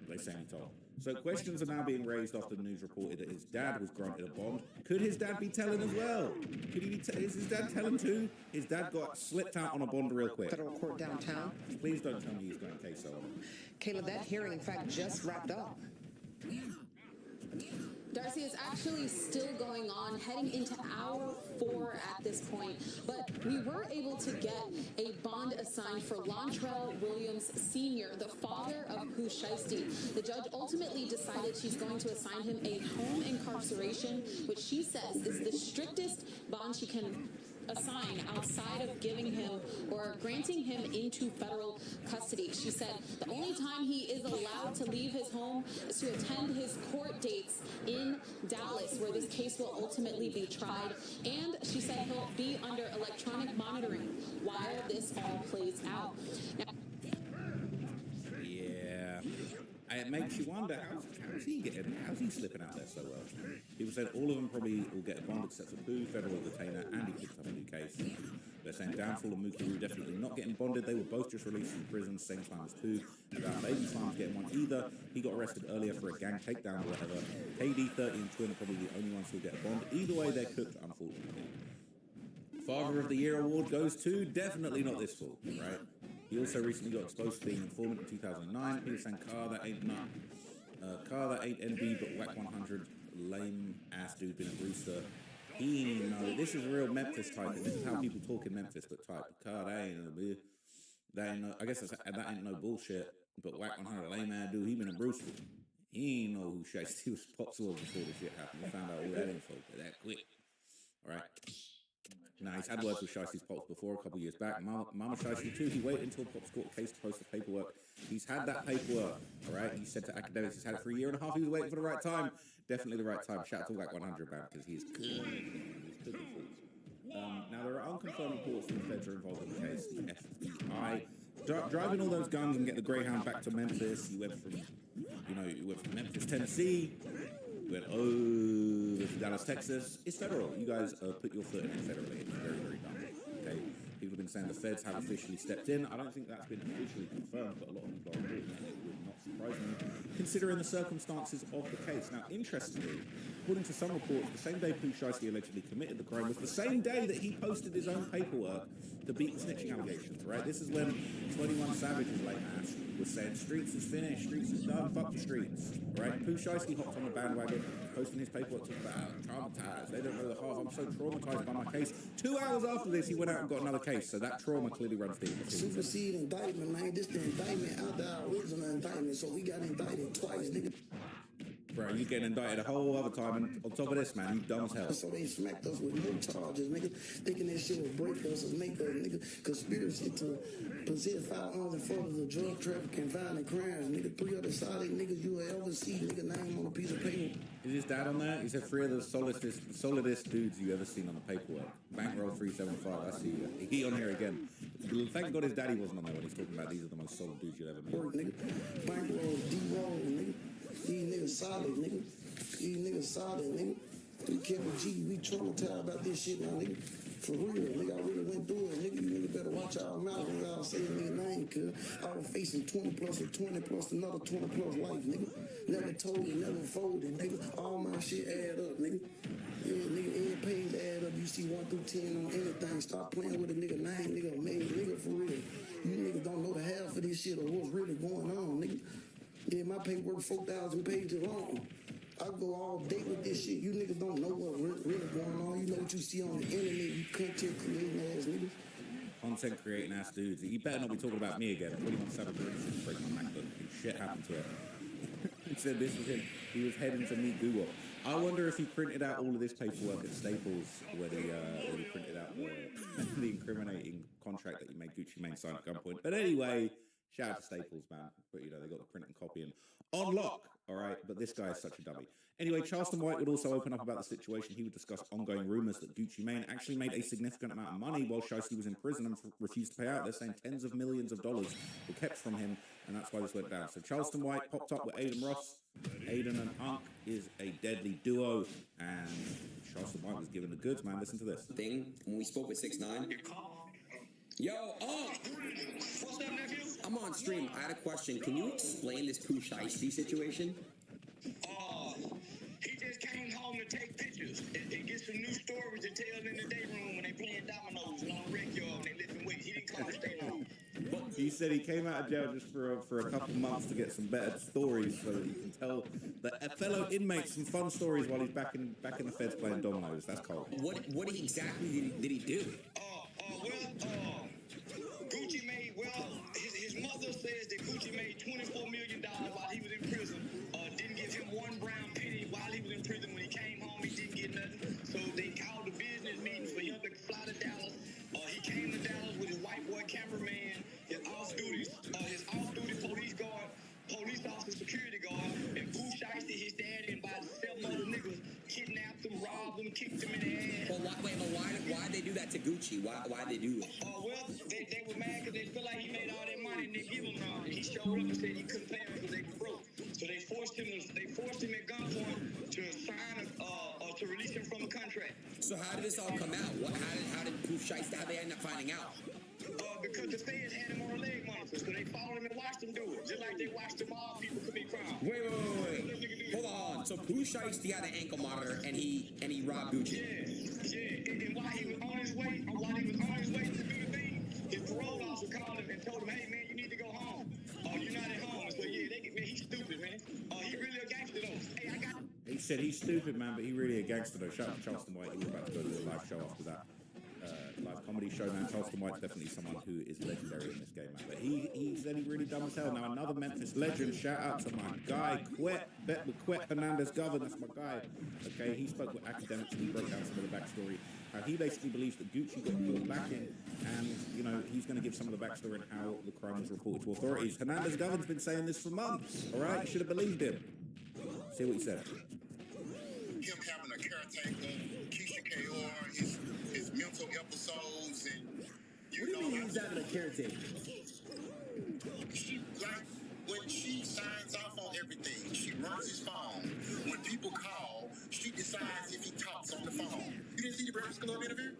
They say he told. So questions are now being raised after the news reported that his dad was granted a bond. Could his dad be telling as well? Could he be? Is his dad telling too? His dad got slipped out on a bond real quick. Federal court downtown. Please don't tell me he's going queso. Kayla, that hearing in fact just wrapped up. Darcy, is actually still going on, heading into hour 4 at this point. But we were able to get a bond assigned for Lontrell Williams Sr., the father of Pooh Shiesty. The judge ultimately decided she's going to assign him a home incarceration, which she says is the strictest bond she can assign outside of giving him or granting him into federal custody. She said the only time he is allowed to leave his home is to attend his court dates in Dallas, where this case will ultimately be tried. And she said he'll be under electronic monitoring while this all plays out. Now, yeah. It makes you wonder, how's he slipping out there so well? People said all of them probably will get a bond except for Pooh, federal detainer, and he picked up a new case. They're saying downfall of Mukaru definitely not getting bonded. They were both just released from prison, same time as two. Without Baby Slime's getting one either. He got arrested earlier for a gang takedown or whatever. KD, 30, and Twin are probably the only ones who'll get a bond. Either way, they're cooked, unfortunately. Father of the Year award goes to definitely not this fool, right? He also recently got exposed for being an informant in 2009. He was saying, Car, that ain't none. Car, that ain't NB, but whack 100. Lame ass dude been a Brewster. He know this is real Memphis type. This is how people talk in Memphis, but type. Car, that ain't no, I guess that ain't no bullshit. But whack 100, lame ass dude, he been a Brewster. He ain't know who Shiesty was pops was before this shit happened. We found out all that info that quick. All right. Now, he's had words with Shiesty's Pops before, a couple years back. Mama Shiesty too, he waited until Pops caught a case to post the paperwork. He's had that paperwork, all right? He said to academics he's had it for a year and a half. He was waiting for the right time. Definitely the right time. Shout out to Whack 100 man, because he's good. He's good at fools. Now, there are unconfirmed reports that the feds are involved in the case. The FBI. Driving all those guns and getting the Greyhound back to Memphis. You went from Memphis, Tennessee. You went over to Dallas, Texas. It's federal. You guys put your foot in it federally. It's very, very dumb. Okay. People have been saying the feds have officially stepped in. I don't think that's been officially confirmed, but a lot of people are reporting that. It would not surprise me, considering the circumstances of the case. Now, interestingly, according to some reports, the same day Pooh Shiesty allegedly committed the crime was the same day that he posted his own paperwork to beat the snitching allegations, right? This is when 21 Savage's late ass was saying, streets is finished, streets is done, fuck the streets, right? Pooh Shiesty hopped on the bandwagon, posting his paperwork, talking about traumatized, they don't know the half, I'm so traumatized by my case. 2 hours after this, he went out and got another case, so that trauma clearly runs deep. Supersede indictment, man, this the indictment out the original indictment, so we got indicted twice, nigga. Bro, you getting indicted a whole other time, and on top of this, man, you dumb as hell. So they smacked us with no charges, nigga, thinking that shit would break us or make us, nigga, conspiracy to possess firearms and further the drug trafficking, violent crimes, nigga, 3 other solid niggas you will ever see, nigga, name on a piece of paper. Is his dad on there? He said 3 of the solidest dudes you ever seen on the paperwork. Bankroll 375, I see you. He on here again. Thank God his daddy wasn't on there when he's talking about these are the most solid dudes you'll ever meet. Nigga, bankroll, D-roll, nigga. These niggas solid, nigga. These niggas solid, nigga. We kept a G. We traumatized about this shit now, nigga. For real, nigga. I really went through it, nigga. You niggas better watch our mouth when y'all say nigga name, cuz I was facing 20 plus or 20 plus another 20 plus life, nigga. Never told you, never folded, nigga. All my shit add up, nigga. Yeah, nigga, every page add up. You see 1 through 10 on anything. Stop playing with a nigga name, nigga. Made nigga for real. You niggas don't know the half of this shit or what's really going on, nigga. Yeah, my paperwork 4,000 pages long. I go all day with this shit. You niggas don't know what really going on. You know what you see on the internet, you content creating ass niggas. Content creating ass dudes. You better not be talking about me again. 21 Savage break my MacBook. Shit happened to it. He said this was him. He was heading to meet Google. I wonder if he printed out all of this paperwork at Staples where he printed out the incriminating contract that he made Gucci Mane sign at gunpoint. But anyway, shout out to Staples, man. But you know, they got the print and copy and on lock. All right, but this guy is such a dummy. Anyway, Charleston White would also open up about the situation. He would discuss ongoing rumors that Gucci Mane actually made a significant amount of money while Shiesty was in prison and refused to pay out. They're saying tens of millions of dollars were kept from him, and that's why this went down. So Charleston White popped up with Aiden Ross. Aiden and Unk is a deadly duo, and Charleston White was given the goods, man. Listen to this. Thing when we spoke with 6ix9ine. Yo, what's up, nephew? I'm on stream. I had a question. Can you explain this Pooh Shiesty situation? He just came home to take pictures and get some new stories to tell in the day room when they playing dominoes and on wreck y'all and they lifting weights. He didn't come to stay long. He said he came out of jail just for a couple months to get some better stories so that he can tell the fellow inmates some fun stories while he's back in the feds playing dominoes. That's cold. What exactly did he do? Gucci made, his mother says that Gucci made $24 million while he was in prison. Didn't give him one brown penny while he was in prison. When he came home, he didn't get nothing. So they called a business meeting for him to fly to Dallas. He came to Dallas with his white boy cameraman, his off-duty police officer, security guard, and Pooh Shiesty, his daddy, and about 7 other niggas kidnapped them, robbed them, kicked them in the ass. Well, why'd they do that to Gucci? Why'd they do it? They were mad because they feel like he made all that money and they give him none. He showed up and said he couldn't pay them because they were broke. So they forced him at gunpoint to sign to release him from the contract. So how did this all come out? How did Pooh Shiesty, how they end up finding out? Because the feds had him on a leg monitor, so they followed him and watched him do it, just like they watched the mob people commit crimes. Wait. Hold on. So Pooh Shiesty had an ankle monitor, and he robbed Gucci. Yeah. And while he was on his way to do the thing, his parole officer called him and told him, "Hey man, you need to go home. You're not at home." So yeah, man, he's stupid, man. He really a gangster though. Hey, I got. He said he's stupid, man, but he really a gangster though. Shout out to Charleston White. He was about to go to a live show after that. Live comedy show, man. Charleston White's definitely someone who is legendary in this game, man. But he said he really dumb as hell. Now another Memphis legend. Shout out to my guy Quet Hernandez Govern. That's my guy. Okay, he spoke with academics and he broke down some of the backstory. How he basically believes that Gucci got pulled back in, and you know he's going to give some of the backstory on how the crime was reported to authorities. Hernandez Govern's been saying this for months. All right, you should have believed him. See what he said. Him having a caretaker, Keisha Kaur, his mental episodes, and what do you mean he's having a caretaker? She, like, when she signs off on everything, she runs his phone. When people call, she decides if he talks on the phone. You didn't see the Breakfast Club interview?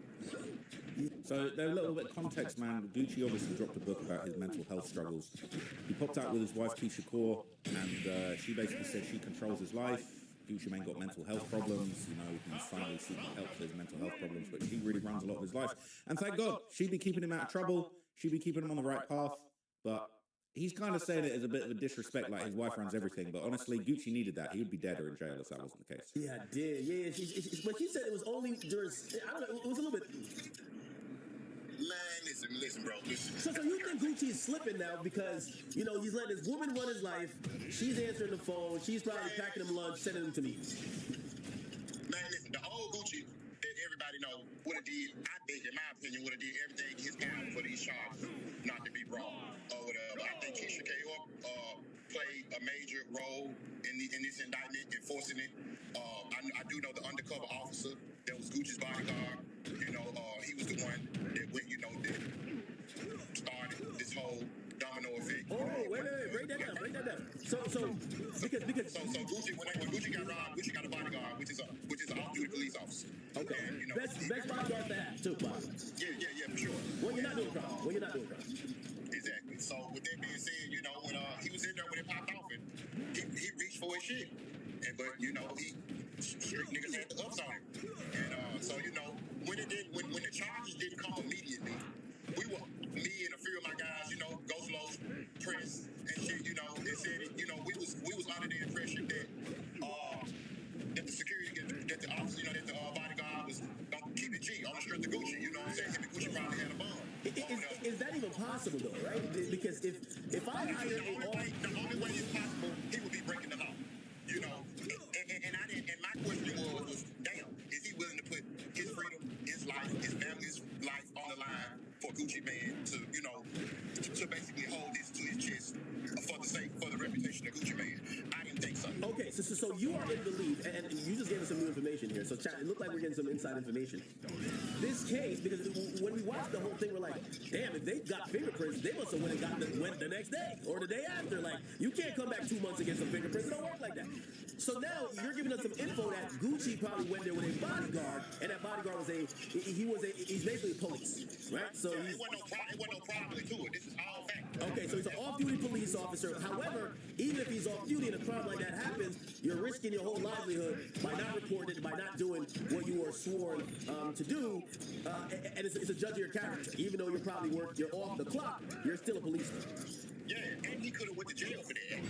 So, a little bit of context, man. Gucci obviously dropped a book about his mental health struggles. He popped out with his wife, Keisha Kaur, and she basically said she controls his life. Gucci Mane got mental health problems, you know, he's finally seeking help for his mental health problems, but she really runs a lot of his life. And thank God, she'd be keeping him out of trouble, she'd be keeping him on the right path, but he's kind of saying it as a bit of a disrespect, like his wife runs everything, but honestly, Gucci needed that. He would be dead or in jail if that wasn't the case. Yeah, I did. Yeah, but she said it was only during, I don't know, it was a little bit... Man, listen, bro, listen. So you think Gucci is slipping now because, you know, he's letting his woman run his life, she's answering the phone, she's probably packing him lunch, sending him to me. Man, listen, the old Gucci that everybody know would have did, I think, in my opinion, would have did everything in his power for these charges not to be brought or whatever. I think Keisha Kaur played a major role in this indictment, enforcing it. I do know the undercover officer that was Gucci's bodyguard. You know, he was the one that went, you know, that started this whole domino effect. Oh, wait, break that down. So because Gucci, when Gucci got robbed, Gucci got a bodyguard, which is an off-duty police officer. Okay. And, you know, best bodyguard to have, too, Bob. Yeah, for sure. When you're not doing crime. Exactly. So with that being said, you know, when he was in there when it popped off, and he reached for his shit. But you know, street niggas had the ups on him. And so you know, when the charges didn't come immediately, me and a few of my guys, you know, Ghost Los, Prince, and shit, you know, they said it, you know, we was under the impression that the security, that the officer, you know, that the bodyguard was gonna keep it G on the strength of Gucci. You know what I'm saying? Him and Gucci probably had a bond. Is that even possible though, right? Because if I hire the only way it's possible, he would be breaking the law. You know, and my question was, damn, is he willing to put his freedom, his life, his family's life on the line for Gucci Mane to, you know, to basically hold this to his chest for the reputation of Gucci Mane? I didn't think so. Okay, so you are in belief, and you just gave us some new information here. So chat, it looked like we're getting some inside information. This case, because when we watched the whole thing, we're like, damn, if they got fingerprints, they must have went the next day or the day after. Like, you can't come back 2 months and get some fingerprints. It don't work like that. So now you're giving us some info that Gucci probably went there with a bodyguard, and that bodyguard was he's basically police, right? So yeah, it wasn't no problem to it. This is all fact. Okay, so he's an off-duty police officer. However, even if he's off-duty and a crime like that happens, you're risking your whole livelihood by not reporting it, by not doing what you were sworn to do, and it's a judge of your character. Even though you're off the clock, you're still a policeman. Yeah, and he could have went to jail for that.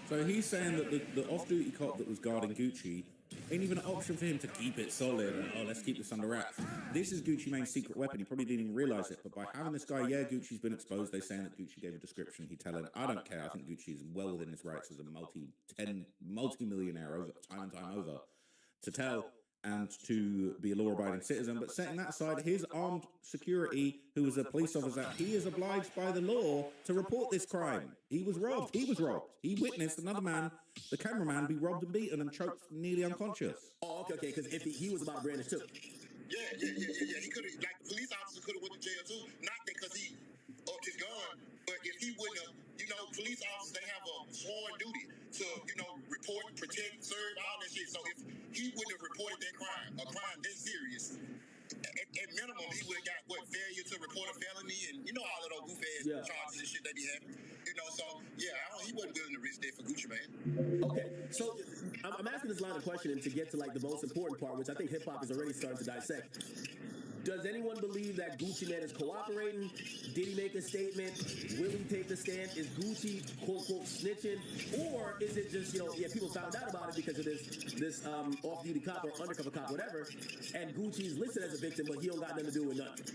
So he's saying that the off-duty cop that was guarding Gucci ain't even an option for him to keep it solid and, let's keep this under wraps. This is Gucci Mane's secret weapon. He probably didn't even realize it, but by having this guy, Gucci's been exposed. They're saying that Gucci gave a description. He telling, I don't care. I think Gucci is well within his rights as a multi-millionaire over time and time over to tell and to be a law-abiding citizen. But setting that aside, his armed security, who is a police officer, he is obliged by the law to report this crime. He was robbed. He witnessed another man, the cameraman, be robbed and beaten and choked nearly unconscious. Oh, okay, because if he was about to brandish too. Yeah. He could have, like, the police officer could have went to jail too, not because he upped his gun, but if he wouldn't have, you know, police officers, they have a sworn duty to, you know, report, protect, serve, all that shit. So he wouldn't have reported that crime, a crime that serious. At minimum, he would have got failure to report a felony, and you know all of those goof ass charges and shit they be having. You know, so yeah, he wasn't willing to risk that for Gucci Mane. Okay, so I'm asking this line of questioning to get to like the most important part, which I think hip hop is already starting to dissect. Does anyone believe that Gucci Mane is cooperating? Did he make a statement? Will he take the stand? Is Gucci quote unquote snitching, or is it just people found out about it because of this off-duty cop or undercover cop, whatever, and Gucci's listed as a victim, but he don't got nothing to do with nothing?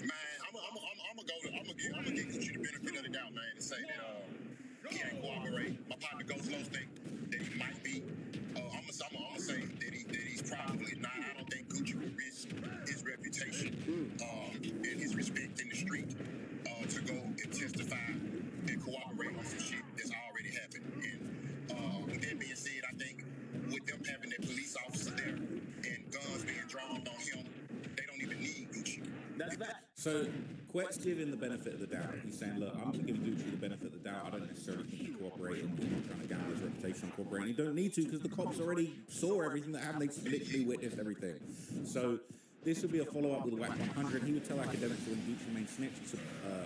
Man, I'm gonna give Gucci the benefit of the doubt, man, and say that he ain't cooperate. My partner Ghost Low think that he might be. I'm gonna say that he's probably not. I don't think Gucci would risk his reputation and his respect in the street to go and testify and cooperate on some shit that's already happened. And with that being said, I think with them having their police officer there and guns being drawn on him, they don't even need Gucci. That's that. So Quet's giving the benefit of the doubt. He's saying, look, I'm going to give Gucci the benefit of the doubt. I don't necessarily think he's cooperating. He's not trying to gamble his reputation on cooperating. He don't need to because the cops already saw everything that happened. They literally witnessed everything. So this would be a follow-up with WAC 100. He would tell academics when Gucci Mane snitched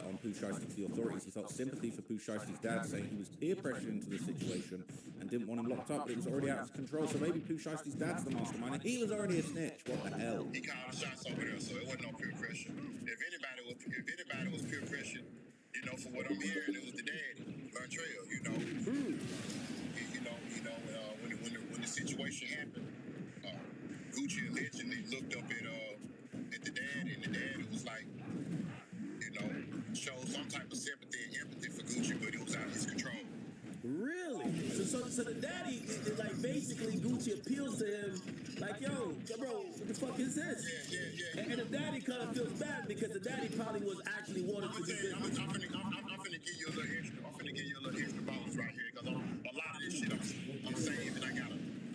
on Pooh Shiesty to the authorities. He felt sympathy for Pooh Shiesty's dad, saying he was peer pressured into the situation and didn't want him locked up, but it was already out of control. So maybe Pooh Shiesty's dad's the mastermind, and he was already a snitch. What the hell? He called the shots over there, so it wasn't no peer pressure. If anybody was peer pressured, for what I'm hearing, it was the daddy, Montreal. When the situation happened, Gucci allegedly looked up at the dad, and the dad was like, showed some type of sympathy and empathy for Gucci, but it was out of his control. Really? So the daddy, like basically Gucci appeals to him, like, yo, bro, what the fuck is this? Yeah. And the daddy kind of feels bad because the daddy probably was actually wanting to do this. I'm finna give you a little extra bonus right here because a lot of this shit I'm saying that I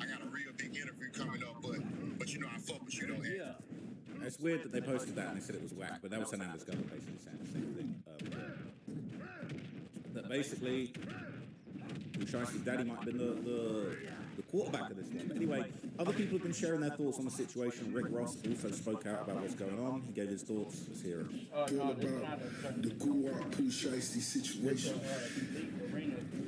got a real big interview coming up, but I fuck with you though. Yeah. It's weird that they posted that and they said it was whack, but that was Hernandez government basically saying the same thing. That basically, Pooh Shiesty's daddy might have been the quarterback of this one. But anyway, other people have been sharing their thoughts on the situation. Rick Ross also spoke out about what's going on. He gave his thoughts. Let's hear him. All about the Guwap Pooh Shiesty situation.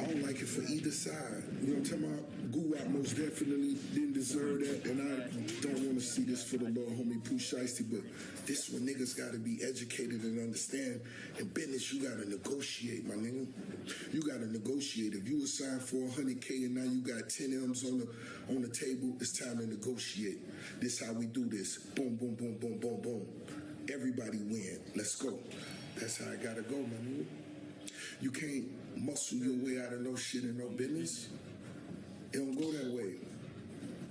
I don't like it for either side. You know what I'm talking about? Guwap most definitely didn't deserve that, and I don't want to see this for the little homie Pooh Shiesty, but this one niggas got to be educated and understand. In business, you got to negotiate, my nigga. You got to negotiate. If you were signed for $100K and now you got 10 M's on the table, it's time to negotiate. This how we do this. Boom, boom, boom, boom, boom, boom. Everybody win. Let's go. That's how I got to go, my nigga. You can't muscle your way out of no shit in no business. It don't go that way.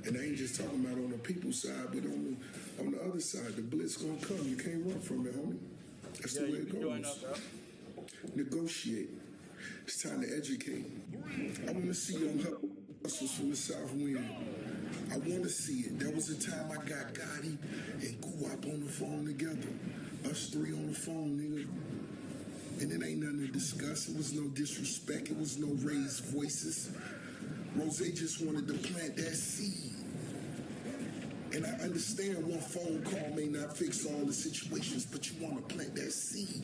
And I ain't just talking about on the people's side, but on the other side, the blitz gonna come. You can't run from it, homie. That's the way it goes. Negotiate. It's time to educate. I want to see young hustlers from the South win. I want to see it. There was a time I got Gotti and Guwap on the phone together. Us three on the phone, nigga. And it ain't nothing to discuss. It was no disrespect. It was no raised voices. Rose just wanted to plant that seed. And I understand one phone call may not fix all the situations, but you want to plant that seed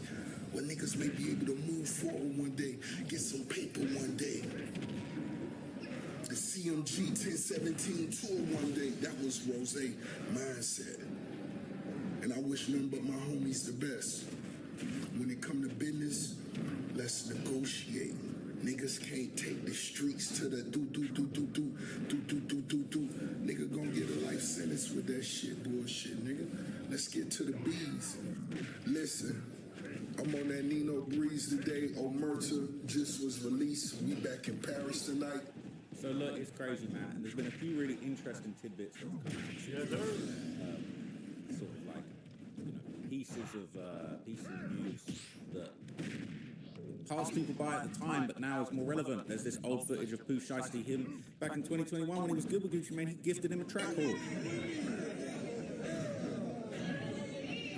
where niggas may be able to move forward one day, get some paper one day. The CMG 1017 tour one day, that was Rose mindset. And I wish nothing but my homies the best. When it come to business, let's negotiate. Niggas can't take the streets to the do. Nigga gonna get a life sentence with that shit bullshit, nigga. Let's get to the B's. Listen, I'm on that Nino Breeze today. Omerta just was released. We back in Paris tonight. So look, it's crazy, man. And there's been a few really interesting tidbits that have come out. Sort of like, pieces of news that passed people by at the time, but now is more relevant. There's this old footage of Pooh Shiesty, him back in 2021 when he was good with Gucci Mane. He gifted him a track horse.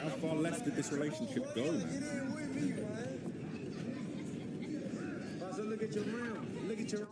How far left did this relationship go, man? So look at your round. Look at your.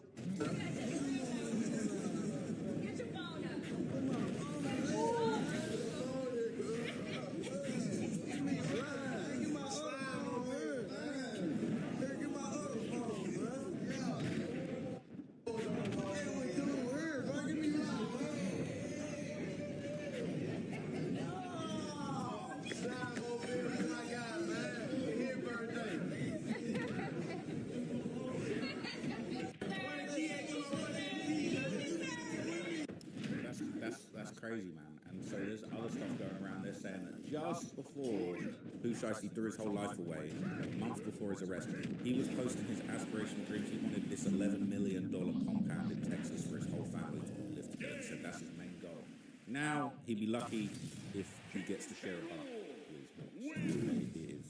crazy, man. And so there's other stuff going around. They're saying that just before Pooh Shiesty threw his whole life away, a month before his arrest, he was posting his aspirational dreams. He wanted this $11 million compound in Texas for his whole family to live together. He said that's his main goal. Now, he'd be lucky if he gets to share a buck with his boss. It is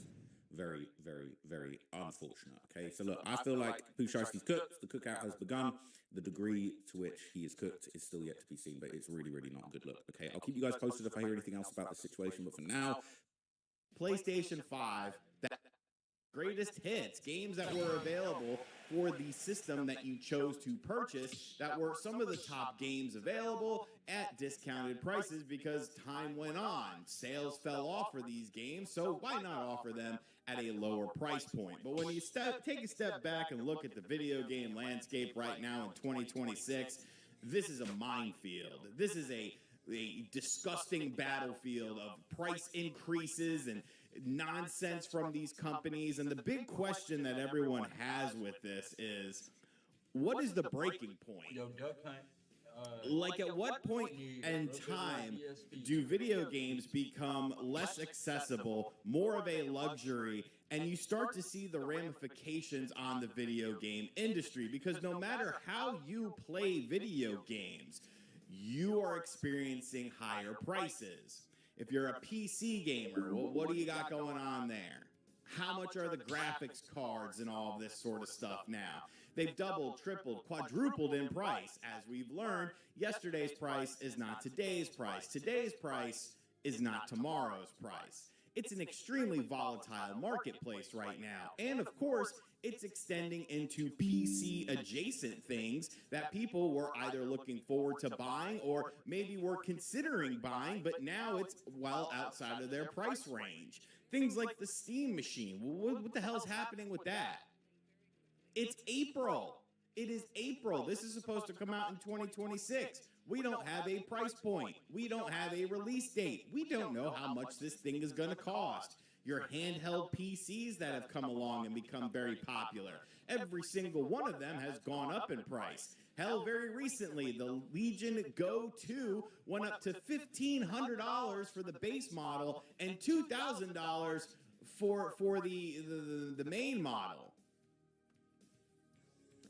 very, very, very unfortunate. Okay, so look, I feel like Pooh Shiesty's cooked. The cookout has begun. The degree to which he is cooked is still yet to be seen, but it's really, really not a good look. Okay, I'll keep you guys posted if I hear anything else about the situation, but for now, PlayStation 5, that greatest hits, games that were available for the system that you chose to purchase, that were some of the top games available at discounted prices because time went on. Sales fell off for these games, so why not offer them at a lower price point? But when you take a step back and look at the video game landscape right now in 2026, this is a minefield. This is a disgusting battlefield of price increases and nonsense from these companies. And the big question that everyone has with this is, what is the breaking point? Yo, Duck Hunt. Like, at what point in time do video games become less accessible, more of a luxury, and you start to see the ramifications on the video game industry? Because no matter how you play video games, you are experiencing higher prices. If you're a PC gamer, well, what do you got going on there? How much are the graphics cards and all of this sort of stuff now? They've doubled, tripled, quadrupled in price. As we've learned, yesterday's price is not today's price. Today's price is not tomorrow's price. It's an extremely volatile marketplace right now. And of course, it's extending into PC adjacent things that people were either looking forward to buying or maybe were considering buying, but now it's well outside of their price range. Things like the Steam machine. What the hell's happening with that? It's April. It is April. This is supposed to come out in 2026. We don't have a price point. We don't have a release date. We don't know how much this thing is going to cost. Your handheld PCs that have come along and become very popular, every single one of them has gone up in price. Hell, very recently, the Legion Go 2 went up to $1,500 for the base model and $2,000 for the main model.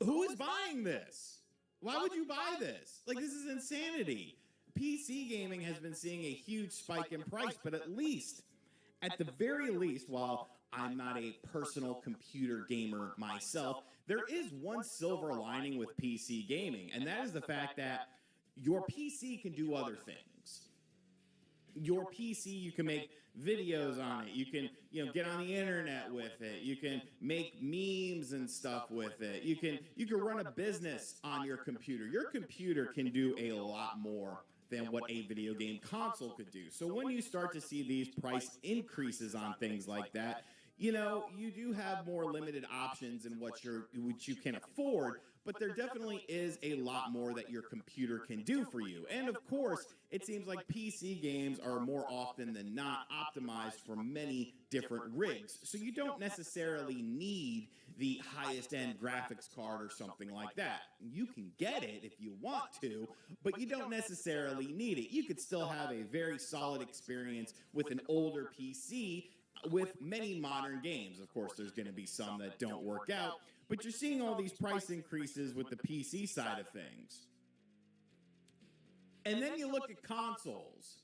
Who is buying this? Why would you buy this? Like, this is insanity. PC gaming has been seeing a huge spike in price, but at the very least, while I'm not a personal computer gamer myself, there is one silver lining with PC gaming, and that is the fact that your PC can do other things. Your PC, you can make videos on it. You can, get on the internet with it. You can make memes and stuff with it. You can run a business on your computer. Your computer can do a lot more than what a video game console could do. So when you start to see these price increases on things like that, you do have more limited options in what you can afford, but there definitely is a lot more that your computer can do for you. And of course, it seems like PC games are more often than not optimized for many different rigs. So you don't necessarily need the highest end graphics card or something like that. You can get it if you want to, but you don't necessarily need it. You could still have a very solid experience with an older PC with many modern games. Of course, there's going to be some that don't work out, but you're seeing all these price increases with the PC side of things. And then you look at consoles,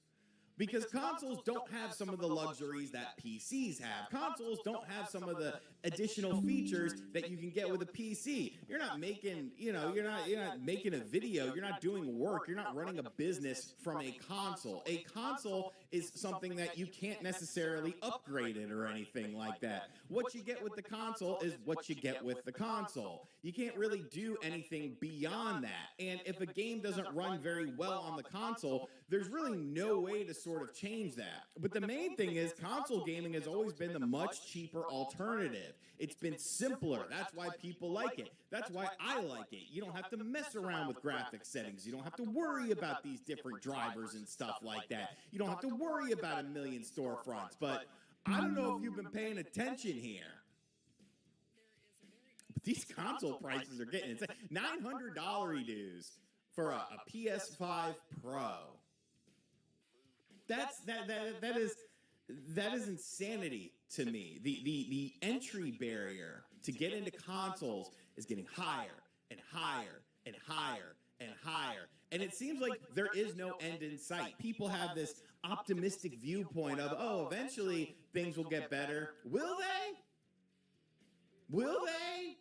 because consoles don't have some of the luxuries that PCs have. Consoles don't have some of the additional features that you can get with a PC. You're not making, you're not making a video. You're not doing work. You're not running a business from a console. A console is something that you can't necessarily upgrade it or anything like that. What you get with the console is what you get with the console. You can't really do anything beyond that. And if a game doesn't run very well on the console, there's really no way to sort of change that. But the main thing is console gaming has always been the much cheaper alternative. It's been simpler. That's why people like it. That's why I like it. You don't have to mess around with graphic settings. You don't have to worry about these different drivers and stuff like that. You don't have to worry about a million storefronts. But I don't know if you've been paying attention here, but these console prices are getting insane. $900 dues for a PS5 Pro. That is insanity to me. The entry barrier to get into consoles is getting higher and higher and higher and higher. And it seems like there is no end in sight. People have this optimistic viewpoint of, oh, eventually things will get better. Will they? Will they?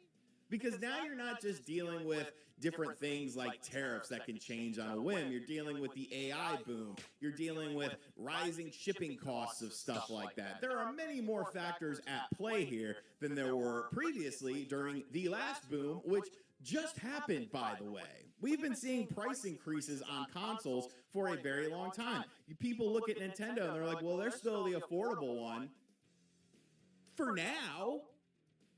Because now you're not just dealing with different things like tariffs that can change on a whim. You're dealing with the AI boom. You're dealing with rising shipping costs of stuff like that. There are many more factors at play here than there were previously during the last boom, which just happened, by the way. We've been seeing price increases on consoles for a very long time. People look at Nintendo and they're like, well, they're still the affordable one. For now.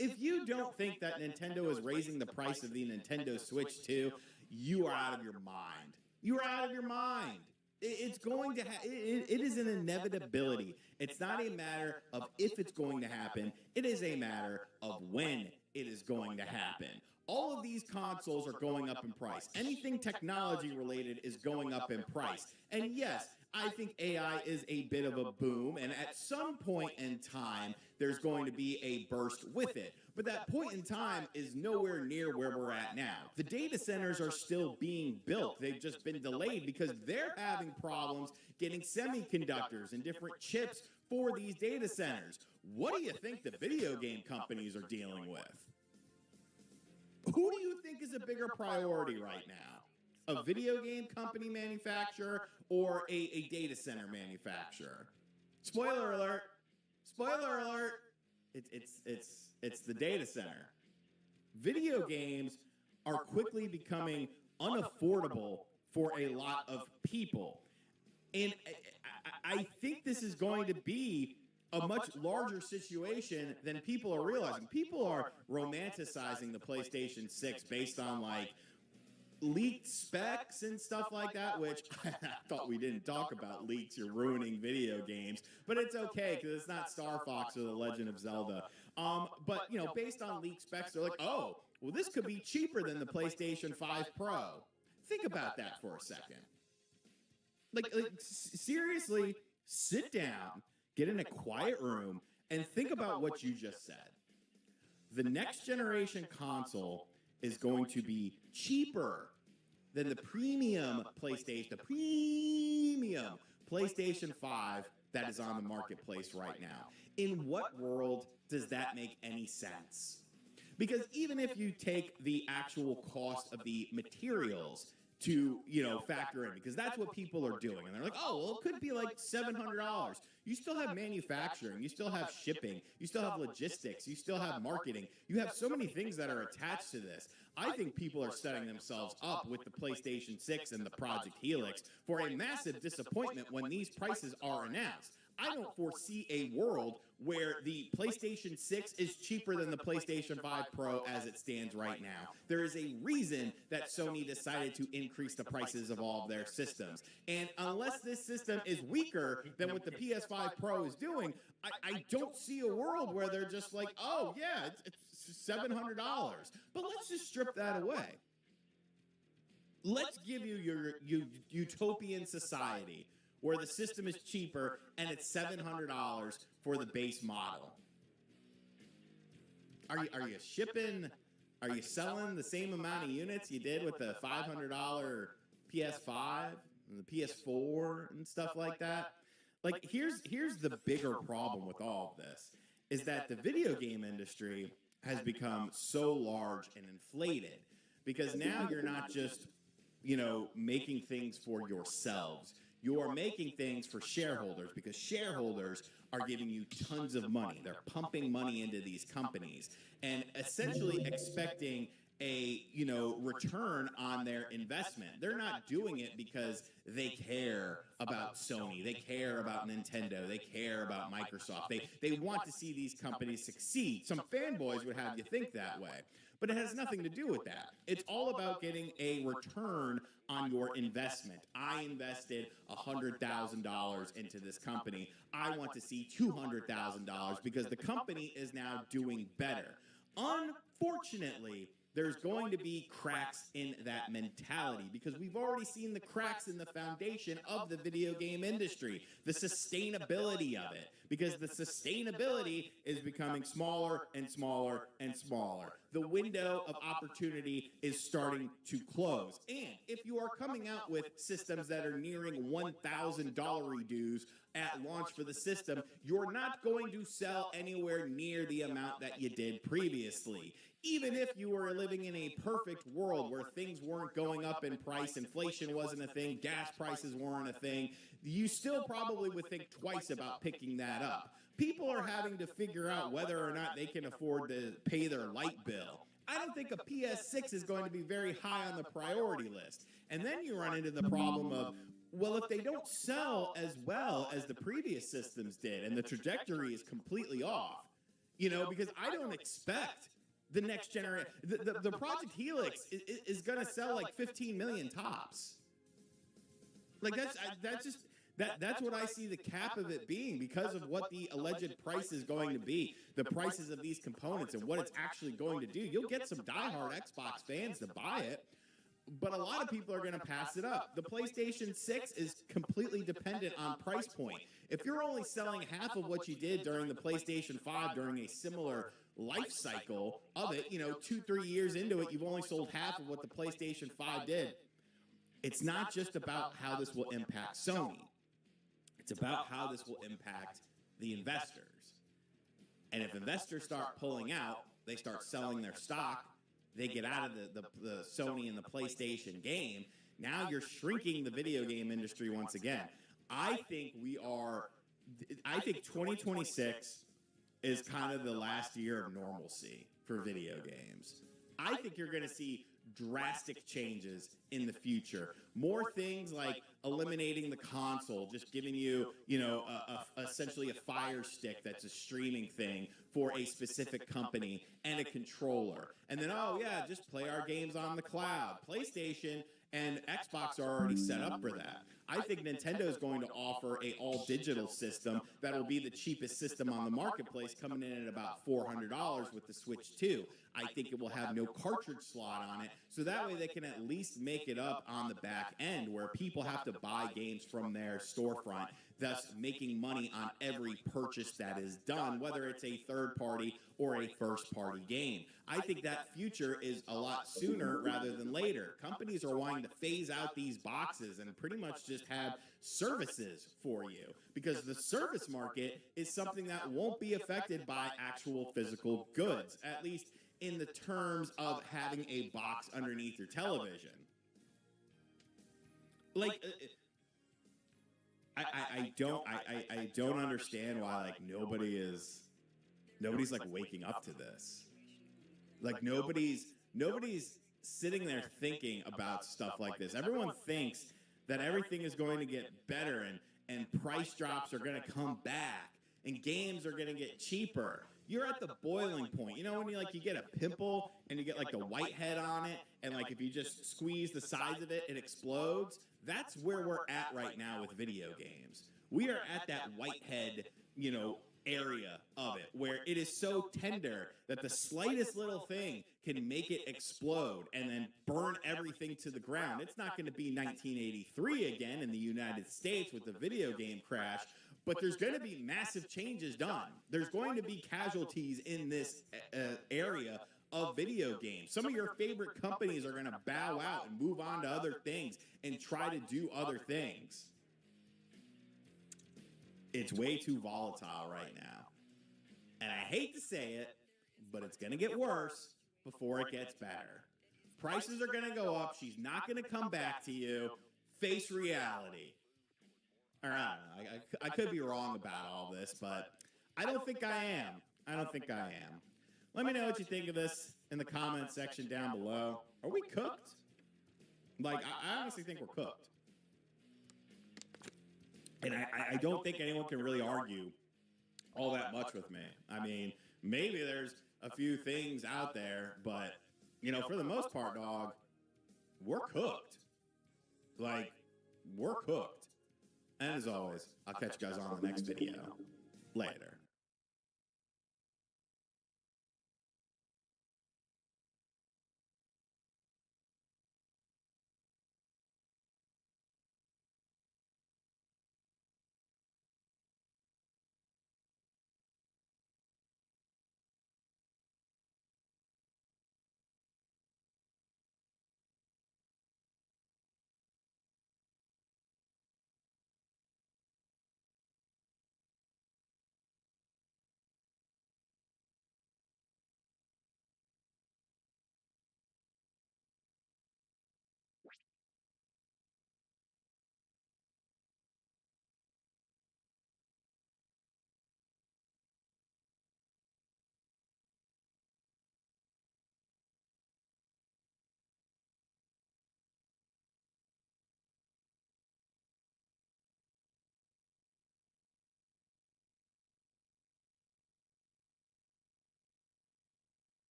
If you don't think that Nintendo is raising the price of the Nintendo Switch 2, you are out of your mind. You are out of your mind. It's going to it is an inevitability. It's not a matter of if it's going to happen. It is a matter of when it is going to happen. All of these consoles are going up in price. Anything technology related is going up in price. And yes, I think AI is a bit of a boom, and at some point in time, there's going to be a burst with it. But that point in time is nowhere near where we're at now. The data centers are still being built. They've just been delayed because they're having problems getting semiconductors and different chips for these data centers. What do you think the video game companies are dealing with? Who do you think is a bigger priority right now? A video game company manufacturer or a data center manufacturer? Spoiler alert. Spoiler alert. It's the data center. Video games are quickly becoming unaffordable for a lot of people. And I think this is going to be a much larger situation than people are realizing. People are romanticizing the PlayStation 6 based on like leaked specs and stuff like that, which I thought we didn't talk about leaks. You're ruining video games, but it's okay because it's not Star Fox or The Legend of Zelda. But you know, based on leaked specs, they're like, oh, well, this could be cheaper than the PlayStation 5 Pro. Think about that for a second. Like seriously, sit down, get in a quiet room, and think about what you just said. The next generation console is going to be cheaper than the premium PlayStation 5 that is on the marketplace right now. In what world does that make any sense? Because even if you take the actual cost of the materials to, you know, factor in, because that's what people are doing. And they're like, oh, well, it could be like $700. You still have manufacturing. You still have shipping. You still have logistics. You still have marketing. You have so many things that are attached to this. I think people are setting themselves up with the PlayStation 6 and the Project Helix for a massive disappointment when these prices are announced. I don't foresee a world where the PlayStation 6 is cheaper than the PlayStation 5 Pro as it stands right now. There is a reason that Sony decided to increase the prices of all of their systems. And unless this system is weaker than what the PS5 Pro is doing, I don't see a world where they're just like, oh, yeah, it's $700. But let's just strip that away. Let's give you your utopian society where the system is cheaper and it's $700 for the base model. Are you shipping? Are you selling the same amount of units you did with the $500 PS5 and the PS4 and stuff like that? Like, here's the bigger problem with all of this, is that the video game industry has become so large and inflated because now you're not just, you know, making things for yourselves. You are making things for shareholders because shareholders are giving you tons of money. They're pumping money into these companies and essentially expecting a, you know, return on their investment. They're not doing it because they care about Sony. They care about Nintendo. They care about Microsoft. They want to see these companies succeed. Some fanboys would have you think that way. But it has nothing to do with that. It's all about getting a return on your investment. I invested $100,000 into this company. I want to see $200,000 because the company is now doing better. Unfortunately, there's going to be cracks in that mentality because we've already seen the cracks in the foundation of the video game industry, the sustainability of it, because the sustainability is becoming smaller and smaller and smaller. The window of opportunity is starting to close. And if you are coming out with systems that are nearing $1,000 dues at launch for the system, you're not going to sell anywhere near the amount that you did previously. Even if you were living in a perfect world where things weren't going up in price, inflation wasn't a thing, gas prices weren't a thing, you still probably would think twice about picking that up. People are having to figure out whether or not they can afford to pay their light bill. I don't think a PS6 is going to be very high on the priority list. And then you run into the problem of, well, if they don't sell as well as the previous systems did and the trajectory is completely off, you know, because I don't expect the next generation, the Project Helix is going to sell like 15 million tops. Like that's what I see the cap of it being because of what the alleged price is going to be, the prices of these components and what it's actually going to do. You'll get some diehard Xbox fans to buy it, but a lot of people are going to pass it up. The PlayStation 6 is completely dependent on price point. If you're only selling half of what you did during the PlayStation 5 during a similar life cycle of it, you know, 2-3 years into it, you've only sold half of what the PlayStation 5 did. It's not just about how this will impact Sony. It's about how this will impact the investors. And if investors start pulling out, they start selling their stock, they get out of the Sony and the PlayStation game, now you're shrinking the video game industry once again. I think 2026 is kind of the last year of normalcy for video games. I think you're going to see drastic changes in the future. More things like eliminating the console, just giving you, you know, essentially a Fire Stick that's a streaming thing for a specific company and a controller. And then, oh yeah, just play our games on the cloud. PlayStation and Xbox are already set up for that. I think Nintendo is going to offer a all-digital system that will be the cheapest system on the marketplace, coming in at about $400 with the Switch 2. I think it will have no cartridge slot on it, so that way they can at least make it up on the back end where people have to buy games from their storefront, thus making money on every purchase that is done, whether it's a third-party or a first-party game. I think that future is a lot sooner rather than later. Companies are wanting to phase out these boxes and pretty much just have services for you, because the service market is something that won't be affected by actual physical goods, at least in the terms of having a box underneath your television. Like, I don't understand why like nobody's like waking up to this. Like nobody's sitting there thinking about stuff like this. Everyone thinks that everything is going to get better and price drops are going to come back and games are going to get cheaper. You're at the boiling point. You know when you get a pimple and you get like the whitehead on it, and like if you just squeeze the sides of it, it explodes? That's where we're at right now with video games. We are at that whitehead, you know, area of it where it is so tender that the slightest little thing can make it explode and then burn everything to the ground. It's not going to be 1983 again in the United States with the video game crash, but there's going to be massive changes done. There's going to be casualties in this area of video games. Some of your favorite companies are going to bow out and move on to other things and try to do other things. It's way too volatile right now. And I hate to say it, but it's going to get worse before it gets better. Prices are going to go up. She's not going to come back to you. Face reality. Or I don't know. I could be wrong about all this, but I don't think I am. Let me know what you think of this in the comment section down below. Are we cooked? Like, I honestly think we're cooked. And I don't think anyone can really argue all that much with me. I mean, maybe there's a few things out there, but, you know, for the most part, dog, we're cooked. Like, we're cooked. And as always, I'll catch you guys on the next video. Later.